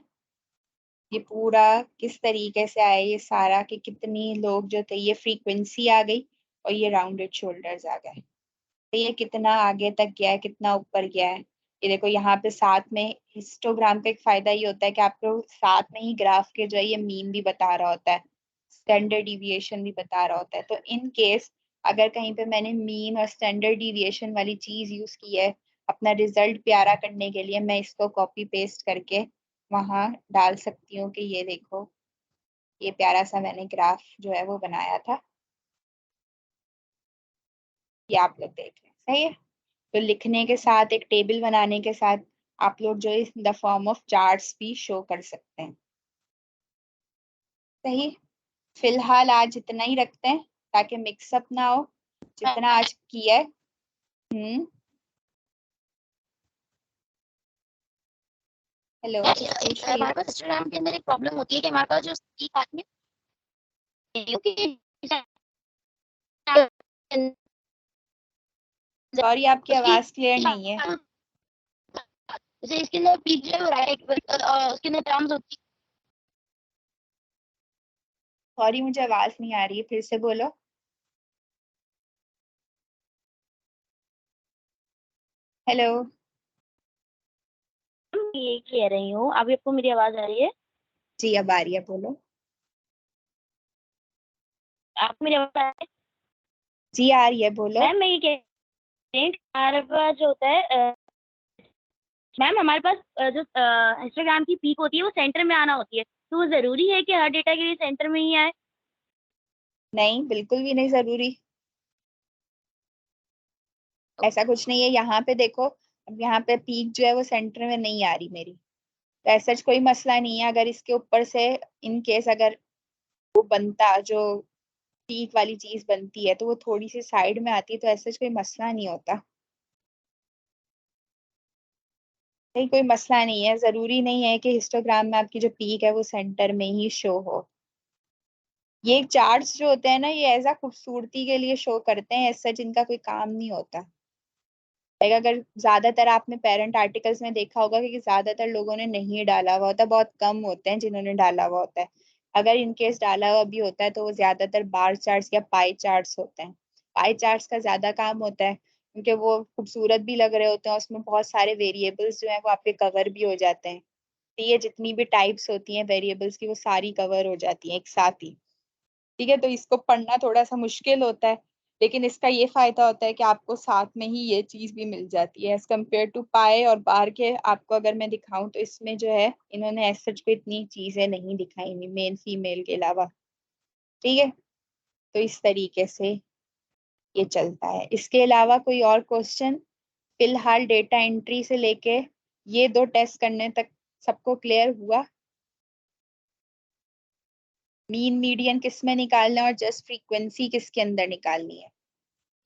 ये पूरा किस तरीके से आया ये सारा, कि कितनी लोग जो थे, ये फ्रीक्वेंसी आ गई और ये राउंडेड शोल्डर्स आ गए। तो ये कितना आगे तक गया है, कितना ऊपर गया है, ये देखो यहाँ पे साथ में। हिस्टोग्राम का एक फायदा ये होता है कि आपको साथ में ही ग्राफ के जो है ये मीन भी बता रहा होता है, स्टैंडर्ड डिविएशन भी बता रहा होता है। तो इन केस अगर कहीं पे मैंने मीन और स्टैंडर्ड डिविएशन वाली चीज यूज की है अपना रिजल्ट प्यारा करने के लिए, मैं इसको कॉपी पेस्ट करके वहां डाल सकती हूँ कि ये देखो ये प्यारा सा मैंने ग्राफ जो है वो बनाया था, ये आप लोग देख लें। सही है, तो लिखने के साथ एक टेबल बनाने के साथ आप लोग जो इस द फॉर्म ऑफ चार्ट्स भी शो कर सकते हैं। सही, फिलहाल आज इतना ही रखते हैं ताकि मिक्सअप ना हो, जितना आज किया है। हेलो, पूछ रही हमारे पास हिस्टोग्राम के अंदर एक प्रॉब्लम होती है कि हमारे पास जो पीक आती है, सॉरी आपकी आवाज क्लियर नहीं है। जैसे इसके अंदर पीक जो है वो राइट, उसके अंदर टर्म्स होती सॉरी मुझे आवाज नहीं आ रही है, फिर से बोलो। हेलो, है, ये कह रही हूँ। अभी आपको मेरी आवाज आ रही है? जी अब आ रही है, बोलो। आपको मेरी आवाज आ रही है? जी आ रही है, बोलो। मैम मैं ये कह रही हूँ, हमारे पास जो होता है मैम, हमारे पास जो इंस्टाग्राम की पीक होती है वो सेंटर में आना होती है, तो वो जरूरी है कि हर डेटा के लिए सेंटर में ही आए? नहीं, बिल्कुल भी नहीं जरूरी, ऐसा कुछ नहीं है। यहाँ पे देखो, अब यहाँ पे पीक जो है वो सेंटर में नहीं आ रही मेरी, तो ऐसा कोई मसला नहीं है। अगर इसके ऊपर से इन केस अगर वो बनता, जो पीक वाली चीज बनती है तो वो थोड़ी सी साइड में आती है, तो ऐसा कोई मसला नहीं होता। नहीं, कोई मसला नहीं है, जरूरी नहीं है कि हिस्टोग्राम में आपकी जो पीक है वो सेंटर में ही शो हो। ये चार्ट्स जो होते हैं ना, ये ऐसा खूबसूरती के लिए शो करते हैं, ऐसा जिनका कोई काम नहीं होता। लाइक अगर ज्यादातर आपने पेरेंट आर्टिकल्स में देखा होगा कि ज्यादातर लोगों ने नहीं डाला हुआ होता, बहुत कम होते हैं जिन्होंने डाला हुआ होता है। अगर इनकेस डाला हुआ भी होता है तो वो ज्यादातर बार चार्ट्स या पाई चार्ट्स होते हैं। पाई चार्ट्स का ज्यादा काम होता है क्योंकि वो खूबसूरत भी लग रहे होते हैं, उसमें बहुत सारे वेरिएबल्स जो हैं वो आपके कवर भी हो जाते हैं। तो ये जितनी भी टाइप्स होती हैं वेरिएबल्स की वो सारी कवर हो जाती हैं एक साथ ही। ठीक है, तो इसको पढ़ना थोड़ा सा मुश्किल होता है, लेकिन इसका ये फायदा होता है कि आपको साथ में ही ये चीज भी मिल जाती है एज कम्पेयर टू पाए और बार के। आपको अगर मैं दिखाऊं तो इसमें जो है इन्होंने एज सच को इतनी चीजें नहीं दिखाई, मेल फीमेल के अलावा। ठीक है, तो इस तरीके से ये चलता है। इसके अलावा कोई और क्वेश्चन? फिलहाल डेटा एंट्री से लेके ये दो टेस्ट करने तक सबको क्लियर हुआ? मीन मीडियन किस में निकालना है और जस्ट फ्रीक्वेंसी किसके अंदर निकालनी है,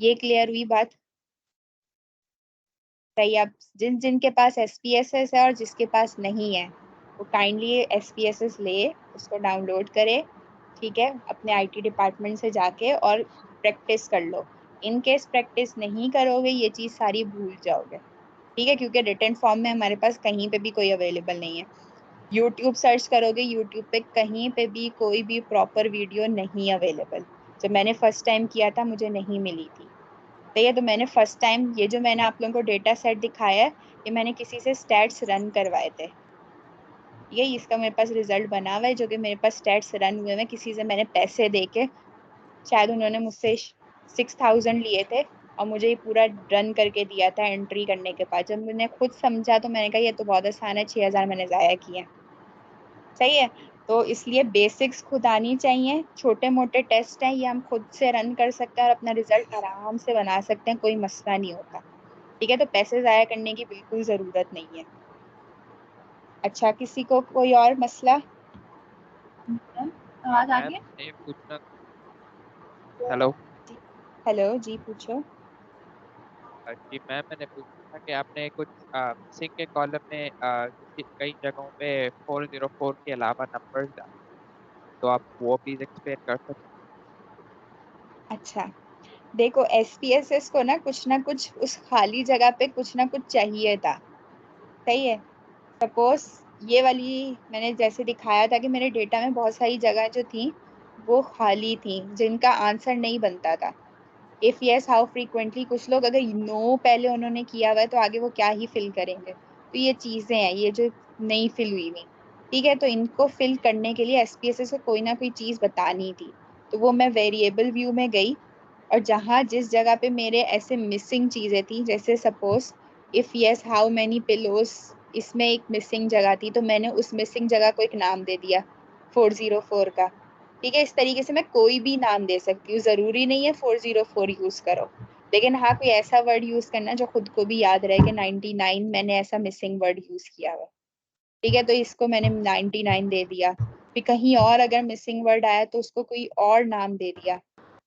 ये क्लियर हुई बात? सही। अब जिन जिन के पास SPSS है और जिसके पास नहीं है वो काइंडली SPSS ले, उसको डाउनलोड करे, ठीक है, अपने IT डिपार्टमेंट से जाके और प्रैक्टिस कर लो। इन केस प्रैक्टिस नहीं करोगे ये चीज सारी भूल जाओगे। ठीक है, क्योंकि रिटन फॉर्म में हमारे पास कहीं पे भी कोई अवेलेबल नहीं है। यूट्यूब सर्च करोगे, यूट्यूब पे कहीं पे भी कोई भी प्रॉपर वीडियो नहीं अवेलेबल। जब मैंने फर्स्ट टाइम किया था मुझे नहीं मिली थी। तो ये तो मैंने फर्स्ट टाइम, ये जो मैंने आप लोगों को डेटा सेट दिखाया है ये मैंने किसी से स्टैट्स रन करवाए थे। ये इसका मेरे पास रिजल्ट बना हुआ है, जो कि मेरे पास स्टैट्स रन हुए हैं, किसी से मैंने पैसे दे के, शायद उन्होंने मुझसे 6000 लिए थे, और मुझे ये पूरा रन करके दिया था एंट्री करने के बाद। जब मैंने खुद समझा तो मैंने कहा ये तो बहुत आसान है, 6000 मैंने ज़ाया किए। सही है। तो इसलिए बेसिक्स खुद आनी चाहिए। छोटे मोटे टेस्ट हैं, ये हम खुद से रन कर सकते हैं और अपना रिजल्ट आराम से बना सकते हैं, कोई मसला नहीं होता। ठीक है, तो पैसे ज़ाया करने की बिल्कुल ज़रूरत नहीं है। अच्छा, किसी को कोई और मसला? आवाज आ रही है? मैम ये पूछना। हेलो। हेलो जी, पूछो। जी मैम, मैंने पूछा था कि आपने कुछ मिसिंग के कॉलम में किसी कई जगहों पे 404 के अलावा नंबर्स डाले, तो आप वो प्लीज एक्सप्लेन कर सकते अच्छा, देखो एसपीएसएस को ना कुछ उस खाली जगह पे कुछ ना कुछ चाहिए था। सही है। सपोज ये वाली मैंने जैसे दिखाया था कि मेरे डेटा में बहुत सारी जगह जो थी वो खाली थी, जिनका आंसर नहीं बनता था। इफ यस हाउ फ्रीक्वेंटली, कुछ लोग अगर नो पहले उन्होंने किया हुआ है तो आगे वो क्या ही फिल करेंगे। तो ये चीजें हैं ये जो नहीं फिल हुई हुई। ठीक है, तो इनको फिल करने के लिए एसपीएसएस को कोई ना कोई चीज बतानी थी। तो वो मैं वेरिएबल व्यू में गई, और जहां जिस जगह पे मेरे ऐसे मिसिंग चीजें थी, जैसे suppose if yes how many pillows, इसमें एक मिसिंग जगह थी, तो मैंने उस मिसिंग जगह को एक नाम दे दिया 404 का। ठीक है, इस तरीके से मैं कोई भी नाम दे सकती हूँ, जरूरी नहीं है 404 यूज करो। लेकिन हाँ, कोई ऐसा वर्ड यूज करना जो खुद को भी याद रहे कि 99 मैंने ऐसा मिसिंग वर्ड यूज किया हुआ। ठीक है, तो इसको मैंने 99 दे दिया। फिर कहीं और अगर मिसिंग वर्ड आया तो उसको कोई और नाम दे दिया।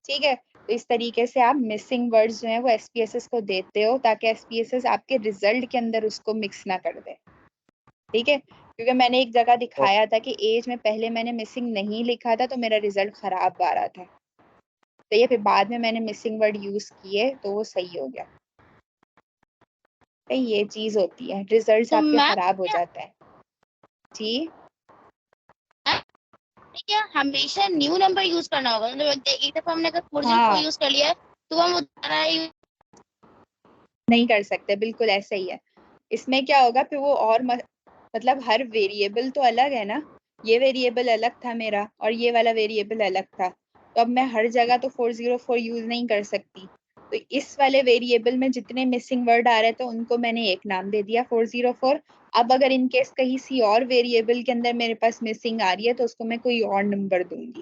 ठीक है, तो इस तरीके से आप मिसिंग वर्ड्स जो है वो एसपीएसएस को देते हो, ताकि एसपीएसएस आपके रिजल्ट के अंदर उसको मिक्स ना कर दे। ठीक है, क्योंकि मैंने एक जगह हैं। दिखाया था कि एज में पहले मैंने मिसिंग नहीं लिखा था तो मेरा रिजल्ट खराब आ रहा था। तो ये फिर बाद में मैंने मिसिंग वर्ड यूज किए तो वो सही हो गया। तो ये चीज होती है, रिजल्ट्स तो आपके मैम खराब हो जाते हैं। जी, क्या हमेशा न्यू नंबर यूज करना होगा? मतलब एक दफा हमने अगर 404 हाँ, यूज कर लिया है तो हम दोबारा नहीं कर सकते, बिल्कुल ऐसा ही है। इसमें क्या होगा फिर वो और मतलब हर वेरिएबल तो अलग है ना। ये वेरिएबल अलग था मेरा और ये वाला वेरिएबल अलग था, तो अब मैं हर जगह तो 404 यूज नहीं कर सकती। तो इस वाले वेरिएबल में जितने मिसिंग वर्ड आ रहे थे उनको मैंने एक नाम दे दिया 404। अब अगर इन केस कहीं सी और वेरिएबल के अंदर मेरे पास मिसिंग आ रही है तो उसको मैं कोई और नंबर दूंगी।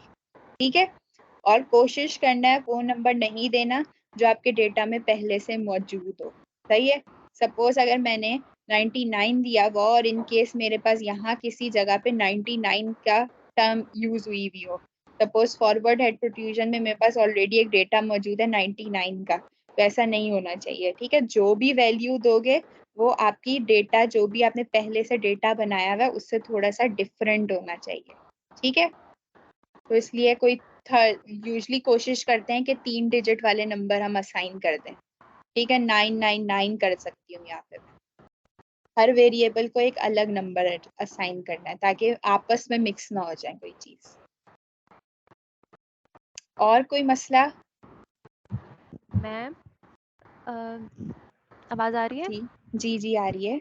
ठीक है, और कोशिश करना है वो नंबर नहीं देना जो आपके डेटा में पहले से मौजूद हो। सही है। सपोज अगर मैंने 99 दिया हुआ और इन केस मेरे पास यहाँ किसी जगह पे 99 का टर्म यूज हुई भी हो, सपोज फॉरवर्ड हेड प्रोट्रूजन में मेरे पास ऑलरेडी एक डेटा मौजूद है 99 का, तो ऐसा नहीं होना चाहिए। ठीक है, जो भी वैल्यू दोगे वो आपकी डेटा जो भी आपने पहले से डेटा बनाया हुआ है उससे थोड़ा सा डिफरेंट होना चाहिए। ठीक है, तो इसलिए कोई यूजली कोशिश करते हैं कि 3 डिजिट वाले नंबर हम असाइन कर दें। ठीक है, 999 कर सकती हूँ यहाँ पे मैं। हर वेरिएबल को एक अलग नंबर असाइन करना है ताकि आपस में मिक्स ना हो जाए कोई चीज। और कोई मसला? मैम आवाज़ आ रही है? जी जी जी, आ रही है।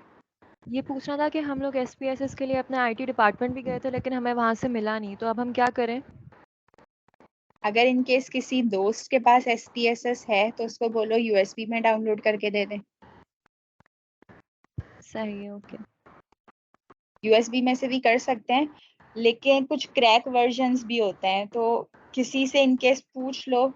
ये पूछना था कि हम लोग एसपीएसएस के लिए अपने आईटी डिपार्टमेंट भी गए थे लेकिन हमें वहाँ से मिला नहीं, तो अब हम क्या करें? अगर इन केस किसी दोस्त के पास एसपीएसएस है तो उसको बोलो यूएसबी में डाउनलोड करके दे दे। सही है, ओके। यूएसबी में से भी कर सकते हैं, लेकिन कुछ क्रैक वर्जन्स भी होते हैं, तो किसी से इनकेस पूछ लो।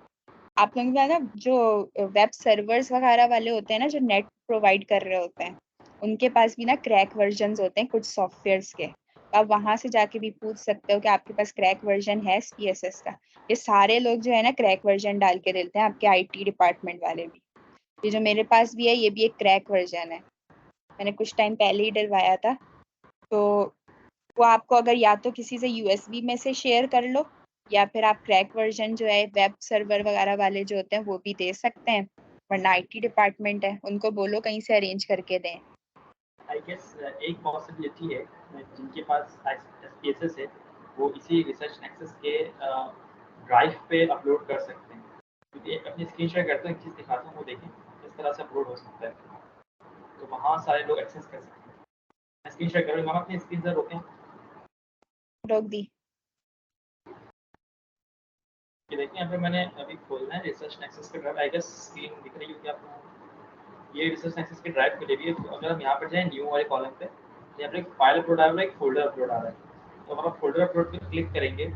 आप लोगों का ना जो वेब सर्वर्स वगैरह वाले होते हैं ना, जो नेट प्रोवाइड कर रहे होते हैं, उनके पास भी ना क्रैक वर्जन्स होते हैं कुछ सॉफ्टवेयर्स के। तो आप वहां से जाके भी पूछ सकते हो कि आपके पास क्रैक वर्जन है एसपीएसएस का। ये सारे लोग जो है ना क्रैक वर्जन डाल के देते हैं, आपके आईटी डिपार्टमेंट वाले भी। ये जो मेरे पास भी है ये भी एक क्रैक वर्जन है, मैंने कुछ टाइम पहले ही डलवाया था। तो वो आपको अगर या तो किसी से यूएसबी में से शेयर कर लो, या फिर आप क्रैक वर्जन जो है वेब सर्वर वगैरह वाले जो होते हैं वो भी दे सकते हैं, वरना आईटी डिपार्टमेंट है उनको बोलो कहीं से अरेंज करके दें। आई गेस एक पॉसिबिलिटी है जिनके पास एसपीएसएस है वो इसी रिसर्च एक्सेस के ड्राइव पे अपलोड कर सकते हैं, क्योंकि अपनी स्क्रीन शेयर करते हैं, चीज़ दिखाता हूँ वो देखें किस तरह से अपलोड हो सकता है, तो वहाँ सारे लोग एक्सेस कर सकते हैं। मैं स्क्रीन शेयर करूँगा, हम अपनी स्क्रीन से रोकें, रोक दी। ये देखिए यहाँ पे मैंने अभी खोलना है रिसर्च नेक्सस का ड्राइव। आई गेस स्क्रीन दिख रही होगी आपको। ये रिसर्च नेक्सस की ड्राइव खुली हुई है। तो अगर हम यहाँ पर जाएँ न्यू वाले कॉलम पे, तो यहाँ पे एक फाइल अपलोड आ रहा है, एक फोल्डर अपलोड आ रहा है। तो अगर आप फोल्डर अपलोड पे क्लिक करेंगे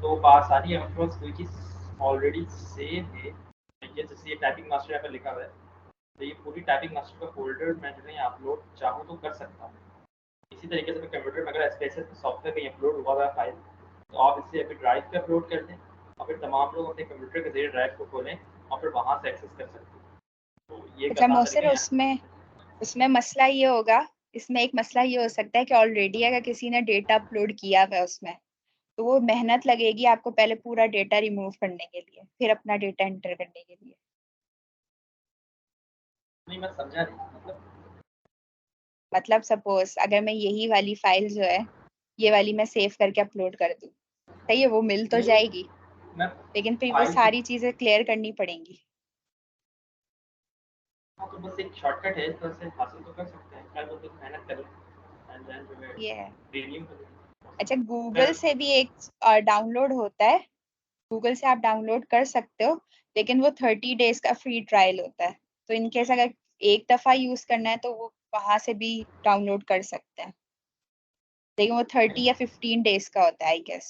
तो बात सारी है आपके पास कोई चीज़ ऑलरेडी सेव है। जैसे ये टाइपिंग मास्टर यहाँ पर लिखा हुआ है, तो ये पूरी टाइपिंग मास्टर का फोल्डर मैं जो है अपलोड चाहूँ तो कर सकता हूँ। इसी तरीके से मैं कंप्यूटर में अगर एसपीएसएस सॉफ्टवेयर कहीं अपलोड हुआ हुआ फाइल, तो आप इसे अभी ड्राइव पे अपलोड कर दें और फिर तमाम लोग अपने कंप्यूटर के जरिए ड्राइव को खोलें और फिर वहाँ से एक्सेस कर सकते हैं। तो ये अच्छा करना मोहसिर, उसमें मसला ये होगा, इसमें एक मसला ये हो सकता है कि ऑलरेडी अगर किसी ने डेटा अपलोड किया हुआ है उसमें, तो वो मेहनत लगेगी आपको पहले पूरा डेटा रिमूव करने के लिए, फिर अपना डेटा एंटर करने के लिए। नहीं, मैं समझा नहीं। मतलब सपोज अगर मैं यही वाली फाइल जो है, ये वाली मैं सेव करके अपलोड कर दूँ, सही है, वो मिल तो नहीं, जाएगी, मैं लेकिन फिर वो फाइल सारी चीजें क्लियर करनी पड़ेंगी। हाँ, तो बस एक शॉर्टकट है, तो इसे हासिल तो कर सकते हैं। क्या बोलते हैं, मेहनत करें एंड देन जो है ये है। रिन्यू करें। अच्छा गूगल से भी एक डाउनलोड होता है, गूगल से आप डाउनलोड कर सकते हो, लेकिन वो 30 डेज का फ्री ट्रायल होता है। तो इनकेस अगर एक दफा यूज करना है तो वो वहां से भी डाउनलोड कर सकते हैं, लेकिन वो 30 या 15 डेज का होता है आई गेस।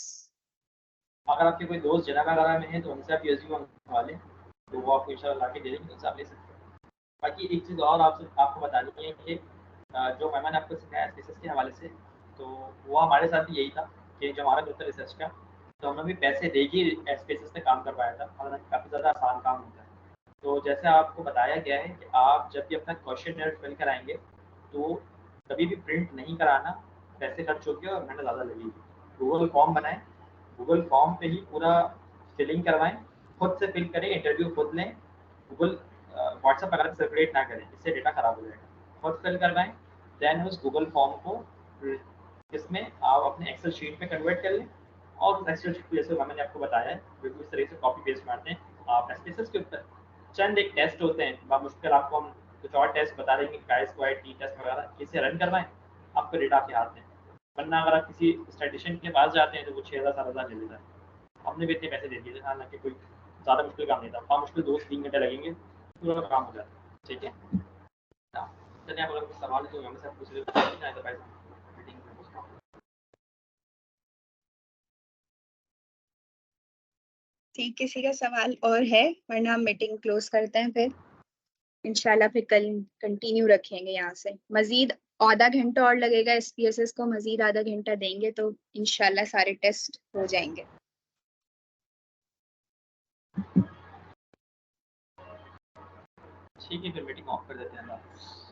अगर आपके कोई दोस्त जनरल वगैरह में है तो उनसे आप यूएसबी मंगवा लें, तो वो आपको इंशाल्लाह ला के दे देंगे, उनसे आप ले सकते हैं। बाकी एक चीज़ और आपको बतानी है कि जो मैंने आपको सिखाया एसपीएसएस के हवाले से, तो वो हमारे साथ भी यही था कि जो हमारा ग्रुप था रिसर्च का, तो हमने भी पैसे दे के एसपीएसएस पे काम करवाया था। हालांकि काफ़ी ज़्यादा आसान काम होता है। तो जैसे आपको बताया गया है कि आप जब भी अपना क्वेश्चन फिल कराएंगे, तो कभी भी प्रिंट नहीं कराना, पैसे खर्च होंगे और मेहनत ज़्यादा लगेगी। गूगल फॉर्म बनाएं, गूगल फॉर्म पे ही पूरा फिलिंग करवाएं, खुद से फिल करें, इंटरव्यू खुद लें। गूगल व्हाट्सएप वगैरह सर्कुलेट ना करें, इससे डेटा खराब हो जाएगा। खुद फिल करवाएं, देन उस गूगल फॉर्म को इसमें आप अपने एक्सेल शीट में कन्वर्ट कर लें और उस एक्सेल शीट को जैसे मैंने आपको बताया है बिल्कुल इस तरह से कॉपी पेस्ट मारते हैं आप एसपीएसएस के ऊपर। चंद एक टेस्ट होते हैं, बामुश्किल आपको हम कुछ और टेस्ट बता देंगे, काय स्क्वायर टी टेस्ट वगैरह, इसे रन करवाएं, आपका डेटा आपके हाथ में। वरना अगर आप किसी स्टैटिस्टिशियन के पास जाते हैं तो वो 6,000 7,000 ले लेता है। हमने भी इतने पैसे दे दिए थे, हालांकि कोई ज़्यादा मुश्किल काम नहीं था। बामुश्किल 2 से 3 घंटे लगेंगे, पूरा काम हो जाता है। ठीक है, चलिए आप अगर कुछ सवाल है तो हमें सब पूछ लीजिए। ठीक, किसी का सवाल और है? वरना हम मीटिंग क्लोज करते हैं फिर इंशाल्लाह। फिर कल कंटिन्यू रखेंगे यहाँ से। मजीद आधा घंटा और लगेगा, एसपीएसएस को मजीद आधा घंटा देंगे तो इंशाल्लाह सारे टेस्ट हो जाएंगे। ठीक है, फिर मीटिंग ऑफ कर देते हैं।